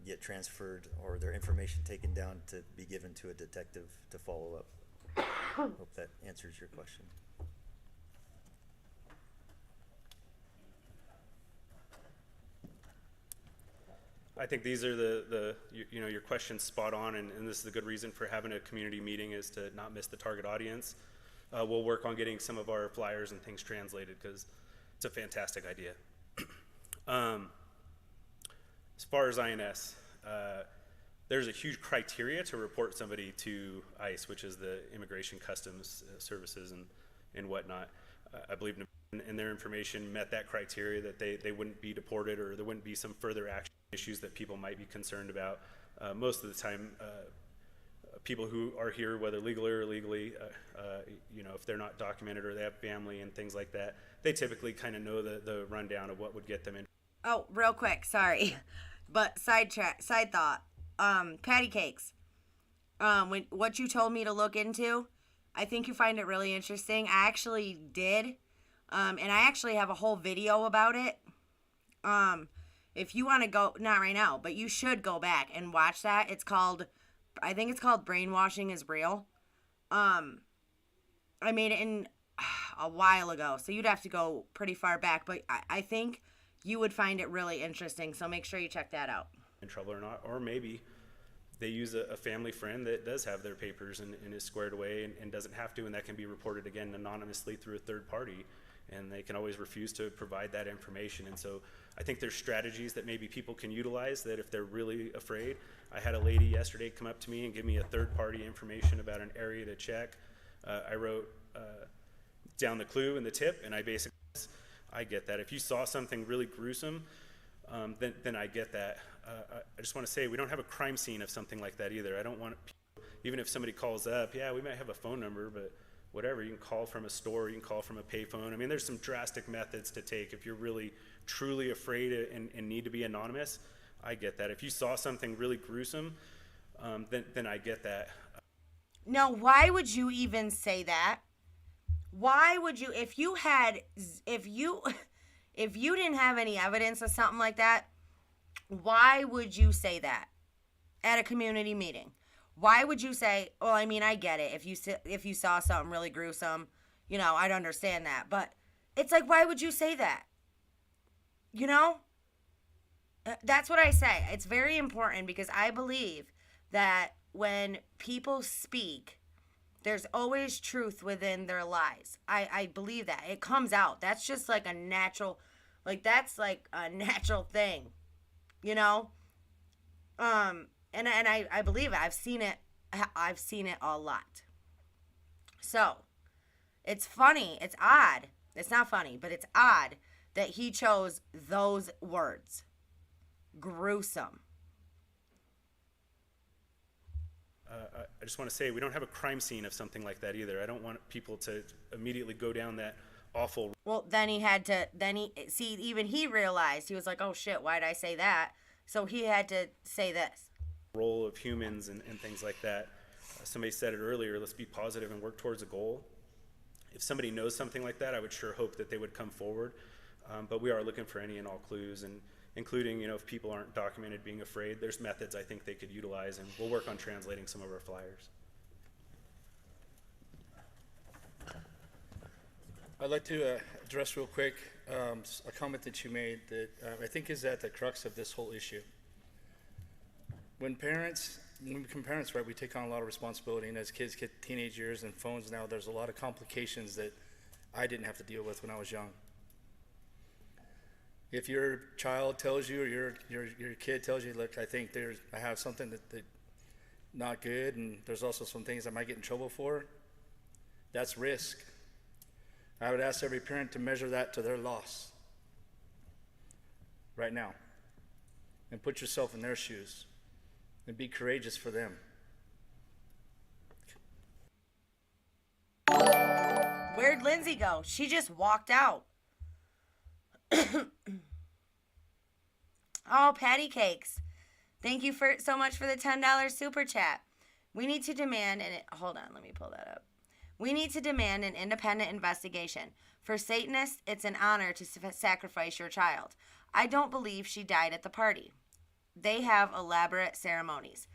get transferred or their information taken down to be given to a detective to follow up. Hope that answers your question. I think these are your question's spot on, and this is a good reason for having a community meeting is to not miss the target audience. We'll work on getting some of our flyers and things translated because it's a fantastic idea. As far as INS, there's a huge criteria to report somebody to ICE, which is the Immigration Customs Services and whatnot. I believe and their information met that criteria that they wouldn't be deported or there wouldn't be some further action issues that people might be concerned about. Most of the time, people who are here, whether legally or illegally, if they're not documented or they have family and things like that, they typically kind of know the rundown of what would get them in. Oh, real quick, sorry, but side thought. Patty Cakes. What you told me to look into, I think you find it really interesting. I actually did, and I actually have a whole video about it. If you want to go, not right now, but you should go back and watch that. I think it's called Brainwashing is Real. I made it in a while ago, so you'd have to go pretty far back, but I think you would find it really interesting, so make sure you check that out. In trouble or not, or maybe they use a family friend that does have their papers and is squared away and doesn't have to, and that can be reported again anonymously through a third party, and they can always refuse to provide that information. And so I think there's strategies that maybe people can utilize that if they're really afraid. I had a lady yesterday come up to me and give me a third party information about an area to check. I wrote down the clue and the tip, and I get that. If you saw something really gruesome, then I get that. I just want to say we don't have a crime scene of something like that either. I don't want people, even if somebody calls up, yeah, we might have a phone number, but whatever, you can call from a store, you can call from a payphone. I mean, there's some drastic methods to take if you're really, truly afraid and need to be anonymous. I get that. If you saw something really gruesome, then I get that. No, why would you even say that? Why would you, if you if you didn't have any evidence of something like that, why would you say that at a community meeting? Why would you say, well, I mean, I get it. If you saw something really gruesome, you know, I'd understand that. But it's like, why would you say that? You know? That's what I say. It's very important because I believe that when people speak, there's always truth within their lies. I believe that. It comes out. That's just like a natural, that's like a natural thing, you know? And I believe it. I've seen it a lot. So, it's funny. It's odd. It's not funny, but it's odd that he chose those words. Gruesome. I just want to say we don't have a crime scene of something like that either. I don't want people to immediately go down that awful. Well, then even he realized, he was like, oh shit, why did I say that? So he had to say this. Role of humans and things like that. Somebody said it earlier, let's be positive and work towards a goal. If somebody knows something like that, I would sure hope that they would come forward. But we are looking for any and all clues, and including, you know, if people aren't documented being afraid, there's methods I think they could utilize, and we'll work on translating some of our flyers. I'd like to address real quick a comment that you made that I think is at the crux of this whole issue. When we become parents, right, we take on a lot of responsibility, and as kids get teenage years and phones now, there's a lot of complications that I didn't have to deal with when I was young. If your child tells you, or your kid tells you, look, I think I have something that not good, and there's also some things I might get in trouble for, that's risk. I would ask every parent to measure that to their loss right now, and put yourself in their shoes, and be courageous for them. Where'd Lindsay go? She just walked out. Oh, Patty Cakes. Thank you so much for the $10 super chat. We need to demand hold on, let me pull that up. We need to demand an independent investigation. For Satanists, it's an honor to sacrifice your child. I don't believe she died at the party. They have elaborate ceremonies.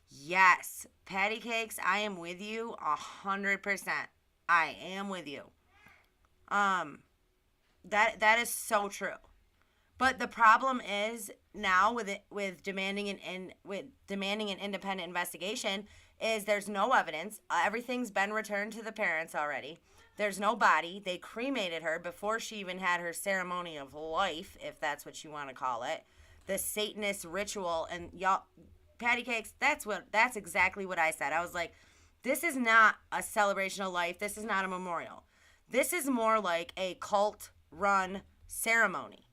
Yes, Patty Cakes, I am with you 100%. I am with you. That is so true. But the problem is now with demanding an independent investigation is there's no evidence. Everything's been returned to the parents already. There's no body. They cremated her before she even had her ceremony of life, if that's what you want to call it. The Satanist ritual, and y'all, Patty Cakes, that's exactly what I said. I was like, this is not a celebration of life. This is not a memorial. This is more like a cult-run ceremony.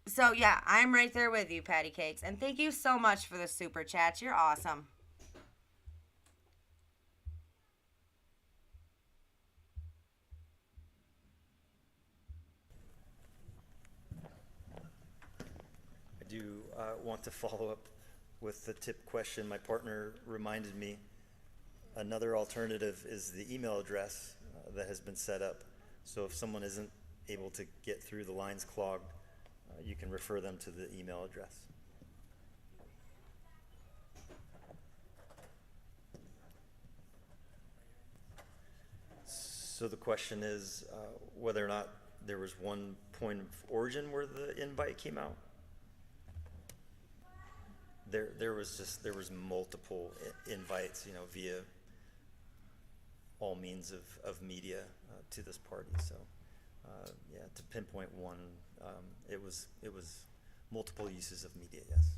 So yeah, I'm right there with you, Patty Cakes. And thank you so much for the super chats. You're awesome. I do want to follow up with the tip question. My partner reminded me another alternative is the email address that has been set up. So if someone isn't able to get through, the lines clogged, you can refer them to the email address. So the question is whether or not there was one point of origin where the invite came out. There was multiple invites, you know, via all means of media to this party. So yeah, to pinpoint one, it was multiple uses of media. Yes.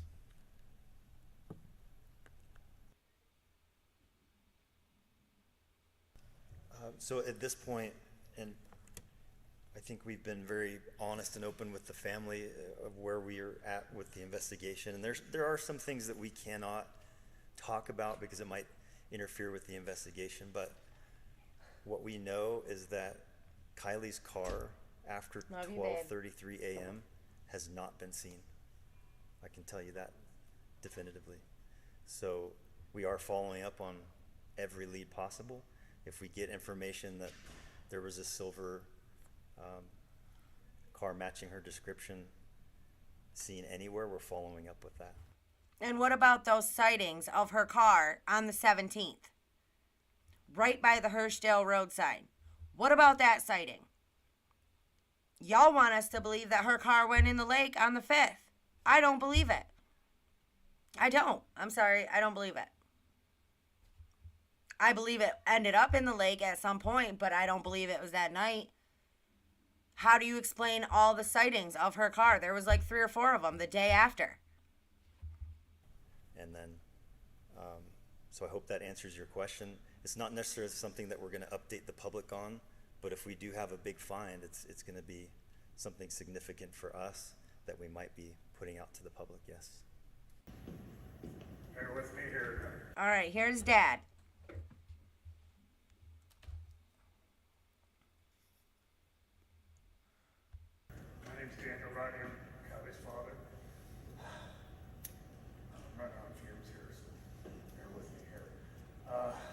So at this point, and I think we've been very honest and open with the family of where we are at with the investigation. And there are some things that we cannot talk about because it might interfere with the investigation. But what we know is that Kiely's car after 12:33 a.m. has not been seen. I can tell you that definitively. So we are following up on every lead possible. If we get information that there was a silver car matching her description seen anywhere, we're following up with that. And what about those sightings of her car on the 17th? Right by the Hirschdale roadside. What about that sighting? Y'all want us to believe that her car went in the lake on the 5th. I don't believe it. I don't. I'm sorry. I don't believe it. I believe it ended up in the lake at some point, but I don't believe it was that night. How do you explain all the sightings of her car? There was like 3 or 4 of them the day after. And then, so I hope that answers your question. It's not necessarily something that we're going to update the public on, but if we do have a big find, it's going to be something significant for us that we might be putting out to the public, yes. Bear with me here. All right, here's Dad. My name's Daniel Rodni, I'm Kiely's father. I'm running on fumes here, so bear with me here.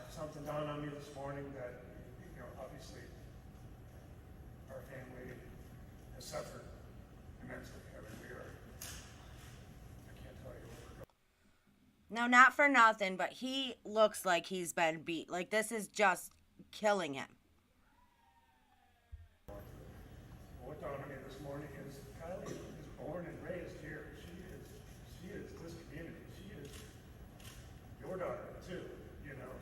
Something dawned on me this morning that, you know, obviously our family has suffered immensely. I mean, I can't tell you what we're going. No, not for nothing, but he looks like he's been beat. Like, this is just killing him. What dawned on me this morning is Kiely is born and raised here. She is this community. She is your daughter too. You know,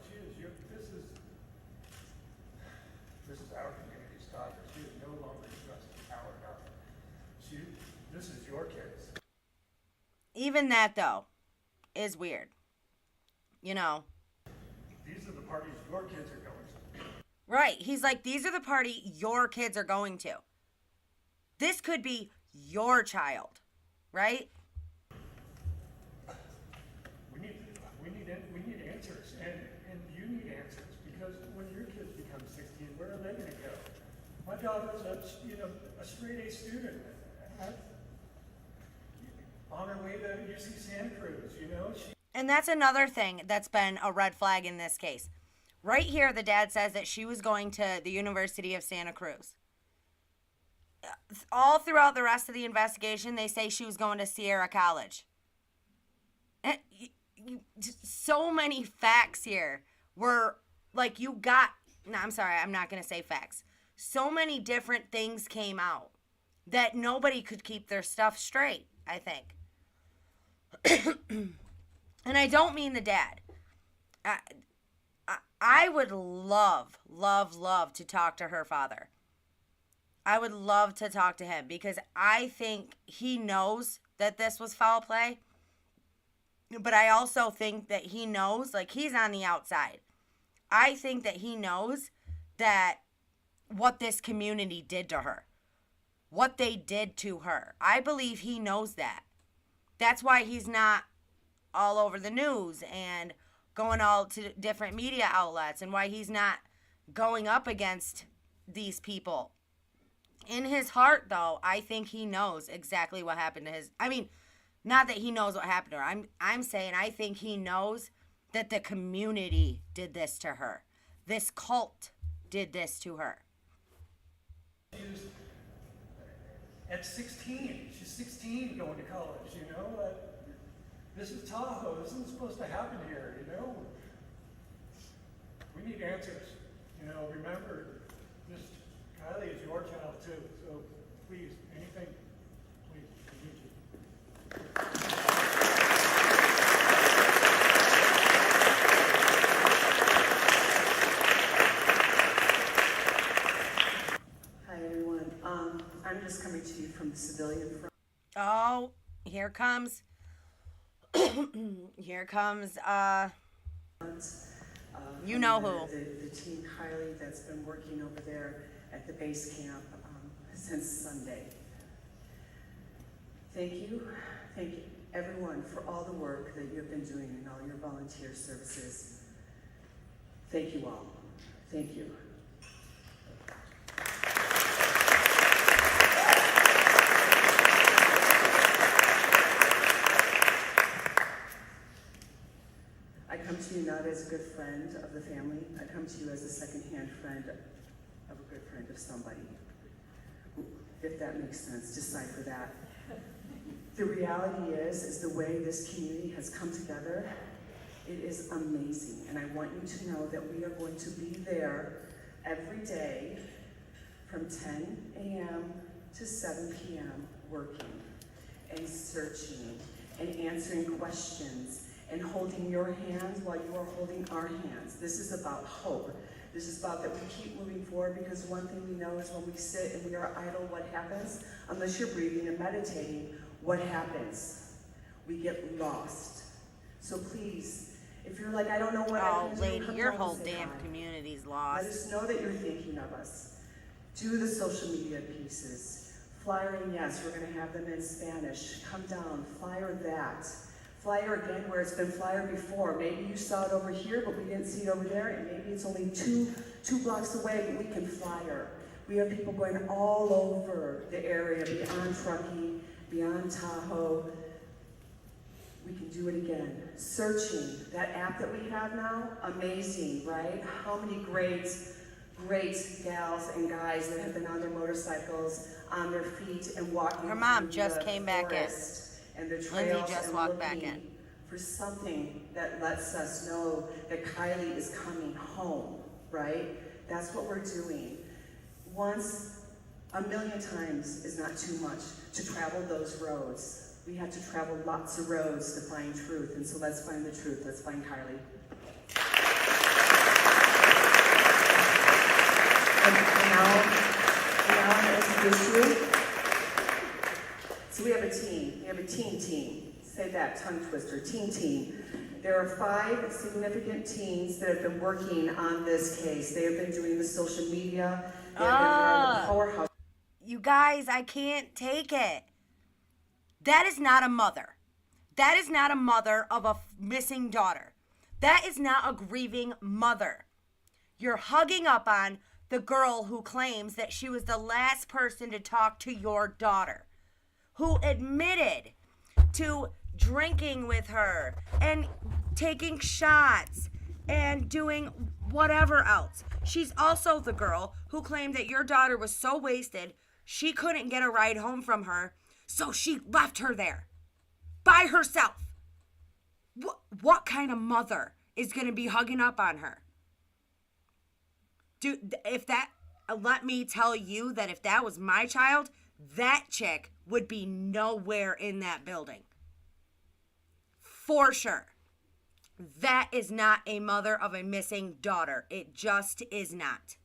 this is our community's daughter. She is no longer just our daughter. This is your kids. Even that, though, is weird. You know. These are the parties your kids are going to. Right. He's like, these are the party your kids are going to. This could be your child, right? We need answers, and you need answers, because when your kids become 16, where are they going to go? My daughter's a straight A student, on her way to UC Santa Cruz, you know. And that's another thing that's been a red flag in this case. Right here, the dad says that she was going to the University of Santa Cruz. All throughout the rest of the investigation, they say she was going to Sierra College. And so many facts here were like, I'm sorry, I'm not going to say facts. So many different things came out that nobody could keep their stuff straight, I think. And I don't mean the dad. I would love to talk to her father. I would love to talk to him because I think he knows that this was foul play. But I also think that he knows, like, he's on the outside. I think that he knows that what this community did to her, what they did to her. I believe he knows that. That's why he's not all over the news and going all to different media outlets, and why he's not going up against these people. In his heart, though, I think he knows exactly what happened to his... I mean, not that he knows what happened to her. I'm saying I think he knows that the community did this to her. This cult did this to her. At 16, she's 16 going to college, you know? This is Tahoe, this isn't supposed to happen here, you know? We need answers, you know, remember, Kiely is your child too, so please, anything, please, we need you. Hi everyone, I'm just coming to you from the civilian front. Oh, here comes, you know who. The team Kiely that's been working over there at the base camp since Sunday. Thank you everyone for all the work that you've been doing and all your volunteer services. Thank you all. Thank you. I come to you not as as a good friend of the family. I come to you as a secondhand friend of a good friend of somebody. If that makes sense, decipher that. The reality is the way this community has come together, it is amazing. And I want you to know that we are going to be there every day from 10 a.m. to 7 p.m. working and searching and answering questions and holding your hands while you are holding our hands. This is about hope. This is about that we keep moving forward, because one thing we know is when we sit and we are idle, what happens? Unless you're breathing and meditating, what happens? We get lost. So please, if you're like, I don't know what I Oh, can do, lady, come your down whole and say damn hi. community's Let lost. us know that you're thinking of us. Do the social media pieces. Flyering, yes, we're gonna have them in Spanish. Come down, flyer that. Flyer again where it's been flyer before. Maybe you saw it over here, but we didn't see it over there, and maybe it's only two blocks away, but we can flyer. We have people going all over the area, beyond Truckee, beyond Tahoe. We can do it again. Searching, that app that we have now, amazing, right? How many great gals and guys that have been on their motorcycles, on their feet, and walking Her mom through just the came back in. forest and the Lindsay trails just and walked back looking in. for something that lets us know that Kiely is coming home, right? That's what we're doing. Once, a million times is not too much to travel those roads. We have to travel lots of roads to find truth, and so let's find the truth. Let's find Kiely. And now I'm going to introduce you. So we have a team. We have a team. Say that, tongue twister, team. There are 5 significant teams that have been working on this case. They have been doing the social media. They have been the powerhouse. You guys, I can't take it. That is not a mother. That is not a mother of a missing daughter. That is not a grieving mother. You're hugging up on the girl who claims that she was the last person to talk to your daughter, who admitted to drinking with her and taking shots and doing whatever else. She's also the girl who claimed that your daughter was so wasted she couldn't get a ride home from her, so she left her there by herself. What kind of mother is going to be hugging up on her? Let me tell you that if that was my child, that chick would be nowhere in that building. For sure. That is not a mother of a missing daughter. It just is not.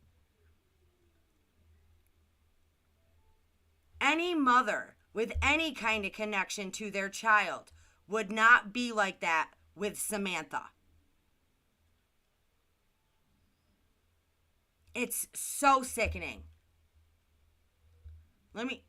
Any mother with any kind of connection to their child would not be like that with Samantha. It's so sickening. Let me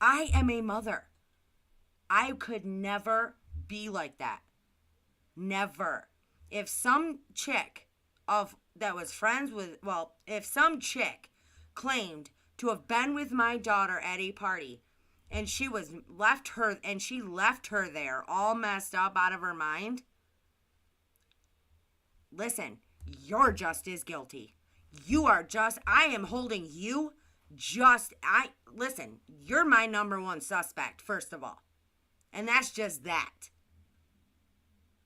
I am a mother. I could never be like that. Never. If some chick that was friends with, if some chick claimed to have been with my daughter at a party and she left her there all messed up out of her mind, listen, you're just as guilty. I am holding you listen, you're my number one suspect, first of all. And that's just that.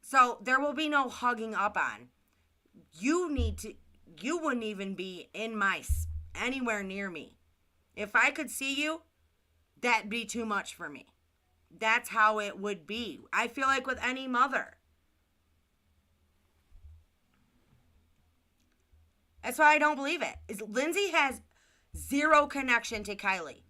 So there will be no hugging up on. You wouldn't even be anywhere near me. If I could see you, that'd be too much for me. That's how it would be. I feel like with any mother. That's why I don't believe it. Lindsay has zero connection to Kiely.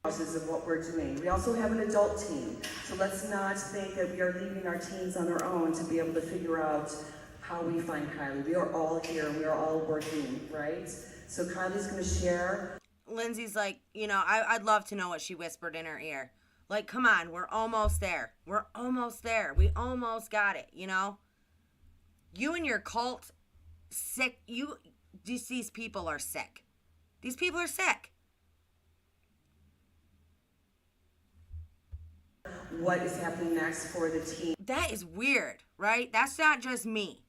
causes of what we're doing. We also have an adult team, so let's not think that we are leaving our teens on their own to be able to figure out how we find Kiely. We are all here, we are all working, right? So Kylie's gonna share. Lindsay's like, I'd love to know what she whispered in her ear. Like, come on, we're almost there. We're almost there. We almost got it, You and your cult, sick, these people are sick. These people are sick. What is happening next for the team? That is weird, right? That's not just me.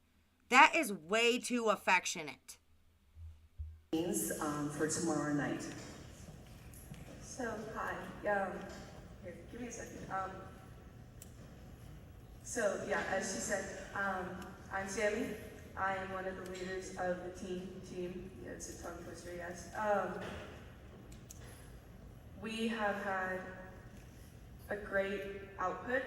That is way too affectionate. For tomorrow night. So, hi. Here, give me a second. As she said, I'm Sammy. I am one of the leaders of the team. Yeah, it's a tongue twister, yes. We have had a great output.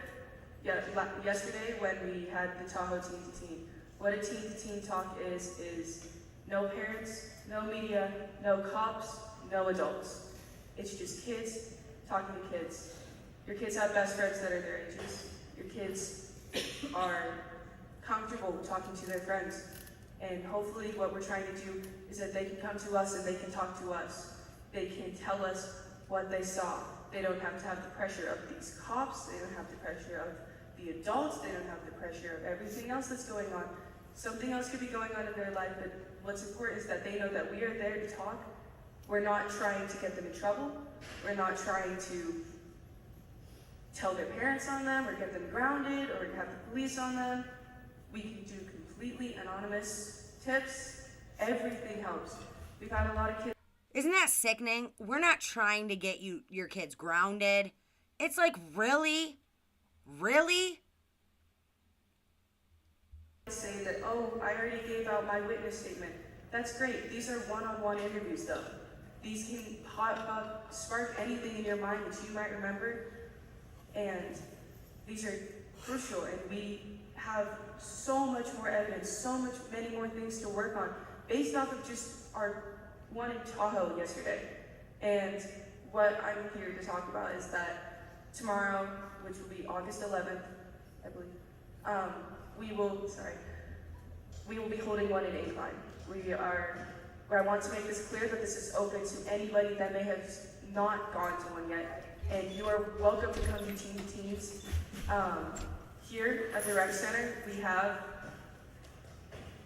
Yeah, yesterday when we had the Tahoe Teen to Teen. What a teen to teen talk is no parents, no media, no cops, no adults. It's just kids talking to kids. Your kids have best friends that are their ages. Your kids are comfortable talking to their friends. And hopefully what we're trying to do is that they can come to us and they can talk to us. They can tell us what they saw. They don't have to have the pressure of these cops. They don't have the pressure of the adults. They don't have the pressure of everything else that's going on. Something else could be going on in their life, but what's important is that they know that we are there to talk. We're not trying to get them in trouble. We're not trying to tell their parents on them or get them grounded or have the police on them. We can do completely anonymous tips. Everything helps. We've had a lot of kids. Isn't that sickening? We're not trying to get your kids grounded. It's like, really? Really? Say that, oh, I already gave out my witness statement. That's great. These are one-on-one interviews though. These can spark anything in your mind that you might remember. And these are crucial, and we have so much more evidence, many more things to work on based off of just our one in Tahoe yesterday. And what I'm here to talk about is that tomorrow, which will be August 11th, I believe, we will be holding one in Incline. I want to make this clear that this is open to anybody that may have not gone to one yet. And you are welcome to come to Teen to Teens. Here at the Rec Center, we have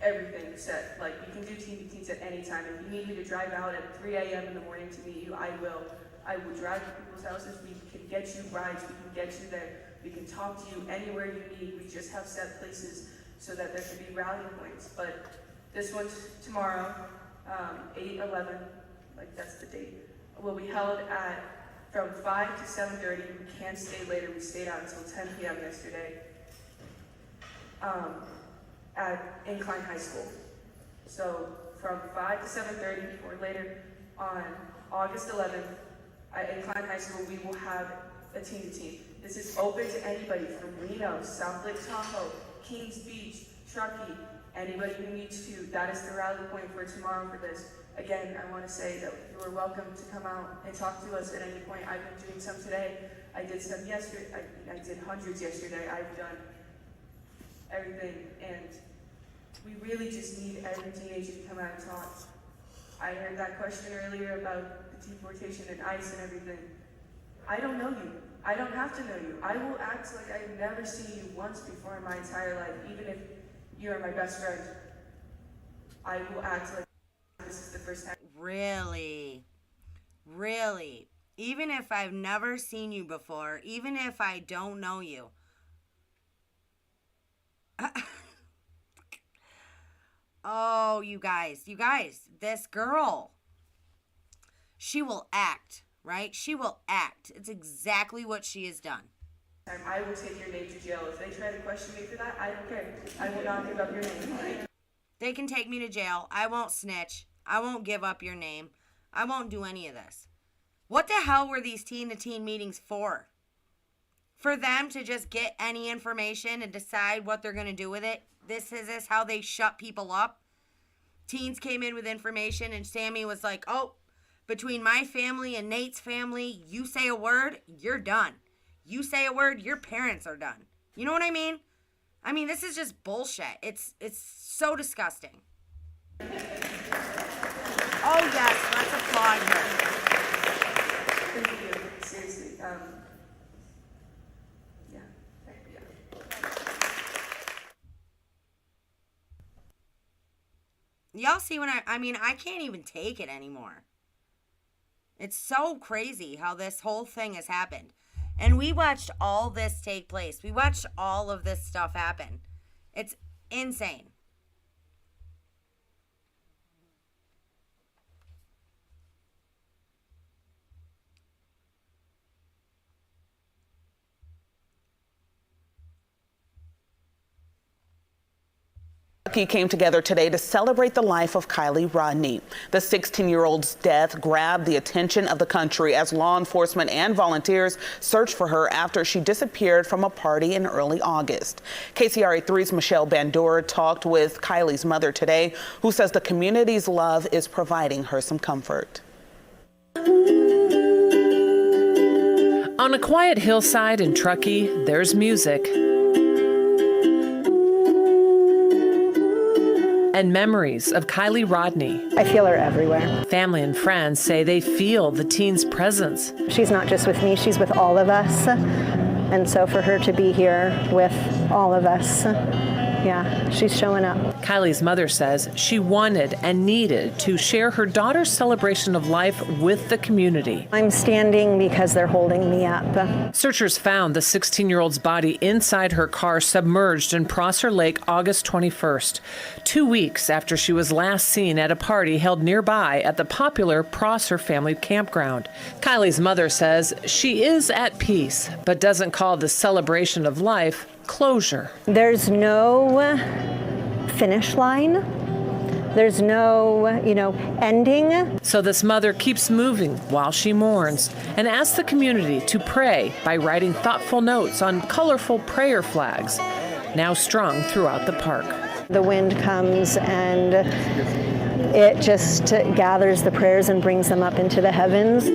everything set. Like, we can do Teen to Teens at any time. If you need me to drive out at 3 a.m. in the morning to meet you, I will. I will drive to people's houses. We can get you rides. We can get you there. We can talk to you anywhere you need. We just have set places so that there can be rally points. But this one's tomorrow, 8/11, like that's the date, will be held from 5 to 7:30. We can't stay later. We stayed out until 10 p.m. yesterday at Incline High School. So from 5 to 7:30 or later on August 11th at Incline High School, we will have a teen to teen. This is open to anybody from Reno, South Lake Tahoe, Kings Beach, Truckee, anybody who needs to. That is the rally point for tomorrow for this. Again, I want to say that you are welcome to come out and talk to us at any point. I've been doing some today. I did some yesterday. I did hundreds yesterday. I've done everything, and we really just need every teenager to come out and talk. I heard that question earlier about the deportation and ICE and everything. I don't know you. I don't have to know you. I will act like I've never seen you once before in my entire life, even if you are my best friend. I will act like this is the first time. Really? Really? Even if I've never seen you before, even if I don't know you. Oh, you guys, this girl, she will act, right? She will act. It's exactly what she has done. I will take your name to jail. If they try to question me for that, I don't care. I will not give up your name. They can take me to jail. I won't snitch. I won't give up your name. I won't do any of this. What the hell were these teen-to-teen meetings for? For them to just get any information and decide what they're going to do with it? This is how they shut people up? Teens came in with information and Sammy was like, oh, Between my family and Nate's family, you say a word, you're done. You say a word, your parents are done. You know what I mean? I mean, this is just bullshit. It's so disgusting. Oh yes, let's applaud her. Thank you. Seriously. Yeah. Y'all see when I mean, I can't even take it anymore. It's so crazy how this whole thing has happened. And we watched all this take place. We watched all of this stuff happen. It's insane. Kentucky came together today to celebrate the life of Kiely Rodni. The 16-year-old's death grabbed the attention of the country as law enforcement and volunteers searched for her after she disappeared from a party in early August. KCRA 3's Michelle Bandura talked with Kiely's mother today, who says the community's love is providing her some comfort. On a quiet hillside in Truckee, there's music. And memories of Kiely Rodni. I feel her everywhere. Family and friends say they feel the teen's presence. She's not just with me, she's with all of us. And so for her to be here with all of us, yeah, she's showing up. Kiely's mother says she wanted and needed to share her daughter's celebration of life with the community. I'm standing because they're holding me up. Searchers found the 16-year-old's body inside her car submerged in Prosser Lake August 21st, 2 weeks after she was last seen at a party held nearby at the popular Prosser family campground. Kiely's mother says she is at peace, but doesn't call the celebration of life closure. There's no finish line. There's no, ending. So this mother keeps moving while she mourns and asks the community to pray by writing thoughtful notes on colorful prayer flags, now strung throughout the park. The wind comes and it just gathers the prayers and brings them up into the heavens.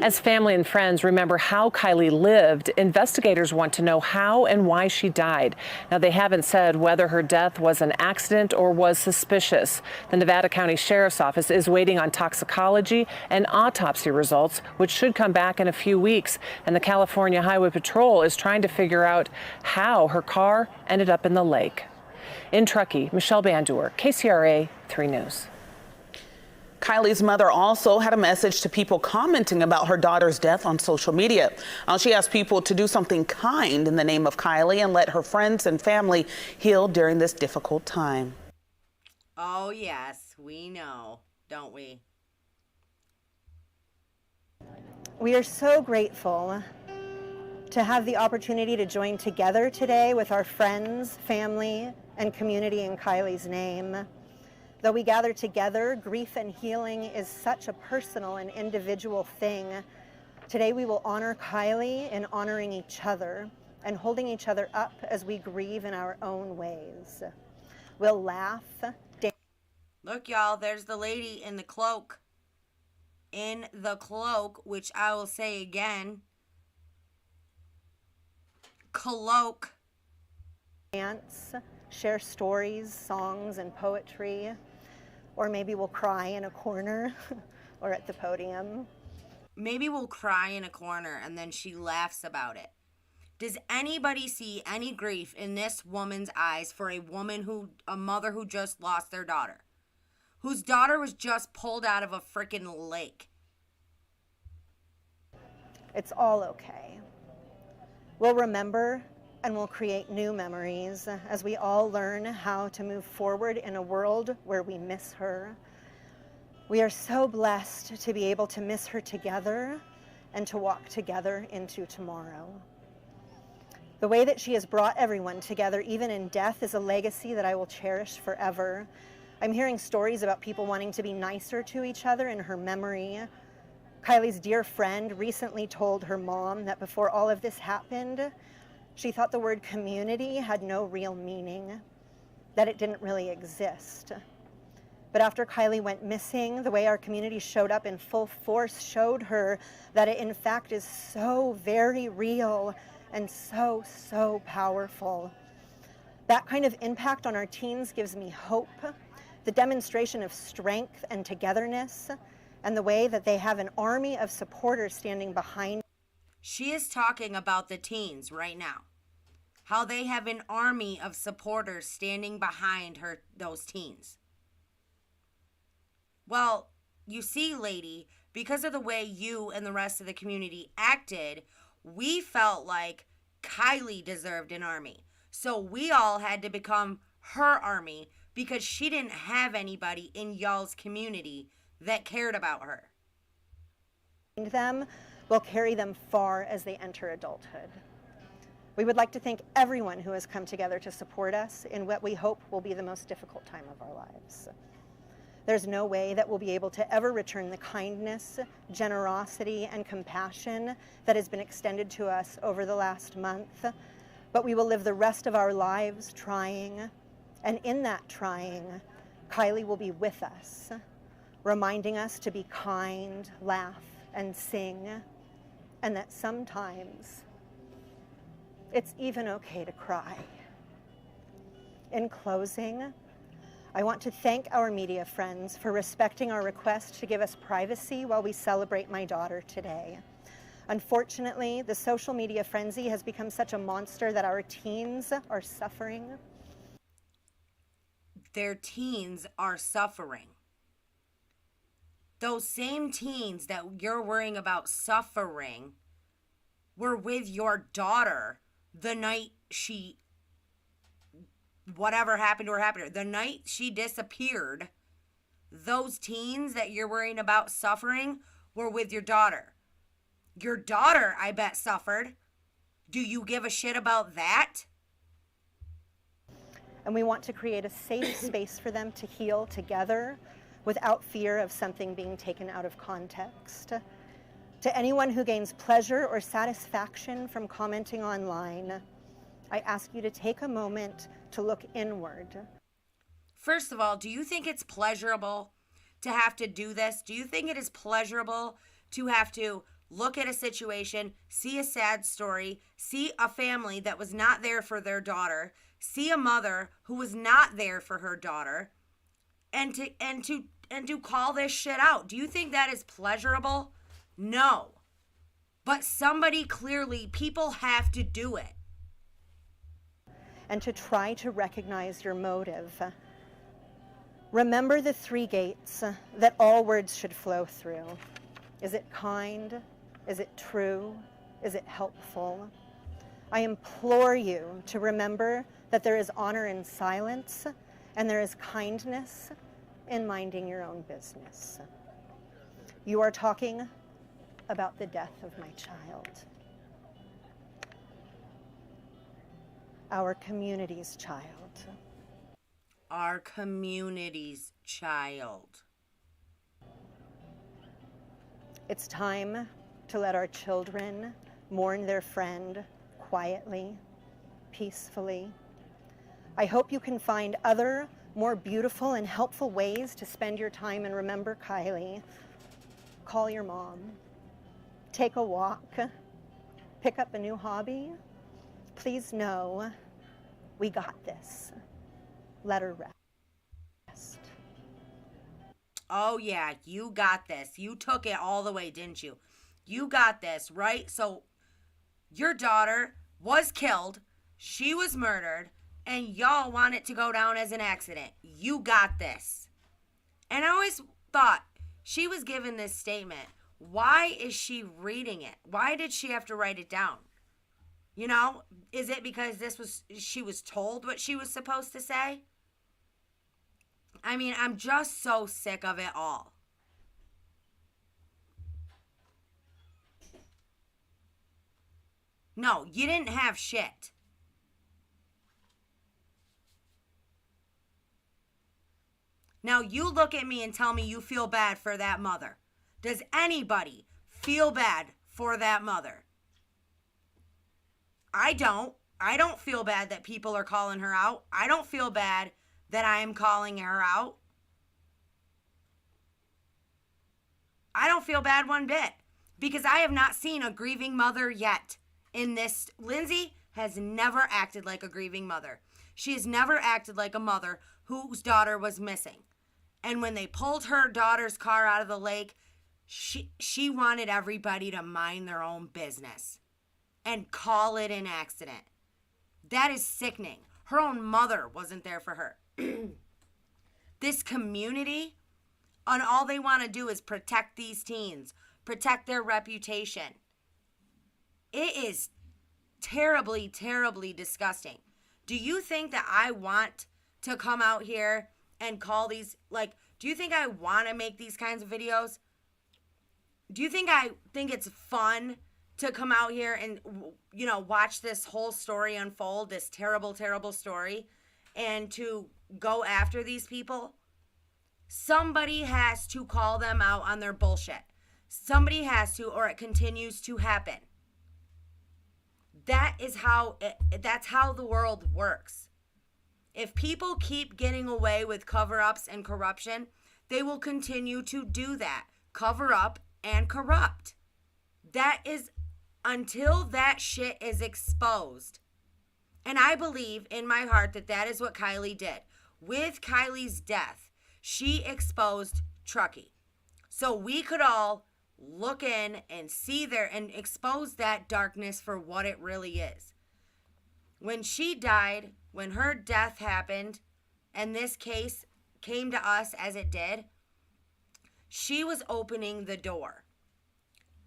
As family and friends remember how Kiely lived, investigators want to know how and why she died. Now, they haven't said whether her death was an accident or was suspicious. The Nevada County Sheriff's Office is waiting on toxicology and autopsy results, which should come back in a few weeks. And the California Highway Patrol is trying to figure out how her car ended up in the lake. In Truckee, Michelle Bandura, KCRA 3 News. Kiely's mother also had a message to people commenting about her daughter's death on social media. She asked people to do something kind in the name of Kiely and let her friends and family heal during this difficult time. Oh yes, we know, don't we? We are so grateful to have the opportunity to join together today with our friends, family, and community in Kiely's name. Though we gather together, grief and healing is such a personal and individual thing. Today we will honor Kiely in honoring each other and holding each other up as we grieve in our own ways. We'll laugh. Look, y'all, there's the lady in the cloak. In the cloak, which I will say again. Cloak. Dance, share stories, songs, and poetry. Or maybe we'll cry in a corner or at the podium. Maybe we'll cry in a corner and then she laughs about it. Does anybody see any grief in this woman's eyes for a mother who just lost their daughter? Whose daughter was just pulled out of a freaking lake? It's all okay. We'll remember and we'll create new memories as we all learn how to move forward in a world where we miss her. We are so blessed to be able to miss her together and to walk together into tomorrow. The way that she has brought everyone together, even in death, is a legacy that I will cherish forever. I'm hearing stories about people wanting to be nicer to each other in her memory. Kiely's dear friend recently told her mom that before all of this happened, she thought the word community had no real meaning, that it didn't really exist. But after Kiely went missing, the way our community showed up in full force showed her that it in fact is so very real and so, so powerful. That kind of impact on our teens gives me hope, the demonstration of strength and togetherness, and the way that they have an army of supporters standing behind. She is talking about the teens right now. How they have an army of supporters standing behind her, those teens. Well, you see, lady, because of the way you and the rest of the community acted, we felt like Kiely deserved an army. So we all had to become her army because she didn't have anybody in y'all's community that cared about her. Them will carry them far as they enter adulthood. We would like to thank everyone who has come together to support us in what we hope will be the most difficult time of our lives. There's no way that we'll be able to ever return the kindness, generosity, and compassion that has been extended to us over the last month, but we will live the rest of our lives trying, and in that trying, Kiely will be with us, reminding us to be kind, laugh, and sing, and that sometimes it's even okay to cry. In closing, I want to thank our media friends for respecting our request to give us privacy while we celebrate my daughter today. Unfortunately, the social media frenzy has become such a monster that our teens are suffering. Their teens are suffering. Those same teens that you're worrying about suffering were with your daughter the night she, whatever happened to her, the night she disappeared. Those teens that you're worrying about suffering were with your daughter. Your daughter, I bet, suffered. Do you give a shit about that? And we want to create a safe space for them to heal together without fear of something being taken out of context. To anyone who gains pleasure or satisfaction from commenting online, I ask you to take a moment to look inward. First of all, do you think it's pleasurable to have to do this? Do you think it is pleasurable to have to look at a situation, see a sad story, see a family that was not there for their daughter, see a mother who was not there for her daughter, and to call this shit out? Do you think that is pleasurable? No. But somebody clearly, people have to do it. And to try to recognize your motive. Remember the three gates that all words should flow through. Is it kind? Is it true? Is it helpful? I implore you to remember that there is honor in silence and there is kindness in minding your own business. You are talking about the death of my child. Our community's child. Our community's child. It's time to let our children mourn their friend quietly, peacefully. I hope you can find other, more beautiful and helpful ways to spend your time and remember Kiely. Call your mom. Take a walk. Pick up a new hobby. Please know we got this. Let her rest. Oh yeah, you got this. You took it all the way, didn't you? You got this, right? So your daughter was killed, she was murdered, and y'all want it to go down as an accident. You got this. And I always thought she was given this statement. Why is she reading it? Why did she have to write it down? You know, is it because she was told what she was supposed to say? I mean, I'm just so sick of it all. No, you didn't have shit. Now you look at me and tell me you feel bad for that mother. Does anybody feel bad for that mother? I don't. I don't feel bad that people are calling her out. I don't feel bad that I am calling her out. I don't feel bad one bit because I have not seen a grieving mother yet in this. Lindsay has never acted like a grieving mother. She has never acted like a mother whose daughter was missing. And when they pulled her daughter's car out of the lake, she wanted everybody to mind their own business and call it an accident. That is sickening. Her own mother wasn't there for her. This community, and all they want to do is protect these teens, protect their reputation. It is terribly, terribly disgusting. Do you think that I want to come out here and call these, like, do you think I want to make these kinds of videos? Do you think I think it's fun to come out here and, you know, watch this whole story unfold, this terrible, terrible story, and to go after these people? Somebody has to call them out on their bullshit. Somebody has to, or it continues to happen. That's how the world works. If people keep getting away with cover-ups and corruption, they will continue to do that. Cover up and corrupt. That is until that shit is exposed. And I believe in my heart that that is what Kiely did. With Kiely's death, she exposed Truckee. So we could all look in and see there and expose that darkness for what it really is. When she died, when her death happened, and this case came to us as it did, she was opening the door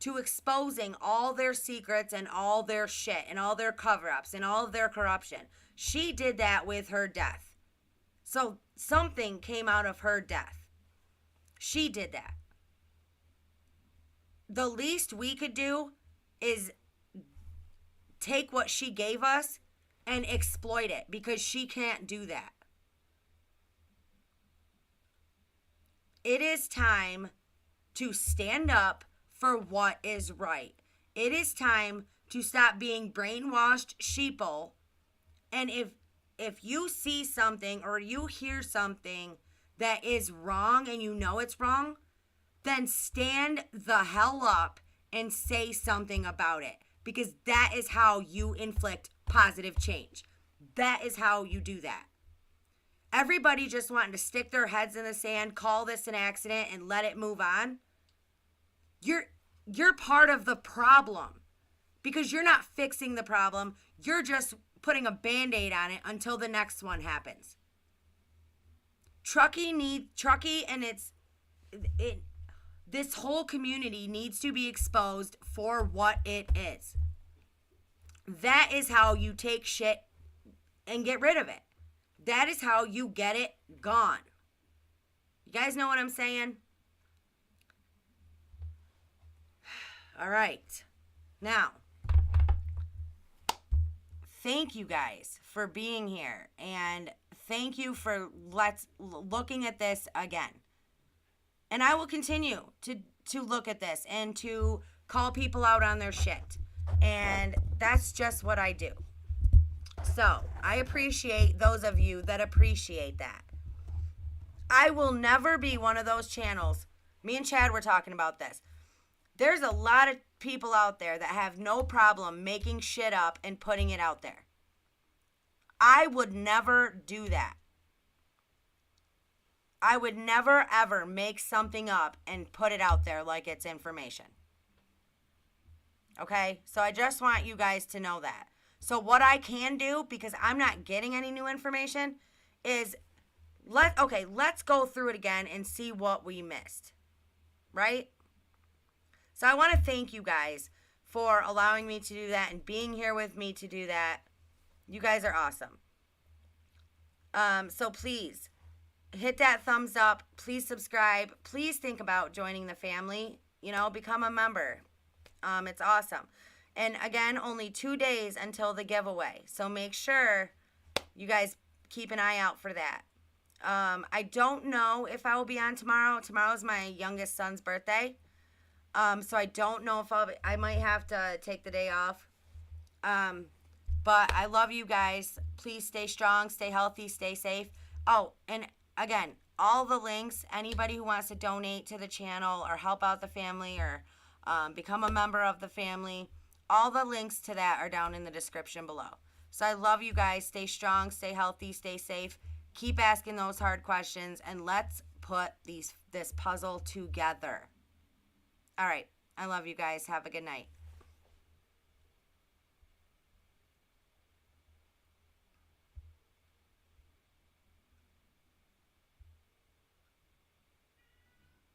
to exposing all their secrets and all their shit and all their cover-ups and all of their corruption. She did that with her death. So something came out of her death. She did that. The least we could do is take what she gave us and exploit it, because she can't do that. It is time to stand up for what is right. It is time to stop being brainwashed sheeple. And if you see something or you hear something that is wrong and you know it's wrong, then stand the hell up and say something about it, because that is how you inflict positive change. That is how you do that. Everybody just wanting to stick their heads in the sand, call this an accident, and let it move on. You're part of the problem, because you're not fixing the problem. You're just putting a Band-Aid on it until the next one happens. Truckee and this whole community needs to be exposed for what it is. That is how you take shit and get rid of it. That is how you get it gone. You guys know what I'm saying? All right. Now, thank you guys for being here, and thank you for looking at this again. And I will continue to look at this and to call people out on their shit. And that's just what I do. So I appreciate those of you that appreciate that. I will never be one of those channels. Me and Chad were talking about this. There's a lot of people out there that have no problem making shit up and putting it out there. I would never do that. I would never ever make something up and put it out there like it's information. Okay? So I just want you guys to know that. So what I can do, because I'm not getting any new information, is let's go through it again and see what we missed. Right? So I want to thank you guys for allowing me to do that and being here with me to do that. You guys are awesome. So please hit that thumbs up. Please subscribe. Please think about joining the family. You know, become a member. It's awesome. And again, only 2 days until the giveaway. So make sure you guys keep an eye out for that. I don't know if I will be on tomorrow. Tomorrow's my youngest son's birthday. So I don't know if I might have to take the day off. But I love you guys. Please stay strong, stay healthy, stay safe. Oh, and again, all the links, anybody who wants to donate to the channel or help out the family or become a member of the family, all the links to that are down in the description below. So I love you guys. Stay strong, stay healthy, stay safe. Keep asking those hard questions, and let's put this puzzle together. All right. I love you guys. Have a good night.